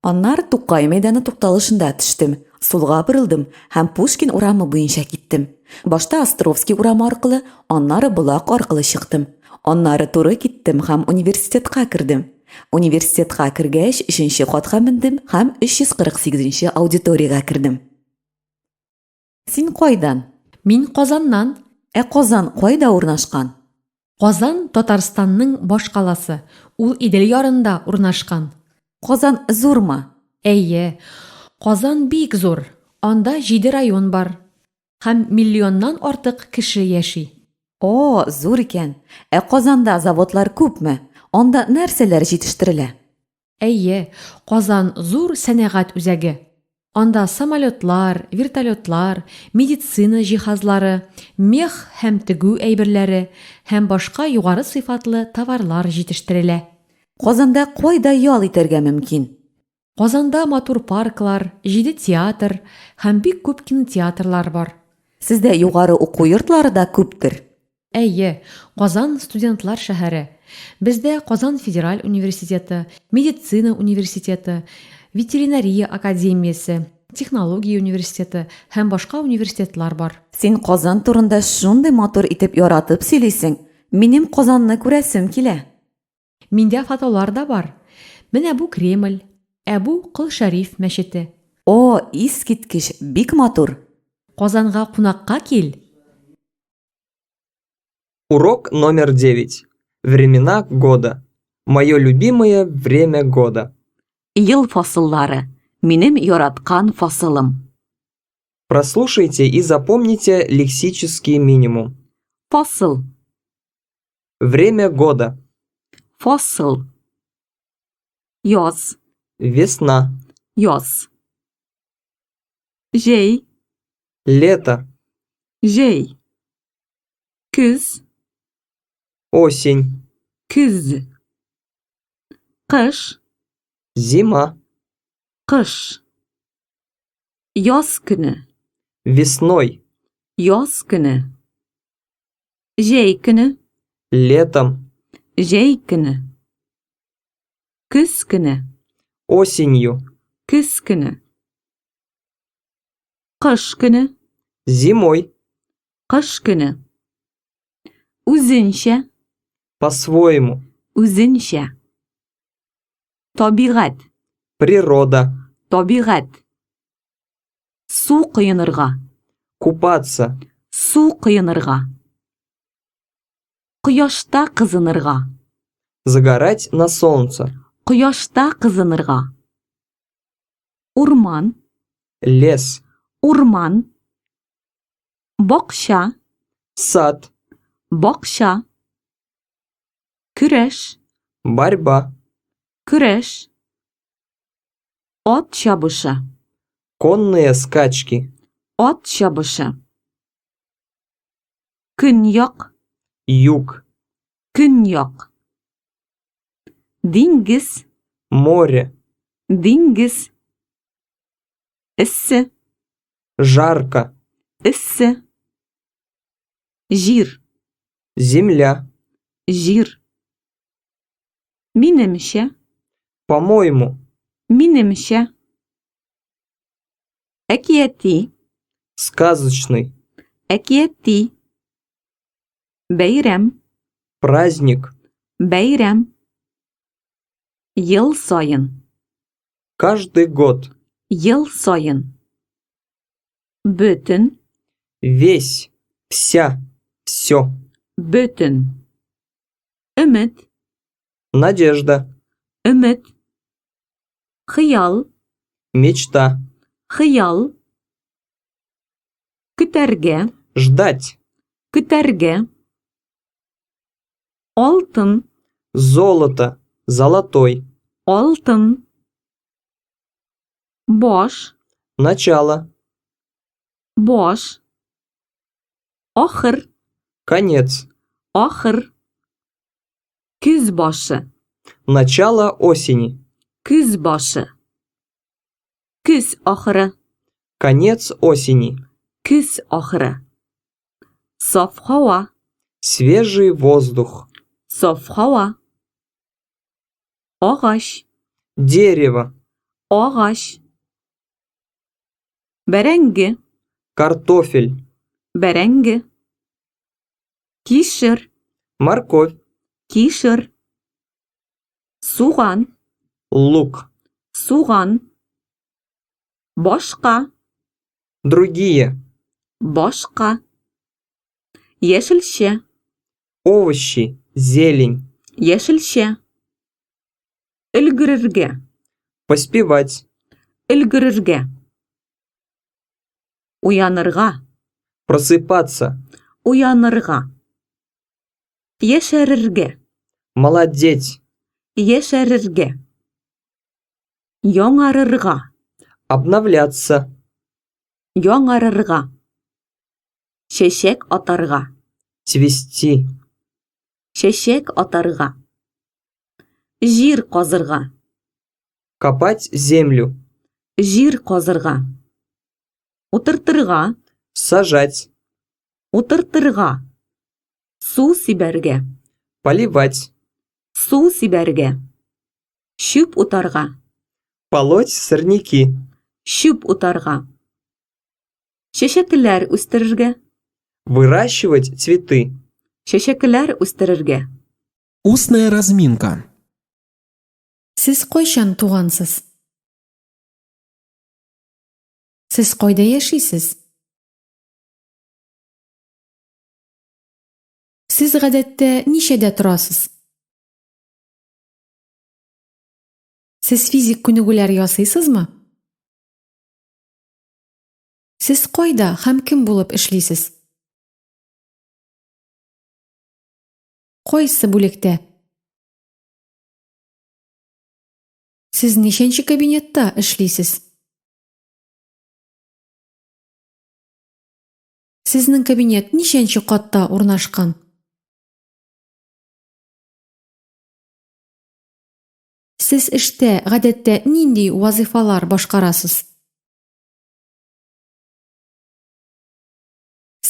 Аннары Тукай мәйданы тукталышында төштем. Сулга борылдым һәм Пушкин урамы буенча киттем. Башта Островский урамы аркылы, аннары Булак аркылы чыктым. Аннары туры киттем һәм университетка кердем. Университетка кергәч, 3-нче катка мендем һәм 348-нче аудиториягә кердем. Син кайдан? Мин Казаннан. Казан кайда урнашкан? Казан Татарстанның баш каласы. Ул Идел ярында урнашкан. Казан зурмы? Әйе, Казан бик зур. Анда 7 район бар. Һәм миллионнан артык кеше яши. О, зур икән. Казанда заводлар күпме? Анда нәрсәләр җитештерелә? Әйе, Казан зур сәнәгать үзәге. Анда самолетлар, вертолетлар, медицина җиһазлары, мех һәм тегү әйберләре һәм башка югары сыйфатлы товарлар җитештерелә. Казанда кайда ял итәргә мөмкин? Казанда матур парклар, 7 театр һәм бик күп кинотеатрлар бар. Сездә югары уку йортлары да күптер. Әйе, Казан студентлар шәһәре. Бездә Казан федераль университеты, медицина университеты, ветеринария академиясе, технология университеты һәм башка университетлар бар. Син Казан турында шундый матур итеп яратып сөйлисең. Минем Казанны күрәсем килә. Миндә фотолар да бар. Менә бу Кремль, бу Кол Шәриф мәчете. О, искиткеч, бик матур. Казанга кунакка кил. Урок номер 9. Времена года. Мое любимое время года. Ел фасыллары. Минем яраткан фасылым. Прослушайте и запомните лексический минимум. Фасыл, Время года. фасыл. Яз, Весна. яз. Җәй, Лето. җәй. Күз, Осень. күз. Кыш, Зима. кыш. Яз көне, Весной. яз көне. Җәй көне, Летом. җәй көне. Күз көне, Осенью. күз көне. Кыш көне, Зимой. кыш көне. Үзенчә, По-своему. үзенчә. Табигать, Природа. табигать. Су кыйнырга, Купаться. су кыйнырга. Кояшта кызынырга, Загорать на солнце. кояшта кызынырга. Урман, Лес. урман. Бакча, Сад. бакча. Көрәш, Борьба. көрәш. Ат чабышы, Конные скачки. ат чабышы. Көньяк, Юг. көньяк. Диңгез, Море. диңгез. Эссе, Жарко. эссе. Җир, Земля. җир. Минемчә, По-моему. минемчә. Әкияти, Сказочный. әкияти. Бәйрәм, Праздник. бәйрәм. Ел сайын, Каждый год. ел сайын. Бөтен, Весь. Вся. Все. бөтен. Өмет, Надежда. өмет. Хыял, Мечта. хыял. Көтәргә, Ждать. көтәргә. Алтын, Золото. Золотой. алтын. Баш, Начало. баш. Ахыр, Конец. ахыр. Күз башы, Начало осени. күз башы. Күз ахыры, Конец осени. күз ахыры. Саф һава, Свежий воздух. саф һава. Агач, Дерево. агач. Бәрәңге, Картофель. бәрәңге. Кишер, Морковь. кишер. Суган, Лук. суган. Башка, Другие. башка. Яшелчә, Овощи. Зелень. яшелчә. Өлгерергә, Поспевать. өлгерергә. Уянырга, Просыпаться. уянырга. Яшәрергә, Молодеть. яшәрергә. Яңарырга, Обновляться. яңарырга. Чәчәк атарга, Цвести. чәчәк атарга. Җир казырга, Копать землю. җир казырга. Утыртырга, Сажать. утыртырга. Су сибәргә, Поливать. су сибәргә. Чүп утарга, Полоть сорняки. чүп утарга. Чәчәкләр үстерергә, Выращивать цветы. чәчәкләр үстерергә. Устная разминка. Сез кайчан тугансыз? Сез кайда яшисез? Сез гадәттә ничәдә торасыз? Сез физик күнегүләр ясыйсызмы? Сез кайда һәм кем булып эшлисез? Кайсы бүлектә? Сез ничәнче кабинетта эшлисез? Сезнең кабинет ничәнче катта урнашкан? Сез эштә гадәттә нинди вазифалар башкарасыз?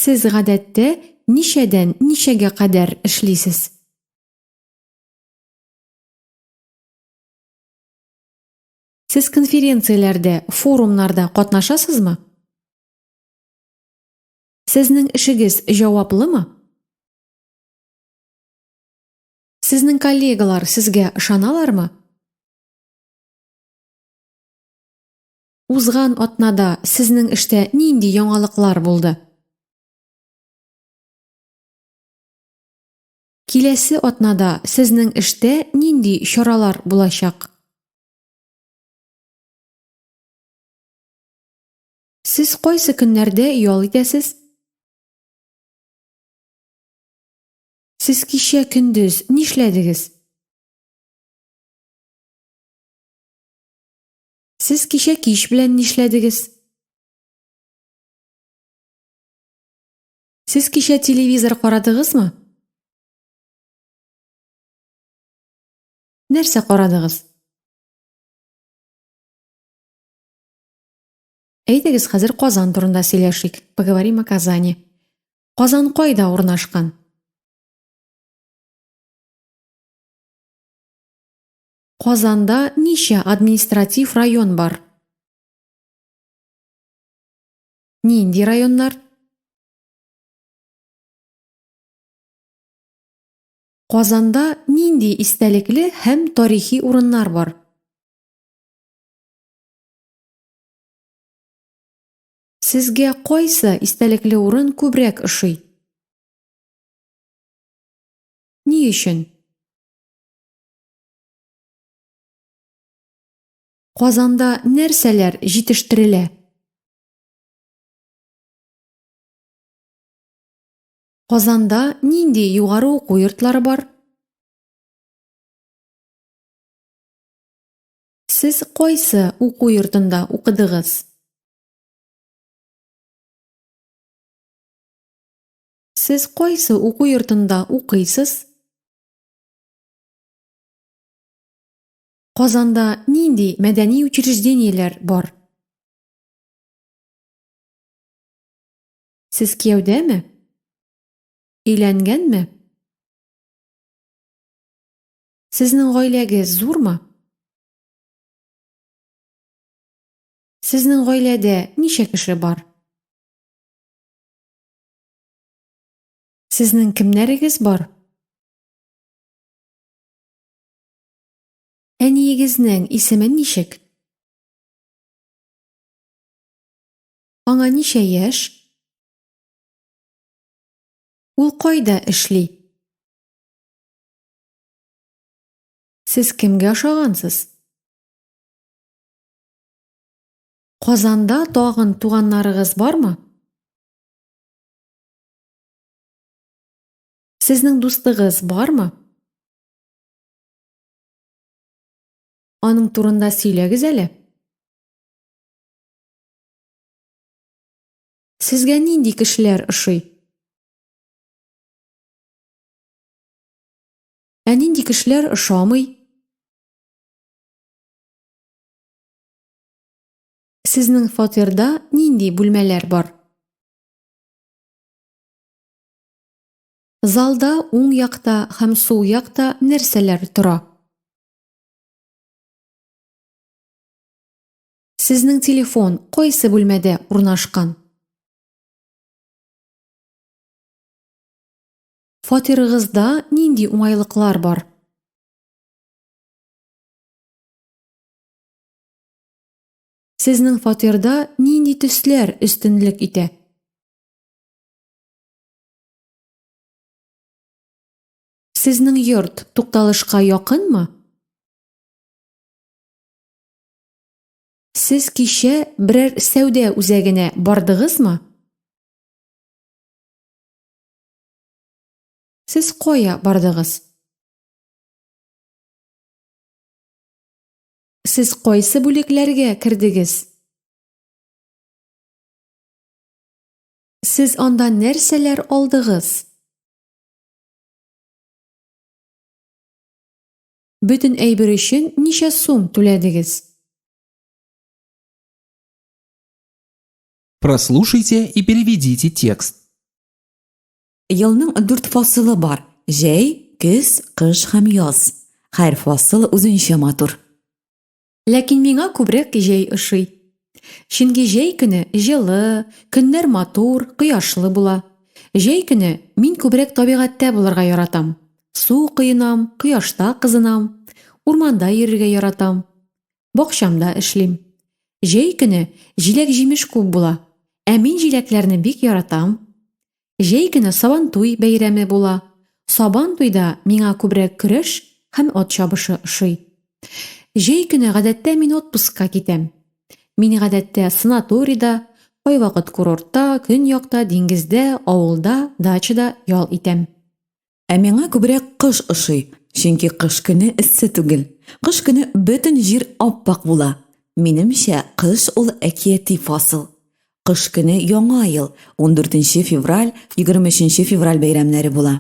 Сез гадәттә ничәдән ничәгә кадәр эшлисез? Сез конференцияләрдә, форумнарда катнашасызмы? Сезнең эшегез җаваплымы? Сезнең коллегалар сезгә ышаналармы? Узган атнада сезнең эштә нинди яңалыклар булды? Киләсе атнада сезнең эштә нинди чаралар булачак? Сез кайсы көннәрдә ял итәсез? Сез кичә көндез нишләдегез? Сез кичә кич белән нишләдегез? Сез кичә телевизор карадыгызмы? Нәрсә карадыгыз? Әйдәгез, хәзер Казан турында сөйләшик. Поговорим о Казани. Казан кайда урнашкан? Казанда ничә административ район бар? Нинди районнар? Казанда нинди истәлекле һәм тарихи урыннар бар? Сезгә кайсы истәлекле урын күбрәк ошый? Ни өчен? Казанда нәрсәләр җитештерелә? Казанда нинди югары уку йортлары бар? Сез кайсы уку йортында укыдыгыз? Сез кайсы уку йортында укыйсыз? Казанда нинди мәдәни учреждениеләр бар? Сез кияүдәме? Өйләнгәнме? Сезнең гаиләгез зурмы? Сезнең гаиләдә ничә кеше бар? Сезнең кемнәрегез бар? Әниегезнең исеме ничек? Аңа ничә яшь? Ул кайда эшли? Сез кемгә охшагансыз? Казанда тагын туганнарыгыз бармы? Сезнең дустыгыз бармы? Аның турында сөйләгез әле. Сезгә нинди кешеләр ошый? Ә нинди кешеләр ошамый? Сезнең фатирда нинди бүлмәләр бар? Залда уң якта һәм сул якта нәрсәләр тора? Сезнең телефон кайсы бүлмәдә урнашкан? Фатирыгызда нинди уңайлыклар бар? Сезнең фатирда нинди төсләр өстенлек итә? Сезнең йорт тукталышка якынмы? Сез кичә берәр сәүдә үзәгенә бардыгызмы? Сез кая бардыгыз? Сез кайсы бүлекләргә кирдегез? Сез анда нәрсәләр алдыгыз? Бүтән әйбер өчен ничә сум түләдегез? Прослушайте и переведите текст. Елның 4 фасылы бар. Җәй, көз, кыш һәм яз. Һәр фасыл үзенчә матур. Ләкин миңа күбрәк җәй ошый. Чөнки җәй көне җылы, көннәр матур, кояшлы була. Җәй көне мин күбрәк табигатьтә булырга яратам. Су кыйнам, кояшта кызынам, урманда йөрергә яратам. Бакчамда эшлим. Җәй көне җиләк-җимеш күп була. Ә мин җиләкләрне бик яратам. Җәй көне Сабантуй бәйрәме була. Сабантуйда миңа күбрәк көрәш һәм ат чабышы ошый. Җәй көне гадәттә мин отпускка китәм. Мин гадәттә санаторийда, кайвакыт курортта, көньякта, диңгездә, авылда, дачада ял итәм. Ә миңа күбрәк кыш ошый, чөнки кыш көне эссе түгел. Кыш көне бөтен җир аппак була. Минемчә, кыш ул әкияти фасыл. Кыш көне яңа ел, 14 февраль, 23 февраль бәйрәмнәре була.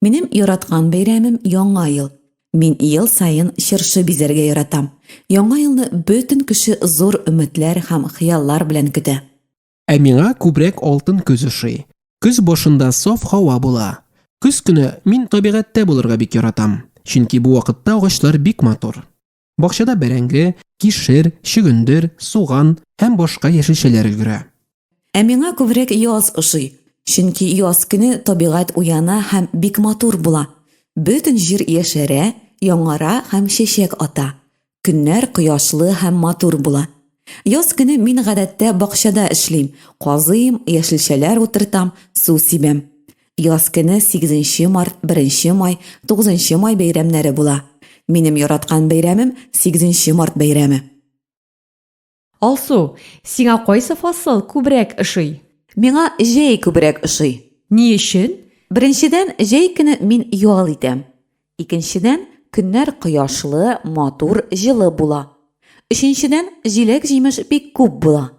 Минем яраткан бәйрәмем яңа ел. Мин ел сайын чыршы бизәргә яратам. Яңа елны бөтен кеше зур өметләр һәм хыяллар белән көтә. Ә миңа күбрәк алтын көз ошый. Көз башында саф һава була. Көз көне мин табигатьтә булырга бик яратам. Чөнки бу вакытта агачлар бик матур. Бакчада бәрәңге, кишер, чөгендер, суган һәм башка яшелчәләр өлгерә. Ә миңа күбрәк яз ошый, чөнки яз көне табигать уяна һәм бик матур була. Бөтен җир яшәрә, яңара һәм чәчәк ата. Көннәр кояшлы һәм матур була. Яз көне мин гадәттә бакчада эшлим, казыйм, яшелчәләр утыртам, су сибәм. Яз көне 8 март, 1 май, 9 май бәйрәмнәре була. Минем яраткан бәйрәмем 8 март бәйрәме. Алсу, сиңа кайсы фасыл күбрәк ошый? Миңа җәй күбрәк ошый. Ни өчен? Беренчедән, җәй көне мин ял итәм. Икенчедән, көннәр кояшлы, матур, җылы була. Өченчедән, җиләк-җимеш бик күп була.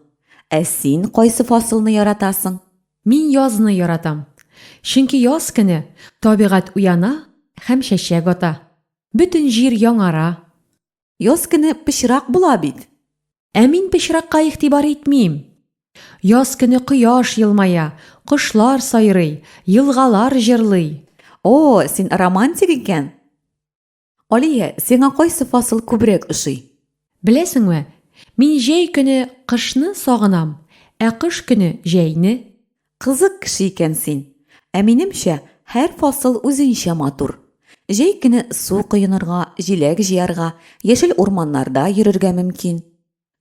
Ә син кайсы фасылны яратасың? Мин язны яратам. Чөнки яз көне табигать уяна һәм чәчәк ата. Бөтен җир яңара. Яз көне пычрак була бит. Ә мин пычракка игътибар итмим. Яз көне кояш елмая, кошлар сайрый, елгалар җырлый. О, син романтик икән. Алия, сиңа кайсы фасыл күбрәк ошый? Беләсеңме, мин җәй көне кышны сагынам, ә кыш көне җәйне. Кызык кеше икән син. Ә минемчә, һәр фасыл үзенчә матур. Җәй көне су коенырга, җиләк җыярга, яшел урманнарда йөрергә мөмкин.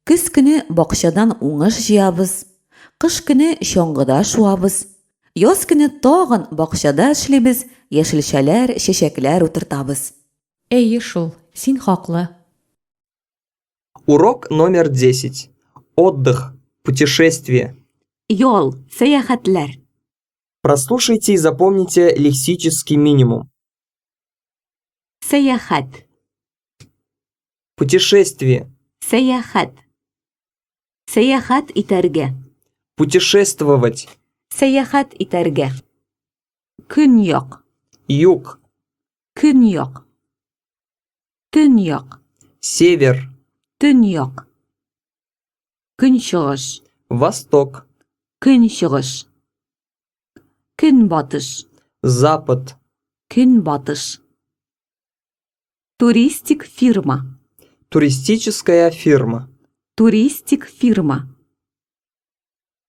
Көз көне бакчадан уңыш җыябыз. Кыш көне чаңгыда шуабыз. Яз көне тагын бакчада эшлибез, яшелчәләр, чәчәкләр утыртабыз. Әйе шул, син хаклы. Урок номер 10. Отдых. Путешествие. Ял, сәяхәтләр. Прослушайте и запомните лексический минимум. Сәяхәт, Путешествие. сәяхәт. Сәяхәт итәргә. Путешествовать. Сәяхәт итәргә. Көньяк, Юг. көньяк. Төньяк, Север. төньяк. Көнчыгыш, Восток. көнчыгыш. Көнбатыш, Запад. көнбатыш. Туристик фирма, Туристическая фирма. туристик фирма.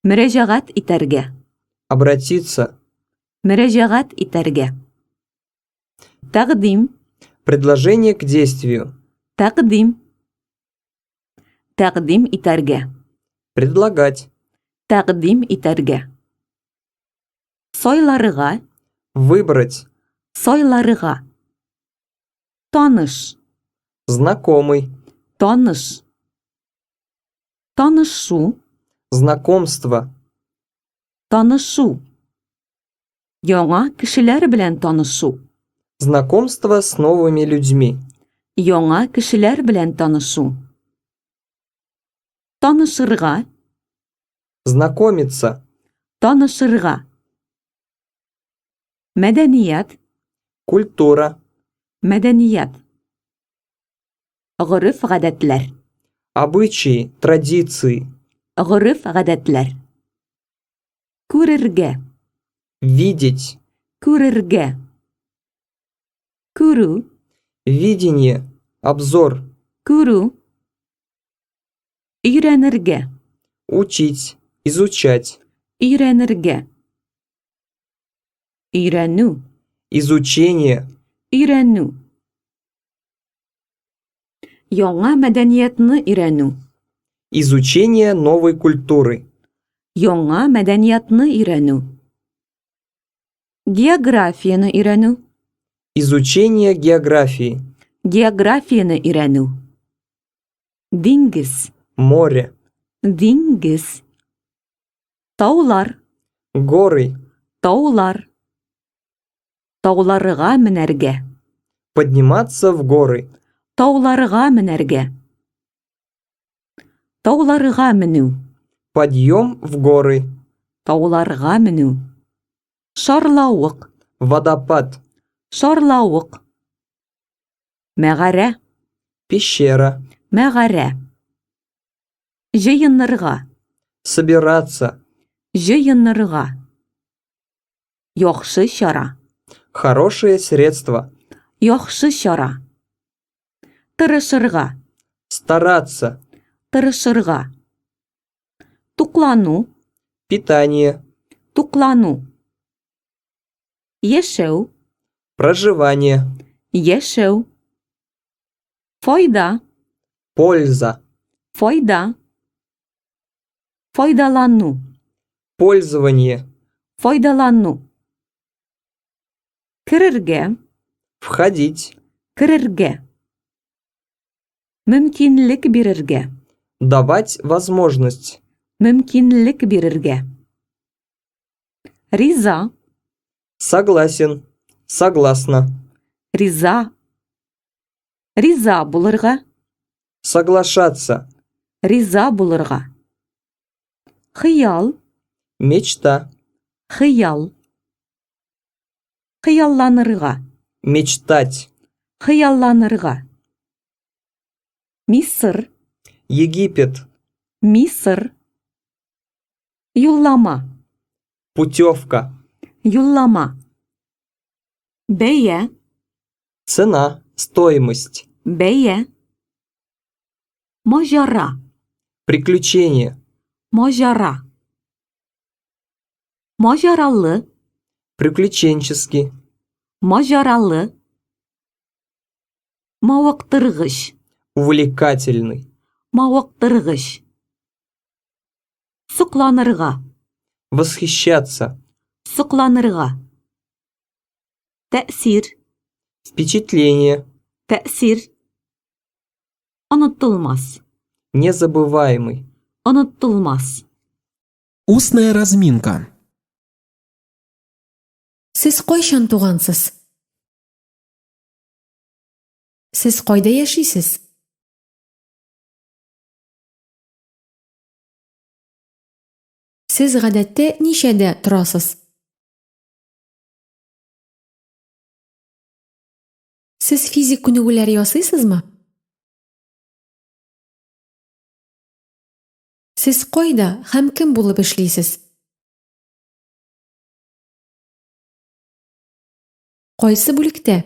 Мөрәҗәгать итәргә. Обратиться. Мөрәҗәгать итәргә. Тәкъдим, Предложение к действию. тәкъдим. Тәкъдим итәргә. Предлагать. Тәкъдим итәргә. Сайларыга, Выбрать. сайларыга. Таныш, Знакомый. таныш. Танышу, Знакомство. танышу. Яңа кешеләр белән танышу. Знакомство с новыми людьми. Яңа кешеләр белән танышу. Танышырга, Знакомиться. танышырга. Мәдәният, Культура. мәдәният. Гореф-гадәтләр, Обычаи. Традиции. гореф-гадәтләр. Күрергә, Видеть. күрергә. Күрү, Видение. Обзор. күрү. Өйрәнергә, Учить. Изучать. өйрәнергә. Өйрәнү, Изучение. өйрәнү. Яңа мәдәниятны өйрәнү. Изучение новой культуры. Яңа мәдәниятны өйрәнү. Географияны өйрәнү. Изучение географии. Географияны өйрәнү. Диңгез, Море. диңгез. Таулар, Горы. таулар. Тауларыга менәргә. Подниматься в горы. Тауларыга менәргә. Тауларыга менү. Подъем в горы. Тауларга менү. Шарлавык, Водопад. шарлавык. Мәгарә, Пещера. мәгарә. Җыенырга, Собираться. җыенырга. Яхшы чара, Хорошее средство. яхшы чара. Тырышырга, Стараться. тырышырга. Туклану, Питание. туклану. Яшәү, Проживание. яшәү. Файда, Польза. файда. Файдалану, Пользование. файдалану. Керергә, Входить. керергә. Мөмкинлек бирергә, Давать возможность. мөмкинлек бирергә. Риза, Согласен. Согласна. риза. Риза булырга, Соглашаться. риза булырга. Хыял, Мечта. хыял. Хыялланырга. Мечтать. Хыялланырга. Мисыр. Египет. Мисыр. Юллама. Путевка. Юллама. Бәя. Цена. Стоимость. Бәя. Мажара. Приключение. Мажара. Мажаралы. Приключенческий. Мажаралы. Мавыктыргыч. Увлекательный. Мавыктыргыч. Сокланырга. Восхищаться. Сокланырга. Тәэсир. Впечатление. Тәэсир. Онытылмас. Незабываемый. Онытылмас. Устная разминка. Сез кайчан тугансыз? Сез кайда яшисез? Сез гадәттә ничәдә торасыз? Сез физик күнегүләр ясыйсызмы? Сез кайда һәм кем булып эшлисез? Кайсы бүлектә?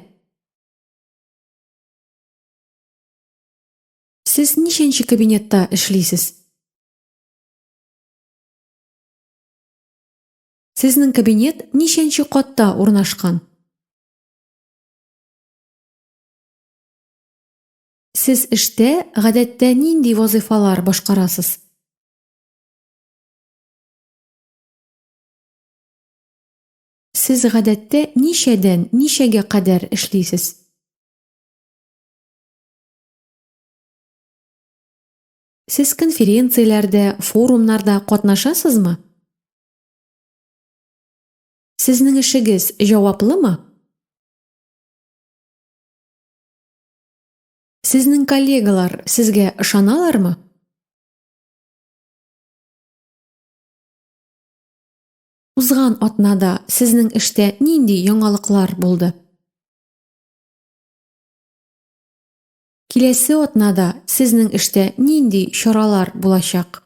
Сез ничәнче кабинетта эшлисез? Сезнең кабинет ничәнче катта урнашкан? Сез эштә гадәттә нинди вазифалар башкарасыз? Сез гадәттә ничәдән ничәгә кадәр эшлисез? Сез конференцияләрдә, форумнарда катнашасызмы? Сезнең эшегез җаваплымы? Сезнең коллегалар сезгә ышаналармы? Узган атнада сезнең эштә нинди яңалыклар булды? Киләсе атнада сезнең эштә нинди чаралар булачак?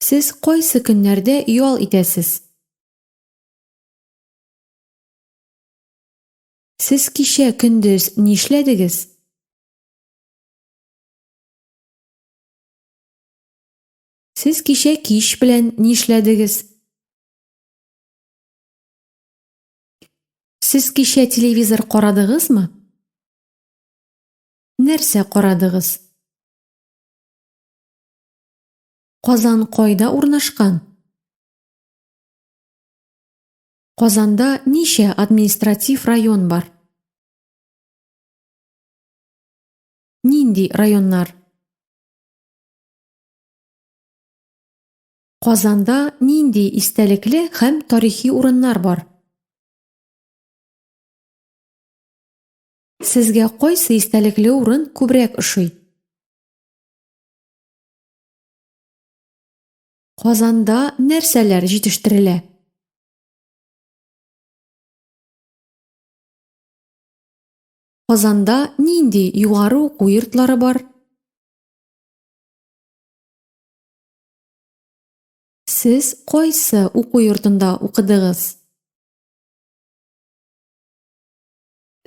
Сез кайсы көннәрдә ял итәсез? Сез кичә көндез нишләдегез? Сез кичә кич белән нишләдегез? Сез кичә телевизор карадыгызмы? Нәрсә карадыгыз? Казан кайда урнашкан? Казанда ничә административ район бар? Нинди районнар? Казанда нинди истәлекле һәм тарихи урыннар бар? Сезгә кайсы истәлекле урын күбрәк ошый? Казанда нәрсәләр җитештерелә? Казанда нинди югары уку йортлары бар? Сез кайсы уку йортында укыдыгыз?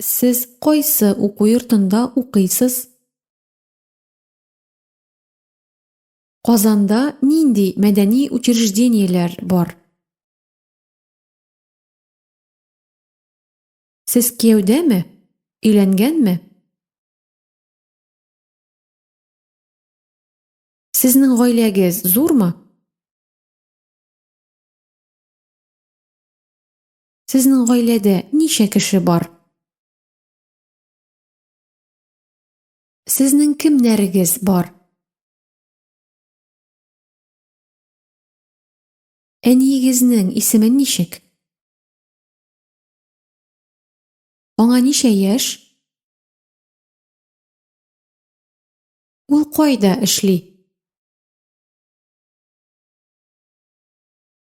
Сез кайсы уку йортында укыйсыз? Казанда нинди мәдәни учреждениеләр бар? Сез кияүдәме? Өйләнгәнме? Сезнең гаиләгез зурмы? Сезнең гаиләдә ничә кеше бар? Сезнең кемнәрегез бар? Әниегезнең исеме ничек? Аңа ничә яшь? Ул кайда эшли?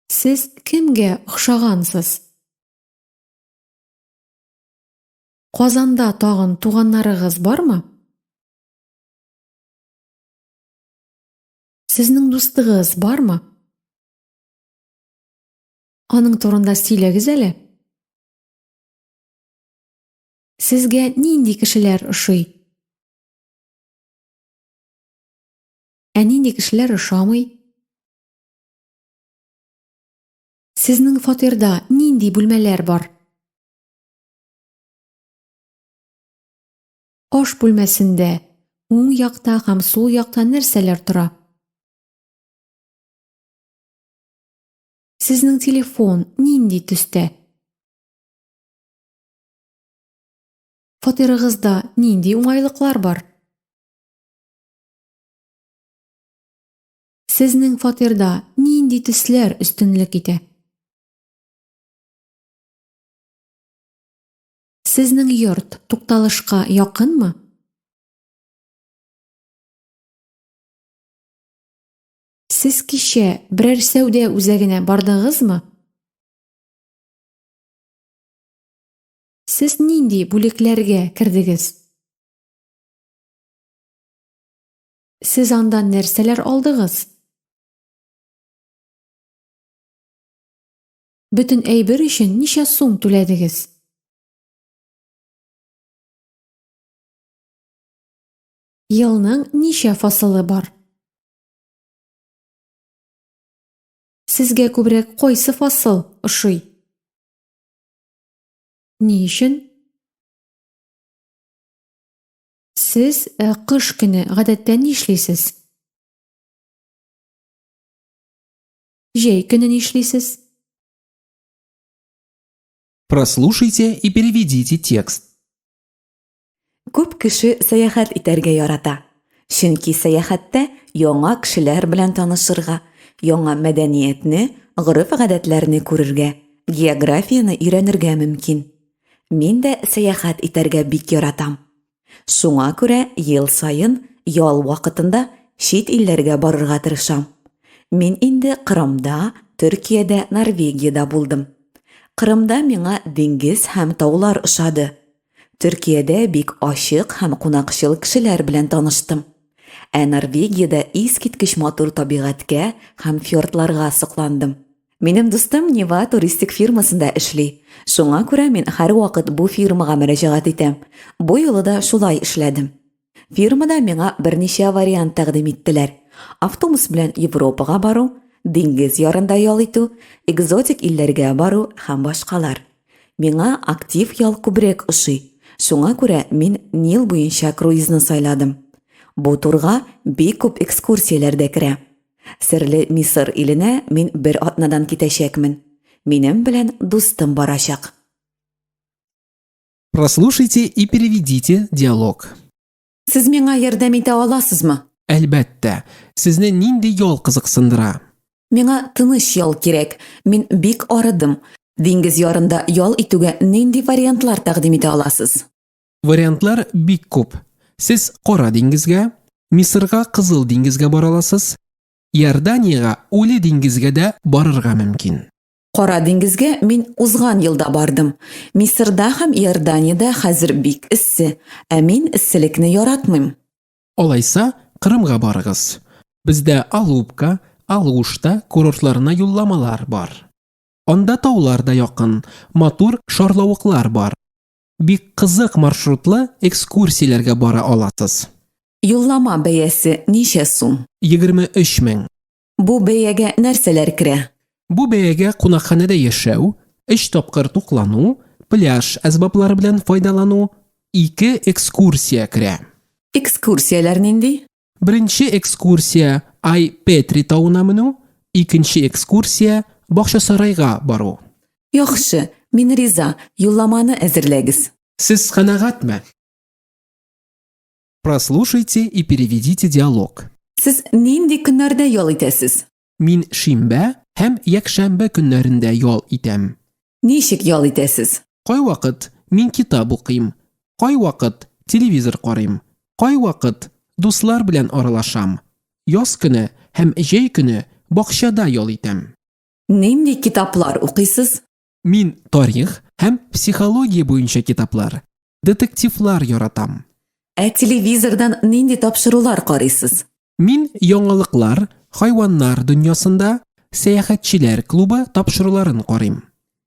Сез кемгә охшагансыз? Казанда тагын туганнарыгыз бармы? Сезнең дустыгыз бармы? Аның турында сөйләгез әле. Сезгә нинди кешеләр ошый? Ә нинди кешеләр ошамый? Сезнең фатирда нинди бүлмәләр бар? Аш бүлмәсендә уң якта һәм сул якта нәрсәләр тора? Сезнең телефон нинди төстә? Фатирыгызда нинди уңайлыклар бар? Сезнең фатирда нинди төсләр өстенлек итә? Сезнең йорт тукталышка якынмы? Сез кичә берәр сәүдә үзәгенә бардыгызмы? Сез нинди бүлекләргә кирдегез? Сез андан нәрсәләр алдыгыз? Бөтен әйбер өчен ничә сум түләдегез? Елның ничә фасылы бар? Сезгә күбрәк кайсы фасыл ошый? Ни өчен? Сез кыш көне гадәттә ни эшлисез? Җәй көне ни эшлисез? Прослушайте и переведите текст. Күп кеше сәяхәт итәргә ярата. Чөнки сәяхәттә яңа кешеләр белән танышырга, яңа мәдәниятне, гореф-гадәтләрне күрергә, географияны өйрәнергә мөмкин. Мин дә сәяхәт итәргә бик яратам. Шуңа күрә ел сайын ял вакытында чит илләргә барырга тырышам. Мин инде Кырымда, Төркиядә, Норвегиядә булдым. Кырымда миңа диңгез һәм таулар ошады. Төркиядә бик ачык һәм кунакчыл кешеләр белән таныштым. Ә Норвегиядә искиткеч матур табигатькә һәм фьордларга сокландым. Минем дустым Нева туристик фирмасында эшли. Шуңа күрә мин һәр вакыт бу фирмага мөрәҗәгать итәм. Бу юлы да шулай эшләдем. Фирмада миңа берничә вариант тәкъдим иттеләр. Автобус белән Европага бару, диңгез ярында ял итү, экзотик илләргә бару һәм башкалар. Миңа актив ял күбрәк ошый. Шуңа күрә мин Нил буенча круизны сайладым. Бу турга бик күп экскурсияләр дә керә. Серле Мисыр иленә мин бер атнадан китәчәкмен. Минем белән дустым барачак. Прослушайте и переведите диалог. Сез миңа ярдәм итә аласызмы? Әлбәттә, сезне нинди ял кызыксындыра? Миңа тыныч ял кирәк. Мин бик арыдым. Диңгез ярында ял итүгә нинди вариантлар тәкъдим итә аласыз? Вариантлар бик күп. Сез Кара диңгезгә, Мисырга Кызыл диңгезгә бара аласыз, Иорданияга Үле диңгезгә дә барырга мөмкин. Кара диңгезгә мин узган елда бардым. Мисырда һәм Иорданияда хәзер бик эссе, ә мин эсселекне яратмыйм. Алайса, Кырымга барыгыз. Бездә Алупка, Алушта курортларына юлламалар бар. Анда таулар да якын, матур шарлавыклар бар. Бик кызык маршрутлы экскурсияләргә бара аласыз. Юллама бәясе ничә сум? 23 мең. Бу бәягә нәрсәләр керә? Бу бәягә кунакханәдә яшәү, 3 тапкыр туклану, пляж әсбаплары белән файдалану, 2 экскурсия керә. Экскурсияләр нинди? Беренче экскурсия Ай Петри тауына менү, икенче экскурсия Бакча сарайга бару. Яхшы, мин риза, юлламаны әзерләгез. Сез канәгатьме? Прослушайте и переведите диалог. Сез нинди көннәрдә ял итәсез? Мин шимбә һәм якшәмбе көннәрендә ял итәм. Ничек ял итәсез? Кай вакыт мин китап укыйм, кай вакыт телевизор карыйм, кай вакыт дуслар белән аралашам. Яз көне һәм җәй көне бакчада ял итәм. Нинди китаплар укыйсыз? Мин тарих һәм психология буенча китаплар, детективлар яратам. Телевизордан нинди тапшырулар карыйсыз? Мин яңалыклар, хайваннар дөньясында сәяхәтчеләр клубы тапшыруларын карыйм.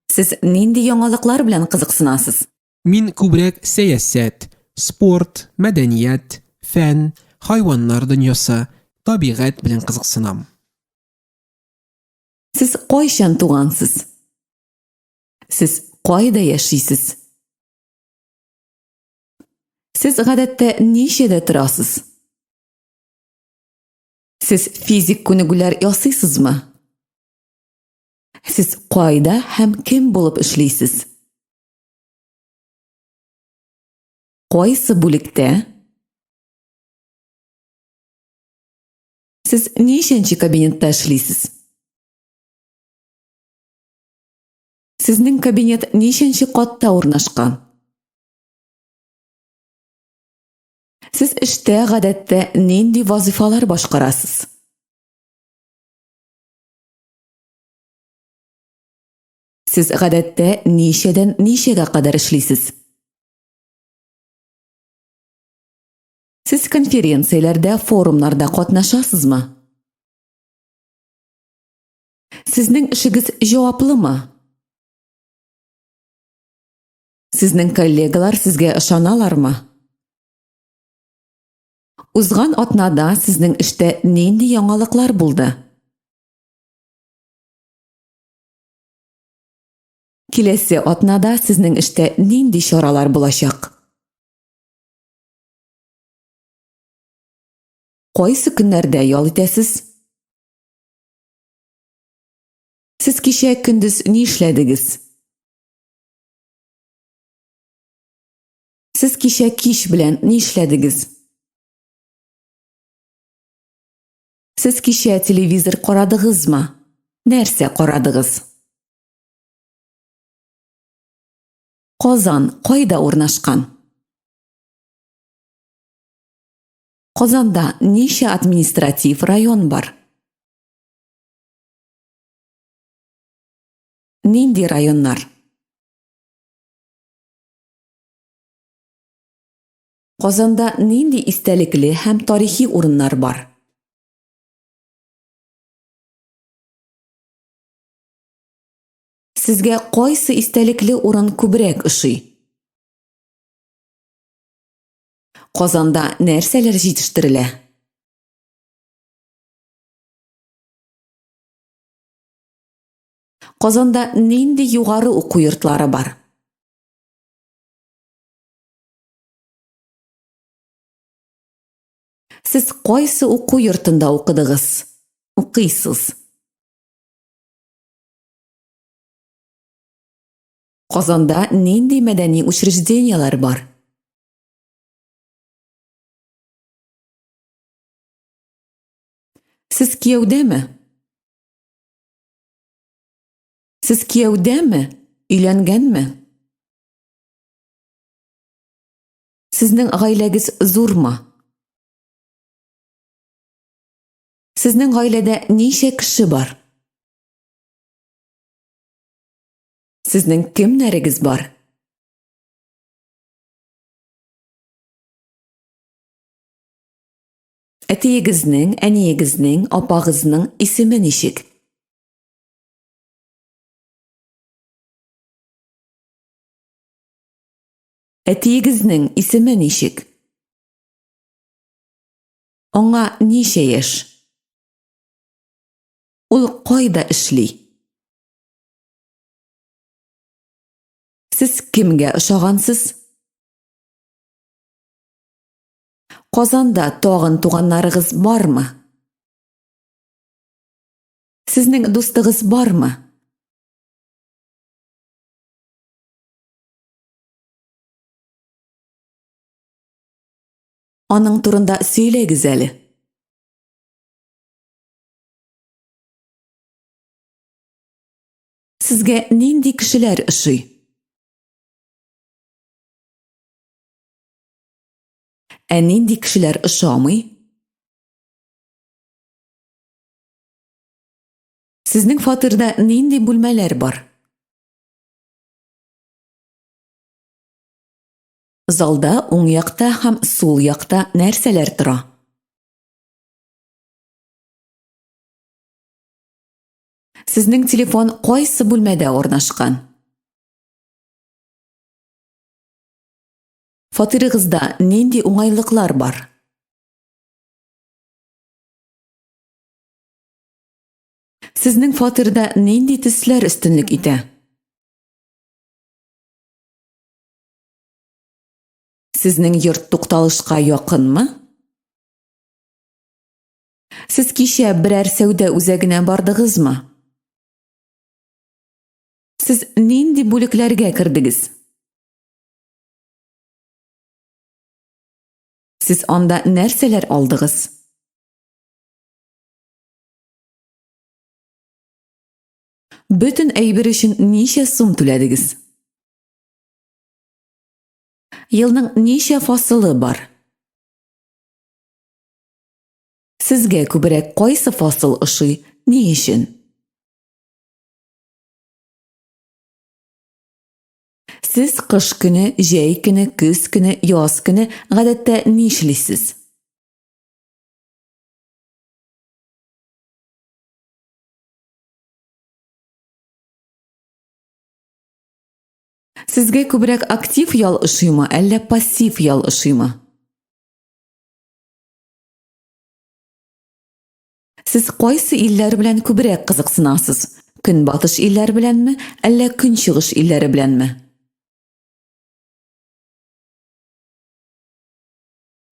Сез нинди яңалыклар белән кызыксынасыз? Мин күбрәк сәясәт, спорт, мәдәният, фән, хайваннар дөньясы, табигать белән кызыксынам. Сез кайчан тугансыз? Сез кайда яшисез? Сез гадәттә ничәдә торасыз? Сез физик күнегүләр ясыйсызмы? Сез кайда һәм кем булып эшлисез? Кайсы бүлектә? Сез ничәнче кабинетта эшлисез? Сезнең кабинет ничәнче катта урнашкан? Сез эштә гадәттә нинди вазифалар башкарасыз? Сез гадәттә ничәдән ничәгә кадәр эшлисез? Сез конференцияләрдә, форумнарда катнашасызмы? Сезнең эшегез җаваплымы? Сезнең коллегалар сезгә ышаналармы? Узган атнада сезнең эштә нинди яңалыклар булды? Киләсе атнада сезнең эштә нинди чаралар булачак? Кайсы көннәрдә ял итәсез? Сез кичә көндез ни эшләдегез? Сез кичә кич белән ни эшләдегез? Сез кичә телевизор карадыгызмы? Нәрсә карадыгыз? Казан кайда урнашкан? Казанда ничә административ район бар? Нинди районнар? Казанда нинди истәлекле һәм тарихи урыннар бар? Сезгә кайсы истәлекле урын күбрәк ошый? Казанда нәрсәләр җитештерелә? Казанда нинди югары уку йортлары бар? Сез кайсы уку йортында укыдыгыз? Укыйсыз? Казанда нинди мәдәни учреждениялар бар? Сез кияүдәме? Сез кияүдәме? Өйләнгәнме? Сезнең гаиләгез зурмы? Сезнең гаиләдә ничә кеше бар? Сезнең кемнәрегез бар? Әтиегезнең, әниегезнең, апагызның исеме ничек? Әтиегезнең исеме ничек? Аңа ничә яшь? Ул кайда эшли? Сез кемгә ошагансыз? Казанда тагын туганнарыгыз бармы? Сезнең дустыгыз бармы? Аның турында сөйләгез әле. Сезгә нинди кешеләр ошый? Нинди кешеләр ошамый? Сезнең фатирда нинди бүлмәләр бар? Залда уң якта һәм сул якта нәрсәләр тора? Сезнең телефон кайсы бүлмәдә урнашкан? Фатирыгызда нинди уңайлыклар бар? Сезнең фатирда нинди төсләр өстенлек итә? Сезнең йорт тукталышка якынмы? Сез кичә берәр сәүдә үзәгенә бардыгызмы? Сез нинди бүлекләргә кирдегез? Сез анда нәрсәләр алдыгыз? Бөтен әйбер өчен ничә сум түләдегез? Елның ничә фасылы бар? Сезгә күбрәк кайсы фасыл ошый, ни өчен? Сез кыш көне, җәй көне, көз көне, яз көне гадәттә ни эшлисез? Сезгә күбрәк актив ял ошыймы, әллә пассив ял ошыймы? Сез кайсы илләр белән күбрәк кызыксынасыз? Көнбатыш илләр беләнме, әллә көнчыгыш илләре беләнме?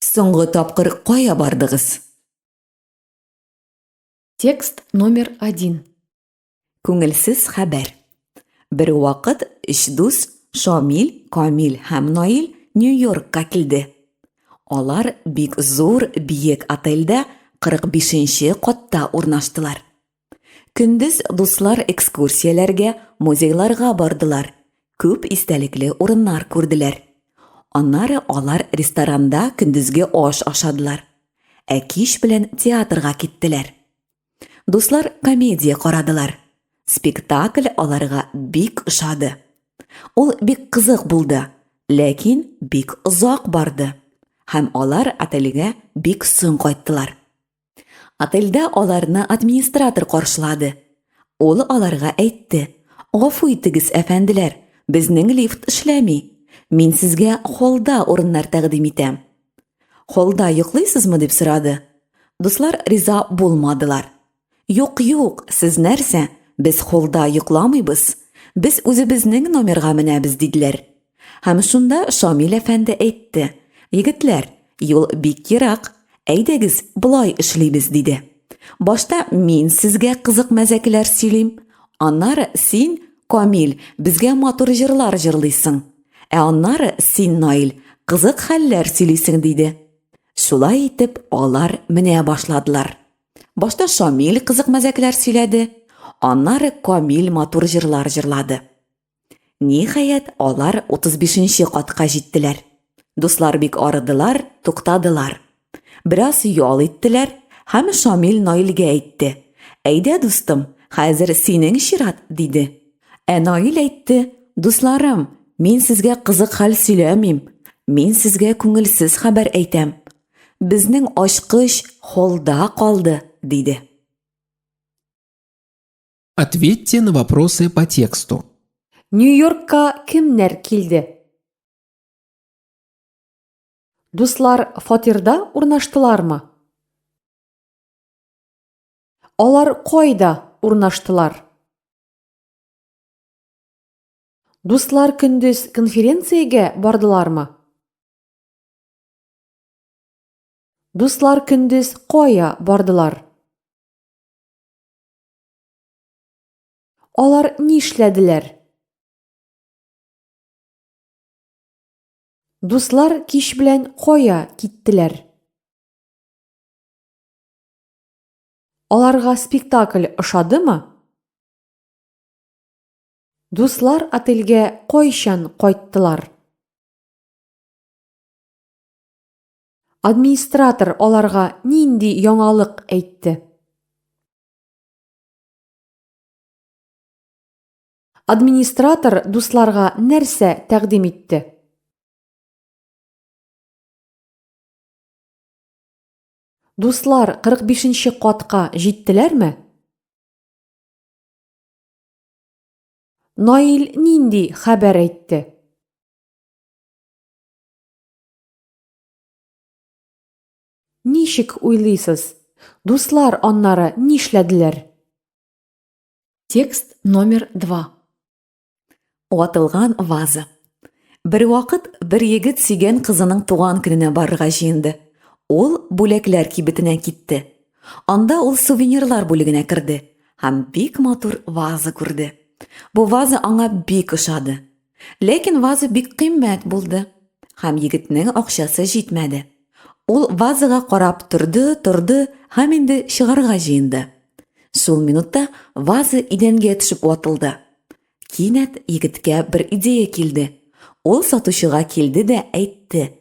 Соңгы тапкыр кая бардыгыз? Текст номер 1. Күңелсез хәбәр. Бер вакыт өч дус Шамил, Камил һәм Наил Нью-Йоркка килде. Алар бик зур, биек отельдә 45-нче катта урнаштылар. Көндез дуслар экскурсияләргә, музейларга бардылар. Күп истәлекле урыннар күрделәр. Аннары алар ресторанда көндезге аш ашадылар. Ә кич белән театрга киттеләр. Дуслар комедия карадылар. Спектакль аларга бик ошады. Ул бик кызык булды, ләкин бик озак барды. Һәм алар отельгә бик соң кайттылар. Отельдә аларны администратор каршылады. Ул аларга әйтте: "Гафу итегез, әфәнделәр, безнең лифт эшләми. Мин сезгә холда урыннар тәкъдим итәм." "Холда йоклыйсызмы?" дип сорады. Дуслар риза булмадылар. "Юк, сез нәрсә? Без холда йокламыйбыз. Без үзебезнең номерга менәбез", диделәр. Һәм шунда Шамил әфәнде әйтте: "Егетләр, юл бик ерак. Әйдәгез, булай эшлибез", диде. "Башта мин сезгә кызык мәзәкләр сөйлим. Аннары син, Камил, безгә матур җырлар җырлыйсың. Ә аннары син, Наил, кызык хәлләр сөйлисең", диде. Шулай итеп, алар менә башладылар. Башта Шамил кызык мәзәкләр сөйләде. Аннары Камил матур җырлар җырлады. Ниһаять, алар 35-нче катка җиттеләр. Дуслар бик арыдылар, туктадылар. Бераз ял иттеләр, һәм Шамил Наилгә әйтте: "Әйдә, дустым, хәзер синең чират", диде. Ә Наил әйтте: "Дусларым, мин сезгә кызык хәл сөйләмим. Мин сезгә күңелсез хәбәр әйтәм. Безнең ачкыч холда калды", диде. Ответьте на вопросы по тексту. Нью-Йоркка кемнәр килде? Дуслар фатирда урнаштылармы? Алар кайда урнаштылар? Дуслар көндез конференциягә бардылармы? Дуслар көндез кая бардылар? Алар нишләделәр? Дуслар кич белән кая киттеләр? Аларга спектакль ошадымы? Дуслар отельгә кайчан кайттылар? Администратор аларга нинди яңалык әйтте? Администратор дусларга нәрсә тәкъдим итте? Дуслар 45-нче катка җиттеләрме? Наил нинди хәбәр әйтте? Ничек уйлыйсыз? Дуслар аннары нишләделәр? Текст номер 2. Ватылган ваза. Бер вакыт бер егет сөйгән кызының туган көненә барырга җыенды. Ул бүләкләр кибетенә китте. Анда ул сувенирлар бүлегенә керде һәм бик матур ваза күрде. Бу ваза аңа бик ошады. Ләкин ваза бик кыйммәт булды һәм егетнең акчасы җитмәде. Ул вазага карап торды һәм инде чыгарга җыенды. Шул минутта ваза идәнгә төшеп ватылды. Кинәт егеткә бер идея килде. Ул сатучыга килде дә әйтте: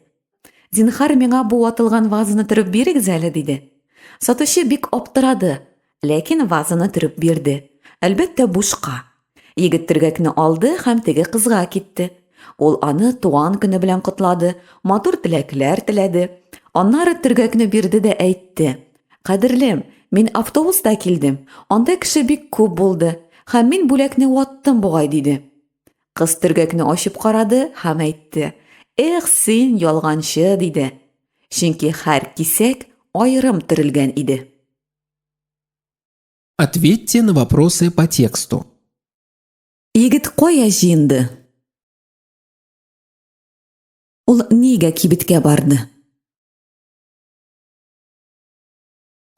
«Зинһар, миңа бу ватылган вазаны төреп бирегез әле», диде. Сатучы бик аптырады, ләкин вазаны төреп бирде. Әлбәттә бушка. Егет төргәкне алды һәм теге кызга китте. Ул аны туган көне белән котлады, матур теләкләр теләде. Аннары төргәкне бирде дә әйтте: «Кадерлем, мин автобуста килдем. Анда кеше бик күп булды һәм мин бүләкне ваттым бугай», диде. Кыз төргәкне ачып карады һәм әйтте: «Эх, син ялганчы», диде. Чөнки һәр кисәк айрым төрелгән иде. Ответьте на вопросы по тексту. Егет кая җыенды? Ул нигә кибеткә барды?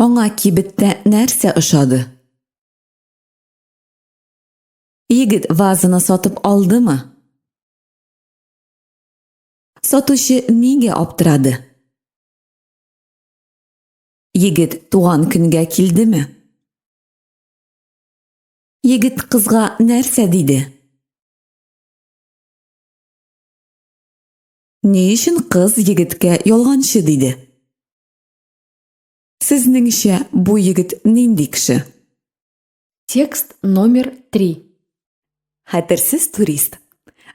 Аңа кибеттә нәрсә ошады? Егет вазаны сатып алдымы? Сатучы нигә аптырады? Егет туган көнгә килдеме? Егет кызга нәрсә диде? Ни өчен кыз егеткә ялганчы диде? Сезнеңчә, бу егет нинди кеше? Текст номер 3. Хәтерсез турист.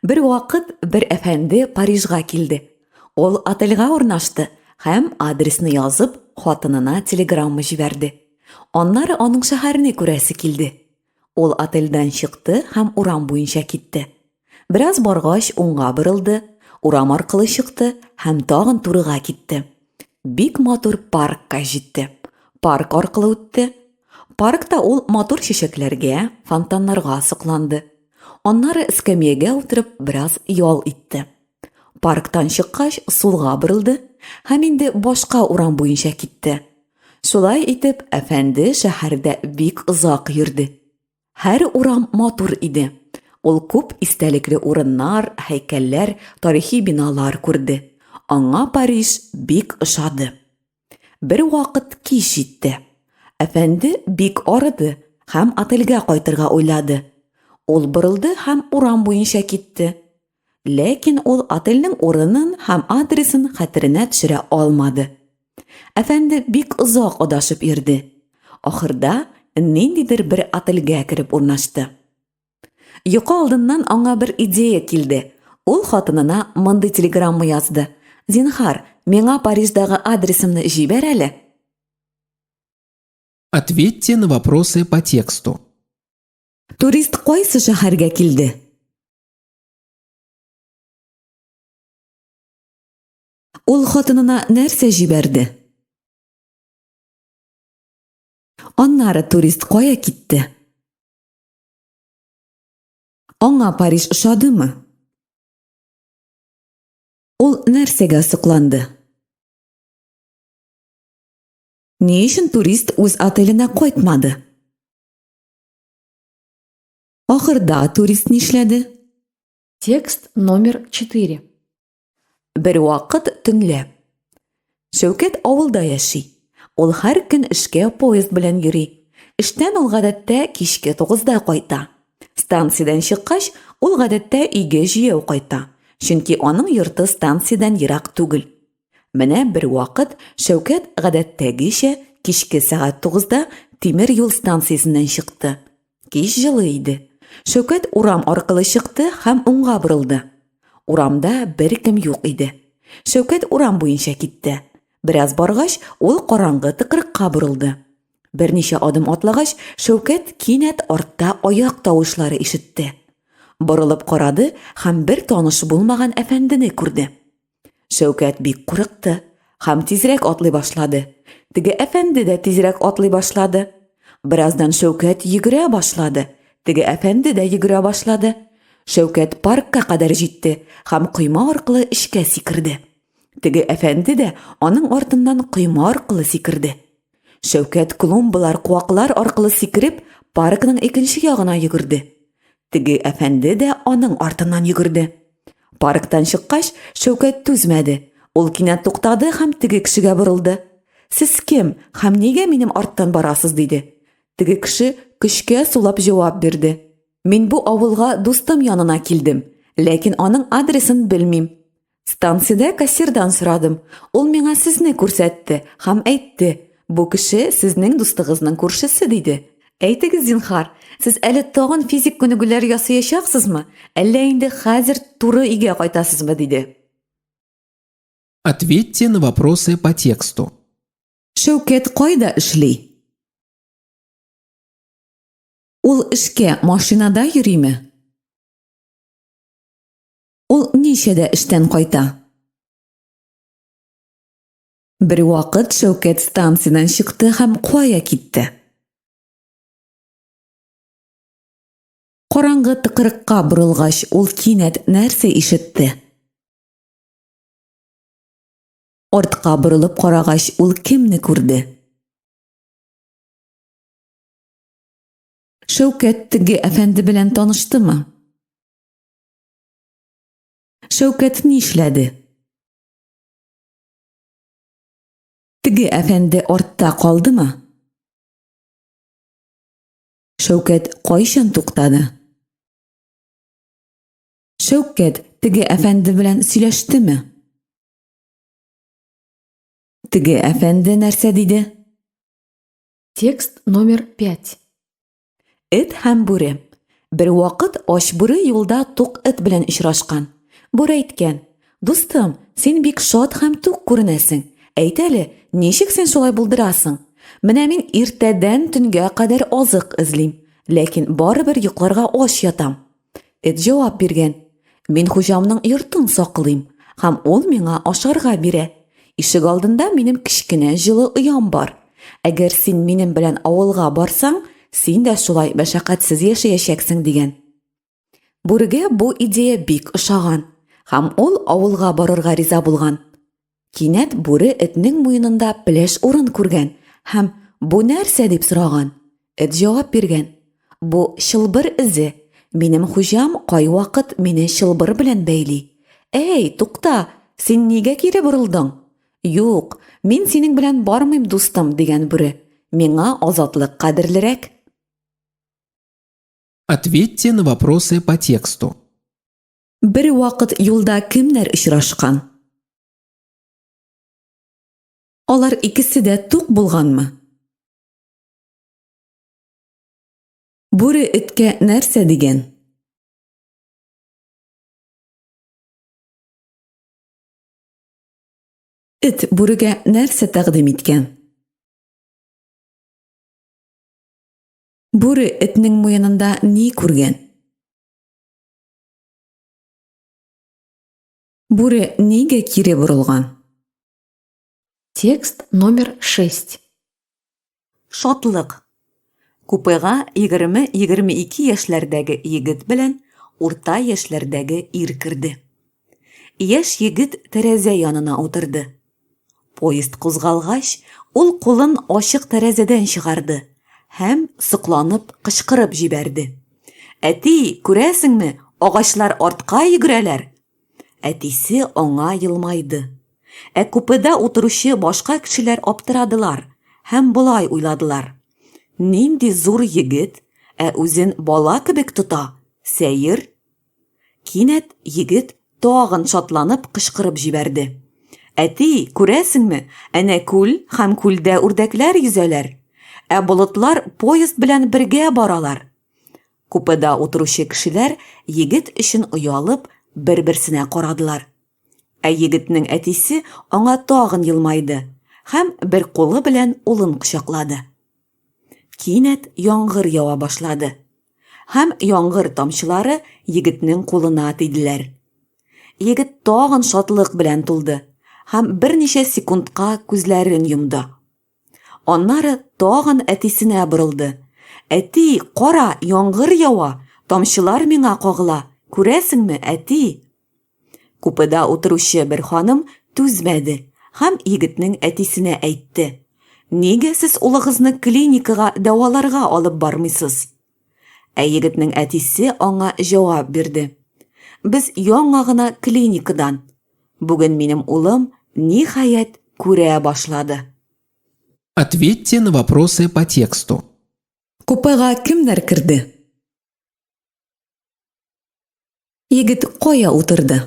Бер вакыт бер әфәнде Парижга килде. Ул отельгә урнашты һәм адресны язып, хатынына телеграмма җибәрде. Аннары аның шәһәрне күрәсе килде. Ул отельдән чыкты һәм урам буенча китте. Бераз баргач уңга борылды, урам аркылы чыкты һәм тагын турыга китте. Бик матур паркка җитте. Парк аркылы үтте. Паркта ул матур чәчәкләргә, фонтаннарга сокланды. Аннары эскәмиягә утырып бераз ял итте. Парктан чыккач сулга борылды һәм инде башка урам буенча китте. Шулай итеп, әфәнде шәһәрдә бик озак йөрде. Һәр урам матур иде. Ул күп истәлекле урыннар, һәйкәлләр, тарихи биналар күрде. Аңа Париж бик ошады. Бер вакыт кич җитте. Әфәнде бик арыды һәм отельгә кайтырга уйлады. Ул борылды һәм урам буенча китте. Ләкин ул отельнең урынын һәм адресын хәтеренә төшерә алмады. Әфәнде бик озак адашып йөрде. Ахырда ниндидер бер отельгә кереп урнашты. Йокы алдыннан аңа бер идея килде. Ул хатынына мондый телеграмма язды: «Зинһар, миңа Париждагы адресымны җибәр әле». Ответьте на вопросы по тексту. Турист кайсы шәһәргә килде? Ул хатынына нәрсә җибәрде? Аннары турист кая китте? Аңа Париж ошадымы? Ул нәрсәгә сокланды? Ни өчен турист үз отеленә кайтмады? Ахырда турист нишләде? Текст номер 4. Бер вакыт төнлә. Шәүкәт авылда яши. Ул һәр көн эшкә поезд белән йөри. Эштән ул гадәттә кичке 9-да кайта. Станциядән чыккач, ул гадәттә өйгә җыяу кайта. Чөнки аның йорты станциядән ерак түгел. Менә бер вакыт Шәүкәт гадәттәгечә кичке сәгать 9-да тимер юл станциясеннән чыкты. Кич җылы иде. Шәүкәт урам аркылы чыкты һәм уңга борылды. Урамда беркем юк иде. Шәүкәт урам буенча китте. Бераз баргач, ул караңгы тыкрыкка борылды. Берничә адым атлагач, Шәүкәт кинәт артта аяк тавышлары ишетте. Борылып карады һәм бер таныш булмаган әфәндене күрде. Шәүкәт бик курыкты һәм тизрәк атлый башлады. Теге әфәнде дә тизрәк атлый башлады. Бераздан Шәүкәт йөгерә башлады. Теге әфәнде дә йөгерә башлады. Шәүкәт паркка кадәр җитте һәм койма аркылы эчкә сикерде. Теге әфәнде дә аның артыннан койма аркылы сикерде. Шәүкәт клумбалар, куаклар аркылы сикереп, паркның икенче ягына йөгерде. Теге әфәнде дә аның артыннан йөгерде. Парктан чыккач, Шәүкәт түзмәде. Ул кинәт туктады һәм теге кешегә борылды. Сез кем һәм нигә минем арттан барасыз диде. Теге кеше көчкә сулап җавап бирде. Мин бу авылга дустым янына килдем, ләкин аның адресын белмим. Станциядә кассирдан сорадым. Ул миңа сезне күрсәтте һәм әйтте: "Бу кеше сезнең дустыгызның күршесе" диде. Әйтегез, зинһар, сез әле тагын физик күнегүләр ясаячаксызмы, әллә инде хәзер туры өйгә кайтасызмы диде. Ответьте на вопросы по тексту. Шәүкәт кайда эшли? Ул эшкә машинада йөриме? Ул ничәдә эштән кайта? Бер вакыт Шәүкәт станциyaдан чыкты һәм кая китте? Караңгы тыкрыкка борылгач, ул кинәт нәрсә ишетте? Артка борылып карагач, ул кемне күрде? Шәүкәт теге әфәнде белән таныштымы? Шәүкәт нишләде? Теге әфәнде артта калдымы? Шәүкәт кайчан туктады? Шәүкәт теге әфәнде белән сөйләштеме? Теге әфәнде нәрсә диде? Текст номер 5. Эт һәм бүре. Бер вакыт ач бүре юлда тук эт белән очрашкан. Бүре әйткән: "Дустым, син бик шат һәм тук күренәсең. Әйт әле, ничек син шулай булдырасың? Менә мин иртәдән төнгә кадәр азык эзлим, ләкин барыбер йокларга ач ятам." Эт җавап биргән: "Мин хуҗамның йортын саклыйм, һәм ул миңа ашарга бирә. Ишек алдында минем кечкенә җылы оям бар. Әгәр син минем белән авылга барсаң, син дә шулай мәшәкатьсез яшәячәксең" дигән. Бүрегә бу идея бик ошаган, һәм ул авылга барырга риза булган. Кинәт бүре этнең муенында пеләш урын күргән һәм "Бу нәрсә?" дип сораган. Эт җавап биргән: "Бу чылбыр эзе. Минем хуҗам кайвакыт мине чылбыр белән бәйли." "Эй, тукта, син нигә кире борылдың?" "Юк, мин синең белән бармыйм, дустым" дигән бүре. "Миңа азатлык кадерлерәк." Ответьте на вопросы по тексту. Бер вакыт юлда кемнәр очрашкан? Алар икесе дә тук булганмы? Бүре эткә нәрсә дигән? Эт бүрегә нәрсә тәкъдим иткән? Бүре этнең муенында ни күргән? Бүре нигә кире борылган? Текст номер 6. Шатлык. Купега 20-22 яшьләрдәге егет белән урта яшьләрдәге ир керде. Яшь егет тәрәзә янына утырды. Поезд кузгалгач, ул кулын ачык тәрәзәдән чыгарды һәм сокланып кычкырып җибәрде: "Әти, күрәсеңме, агачлар артка йөгерәләр." Әтисе аңа елмайды. Купеда утыручы башка кешеләр аптырадылар һәм болай уйладылар: "Нинди зур егет, үзен бала кебек тота, сәер." Кинәт егет тагын шатланып кычкырып җибәрде: "Әти, күрәсеңме, әнә күл һәм күлдә үрдәкләр йөзәләр. Болытлар поезд белән бергә баралар." Купеда утыручы кешеләр егет өчен оялып, бер-берсенә карадылар. Ә егетнең әтисе аңа тагын елмайды һәм бер кулы белән улын кочаклады. Кинәт яңгыр ява башлады. Һәм яңгыр тамчылары егетнең кулына тиделәр. Егет тагын шатлык белән тулды һәм берничә секундка күзләрен йомды. Аннары тагын әтисенә борылды. Әти, кара, яңгыр ява, тамчылар миңа кагыла. Күрәсеңме, әти? Купеда утыручы бер ханым түзмәде һәм егетнең әтисенә әйтте. Нигә сез улыгызны клиникага дәваларга алып бармыйсыз? Ә егетнең әтисе аңа җавап бирде. Без яңа гына клиникадан. Бүген минем улым ниһаять күрә башлады. Ответьте на вопросы по тексту. Купега кемнәр керде? Егет кая утырды?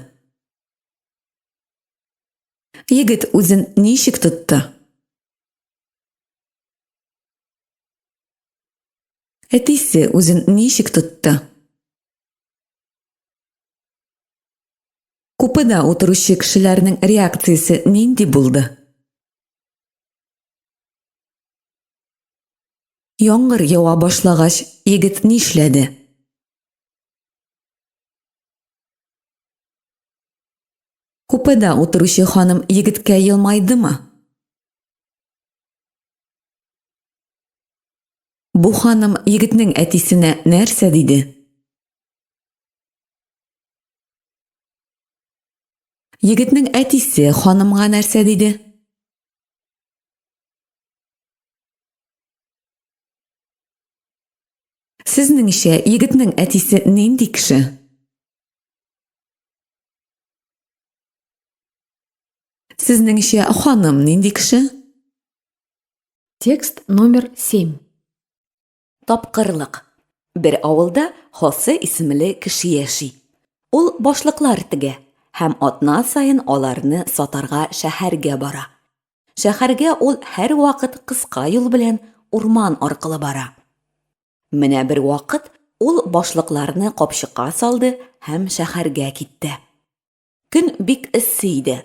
Егет үзен ничек тотты? Әтисе үзен ничек тотты? Купеда утыручы кешеләрнең реакциясе нинди булды? Яңгыр ява башлагач, егет нишләде? Купеда утыручы ханым егеткә елмайдымы? Бу ханым егетнең әтисенә нәрсә диде? Егетнең әтисе ханымга нәрсә диде? Сезнеңчә, егетнең әтисе нинди кеше? Сезнеңчә, ханым нинди кеше? Текст номер 7. Тапкырлык. Бер авылда Хосе исемле кеше яши. Ул башлыклар тегә һәм атна сайын аларны сатарга шәһәргә бара. Шәһәргә ул һәр вакыт кыска юл белән урман аркылы бара. Менә бер вакыт ул башлыкларны капчыкка салды һәм шәһәргә китте. Көн бик эссе иде.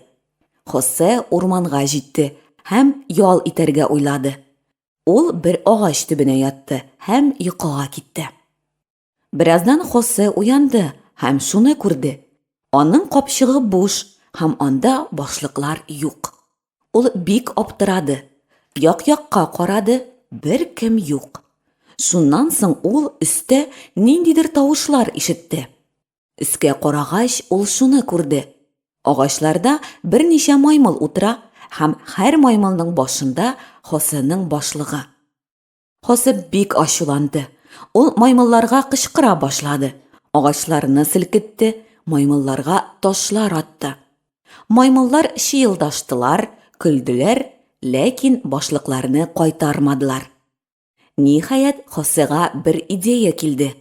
Хосе урманга җитте һәм ял итәргә уйлады. Ул бер агач төбенә ятты һәм йокыга китте. Бераздан Хосе уянды һәм шуны күрде. Аның капчыгы буш һәм анда башлыклар юк. Ул бик аптырады. Як-якка карады, бер кем юк. Шуннан соң ул өстә ниндидер тавышлар ишетте. Өскә карагач, ул шуны күрде. Агачларда берничә маймыл утыра һәм һәр маймылның башында Хосеның башлыгы. Хосе бик ачуланды. Ул маймылларга кычкыра башлады. Агачларны селкетте, маймылларга ташлар атты. Маймыллар шыелдаштылар, көлделәр, ләкин башлыкларны кайтармадылар. Ниһаять, Хосега бер идея килде.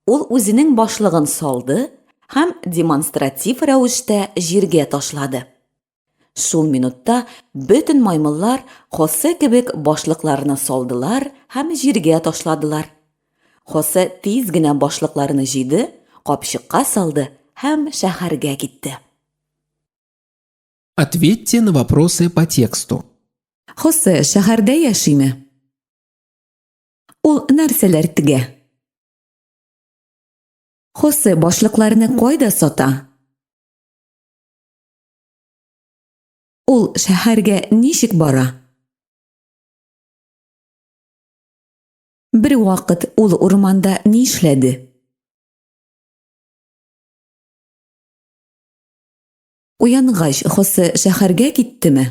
Ул үзенең башлыгын салды һәм демонстратив рәвештә җиргә ташлады. Шул минутта бөтен маймыллар Хосе кебек башлыкларны салдылар һәм җиргә ташладылар. Хосе тиз генә башлыкларны җыйды, капчыкка салды һәм шәһәргә китте. Ответьте на вопросы по тексту. Хосе шәһәрдә яшиме? Ул нәрсәләр тегә? Хосе башлыкларны кайда сата? Ул шәһәргә ничек бара? Бер вакыт ул урманда нишләде? Уянгач, Хосе шәһәргә киттеме?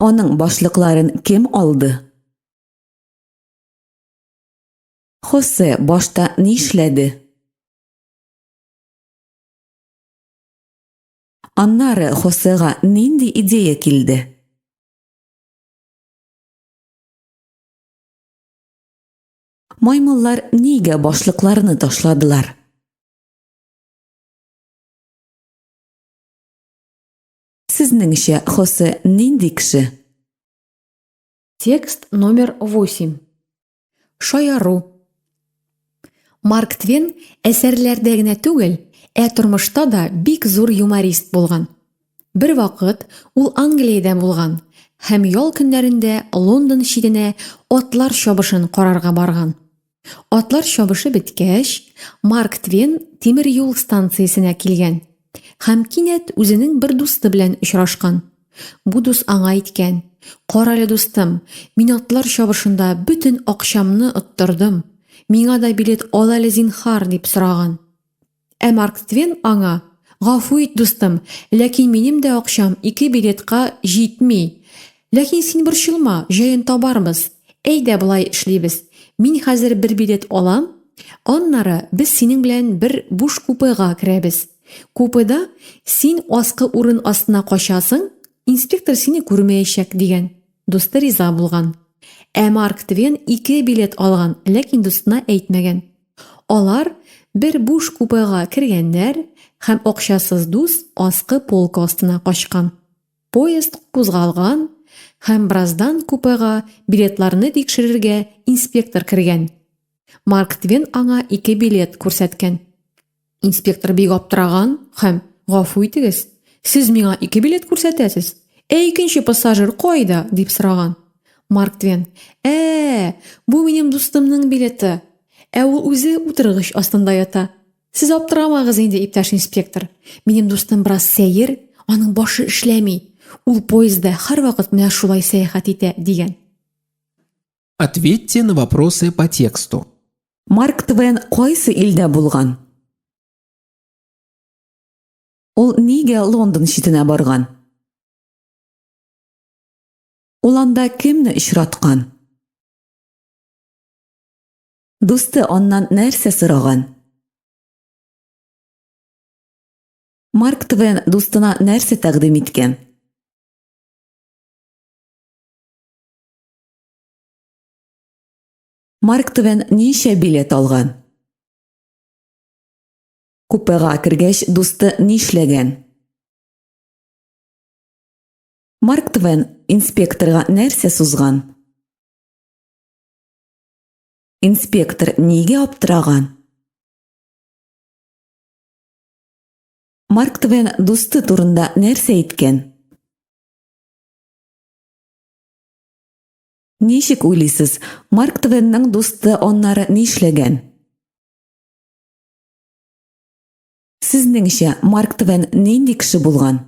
Аның башлыкларын кем алды? Хосе башта нишләде? Аннары Хосега нинди идея килде? Маймыллар нигә башлыкларны ташладылар? Сезнеңчә, Хосе нинди кеше? Текст номер 8. шаяру. Марк Твен әсәрләрдә генә түгел, тормышта да бик зур юморист булган. Бер вакыт ул Англиядә булган һәм ял көннәрендә Лондон читенә атлар чабышын карарга барган. Атлар чабышы беткәч, Марк Твен тимер юл станциясенә килгән һәм кинәт үзенең бер дусты белән очрашкан. Бу дус аңа әйткән: "Карале дустым, мин атлар чабышында бөтен акчамны оттырдым. Миңа да билет ал әле зинһар" дип сораган. Марк Твен аңа: "Гафу ит, дустым, ләкин минем дә акчам 2 билетка җитми. Ләкин син борчылма, җаен табарбыз. Әйдә болай эшлибез. Мин хәзер бер билет алам, аннары без синең белән бер буш купега керәбез. Купеда син аскы урын астына качасың, инспектор сине күрмәячәк" дигән. Дусты риза булган. Марк Твен 2 билет алган, ләкин дустына әйтмәгән. Алар бер буш купега кергәннәр һәм акчасыз дус аскы полка астына качкан. Поезд кузгалган һәм бераздан купега билетларны тикшерергә инспектор кергән. Марк Твен аңа 2 билет күрсәткән. Инспектор бик аптыраган һәм: "Гафу итегез, сез миңа 2 билет күрсәтәсез. Икенче пассажир кайда?" дип сораган. Марк Твен: "Бу минем дустымның билеты. Ул үзе утыргыч астында ята. Сез аптырамагыз инде, иптәш инспектор. Минем дустым бераз сәер, аның башы эшләми. Ул поездда һәрвакыт менә шулай сәяхәт итә" дигән. Ответьте на вопросы по тексту. Марк Твен кайсы илдә булган? Ул нигә Лондон читенә барган? Ул анда кемне очраткан? Дусты аннан нәрсә сораган? Марк Твен дустына нәрсә тәкъдим иткән? Марк Твен ничә билет алган? Купега кергәч, дусты нишләгән? Марк Твен инспекторга нәрсә сузган? Инспектор нигә аптыраган? Марк Твен дусты турында нәрсә әйткән? Ничек уйлыйсыз, Марк Твенның дусты аннары нишләгән? Сезнеңчә, Марк Твен нинди кеше булган?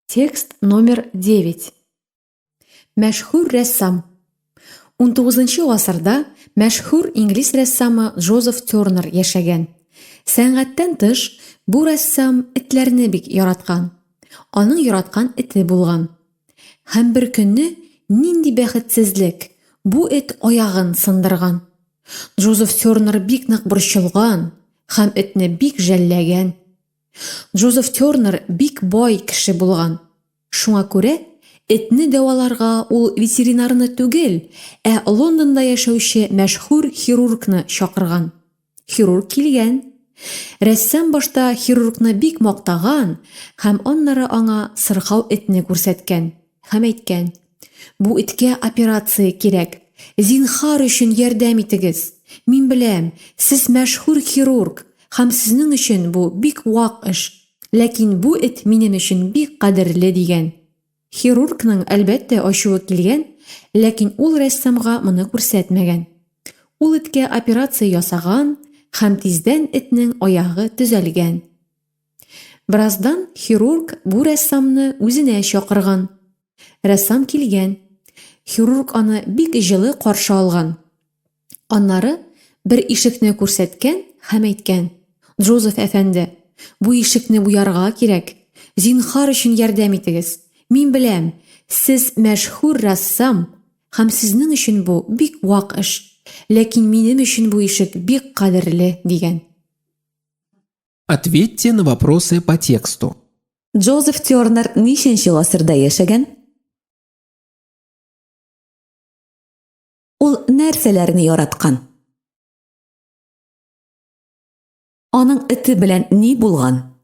Текст номер 9. Мәшһүр рәссам. 19 гасырда мәшһүр инглиз рәссамы Джозеф Тернер яшәгән. Сәнгатьтән тыш, бу рәссам этләрне бик яраткан. Аның яраткан эте булган. Һәм бер көнне нинди бәхетсезлек, бу эт аягын сындырган. Джозеф Тернер бик нык борчылган һәм этне бик жәлләгән. Джозеф Тернер бик бай кеше булган. Шуңа күрә этне дәваларга ул ветеринарны түгел, Лондонда яшәүче мәшһүр хирургны чакырган. Хирург килгән. Рәссам башта хирургны бик мактаган һәм аннары аңа сырхау этне күрсәткән һәм әйткән: "Бу эткә операция кирәк. Зинһар өчен ярдәм итегез. Мин беләм, сез мәшһүр хирург һәм сезнең өчен бу бик вак эш. Ләкин бу эт минем өчен бик кадерле" дигән. Хирургның әлбәттә ачуы килгән, ләкин ул рәссамга моны күрсәтмәгән. Ул эткә операция ясаган һәм тиздән этнең аягы төзәлгән. Бераздан хирург бу рәссамны үзенә чакырган. Рәссам килгән. Хирург аны бик җылы каршы алган. Аннары бер ишекне күрсәткән һәм әйткән: "Джозеф әфәнде, бу ишекне буярга кирәк. Зинһар өчен ярдәм итегез. Мин беләм, сез мәшһүр рәссам һәм сезнең өчен бу бик вак эш. Ләкин минем өчен бу ишек бик кадерле" дигән. Ответьте на вопросы по тексту. Джозеф Тернер ниченче гасырда яшәгән? Ул нәрсәләрне яраткан? Аның эте белән ни булган?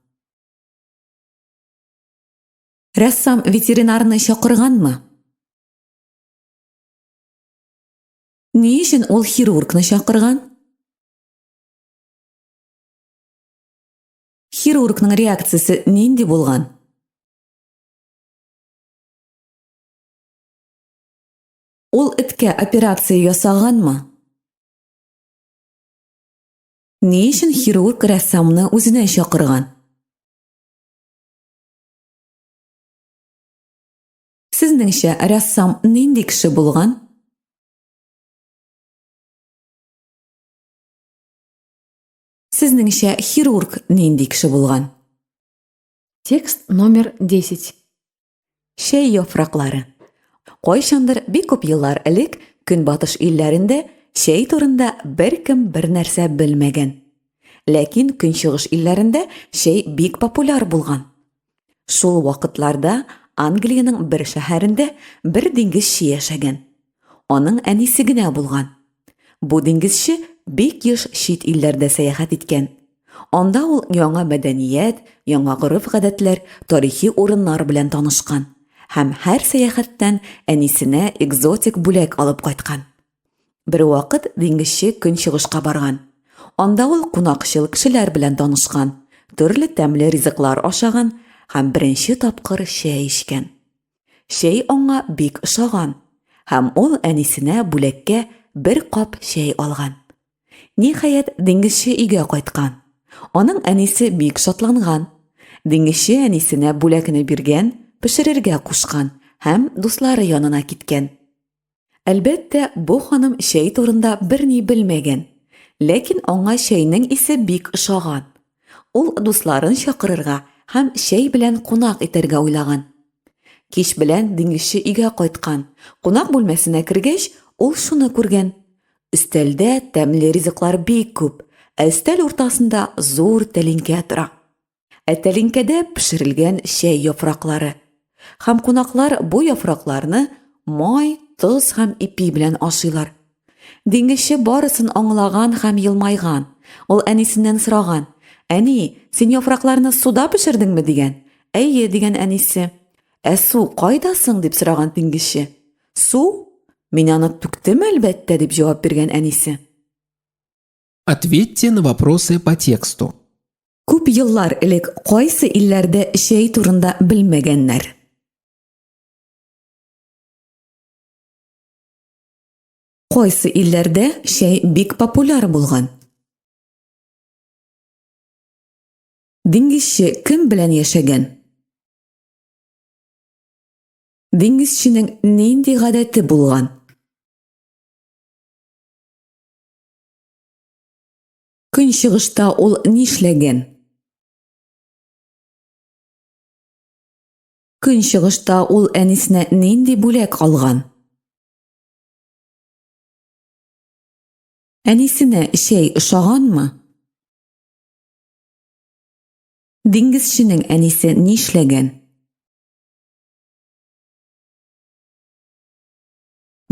Рәссам ветеринарны чакырганмы? Ни өчен ул хирургны чакырган? Хирургның реакциясе нинди булган? Ул эткә операция ясаганмы? Ни өчен хирург рәссамны үзенә чакырган? Сезнеңчә, рәссам нинди кеше булган? Сезнеңчә, хирург нинди кеше булган? Текст номер 10. Шәй яфраклары. Кайчандыр бик күп еллар элек көнбатыш илләрендә шәй турында беркем бер нәрсә белмәгән. Ләкин көнчыгыш илләрендә шәй бик популяр булган. Шул вакытларда Англиянең бер шәһәрендә бер диңгезче яшәгән. Аның әнисе генә булган. Бу диңгезче бик еш чит илләрдә сәяхәт иткән. Анда ул яңа мәдәният, яңа горыф-гадәтләр, тарихи урыннар белән танышкан. Һәм һәр сәяхәттән әнисенә экзотик бүләк алып кайткан. Бер вакыт диңгезче көнчыгышка барган. Анда ул кунакчыл кешеләр белән танышкан, төрле тәмле ризыклар ашаган һәм беренче тапкыр чәй эчкән. Чәй аңа бик ошаган һәм ул әнисенә бүләккә бер кап чәй алган. Ниһаять, диңгезче өйгә кайткан. Аның әнисе бик шатланган. Диңгезче әнисенә бүләкне биргән, пешерергә кушкан һәм дуслары янына киткән. Әлбәттә, бу ханым чәй турында берни белмәгән. Ләкин аңа чәйнең исе бик ошаган. Ул дусларын чакырырга һәм чәй белән кунак итәргә уйлаган. Кич белән диңгезче өйгә кайткан. Кунак бүлмәсенә кергәч, ул шуны күргән. Өстәлдә тәмле ризыклар бик күп. Өстәл уртасында зур тәлинкә тора. Тәлинкәдә пешерелгән чәй яфраклары. Һәм кунаклар бу яфракларны май, тоз һәм ипи белән ашыйлар. Диңгезче барысын аңлаган һәм елмайган. Ул әнисеннән сораган: "Әни, син яфракларны суда пешердеңме?" дигән. "Әйе" дигән әнисе. Су кайда соң?" дип сораган диңгезче. "Су? Мин аны түктем әлбәттә" дип җавап биргән әнисе. Ответьте на вопросы по тексту. Күп еллар элек кайсы илләрдә чәй турында белмәгәннәр? Кайсы илләрдә чәй бик популяр булган? Диңгезче кем белән яшәгән? Диңгезченең нинди гадәте булган? Көнчыгышта ул нишләгән? Көнчыгышта ул әнисенә нинди бүләк алган? Әнисенә чәй ошаганмы? Диңгезченең әнисе нишләгән?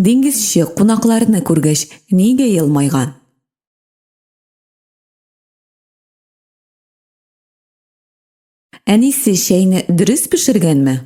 Диңгезче кунакларны күргәч нигә елмайган? Әнисе чәйне дөрес пешергәнме?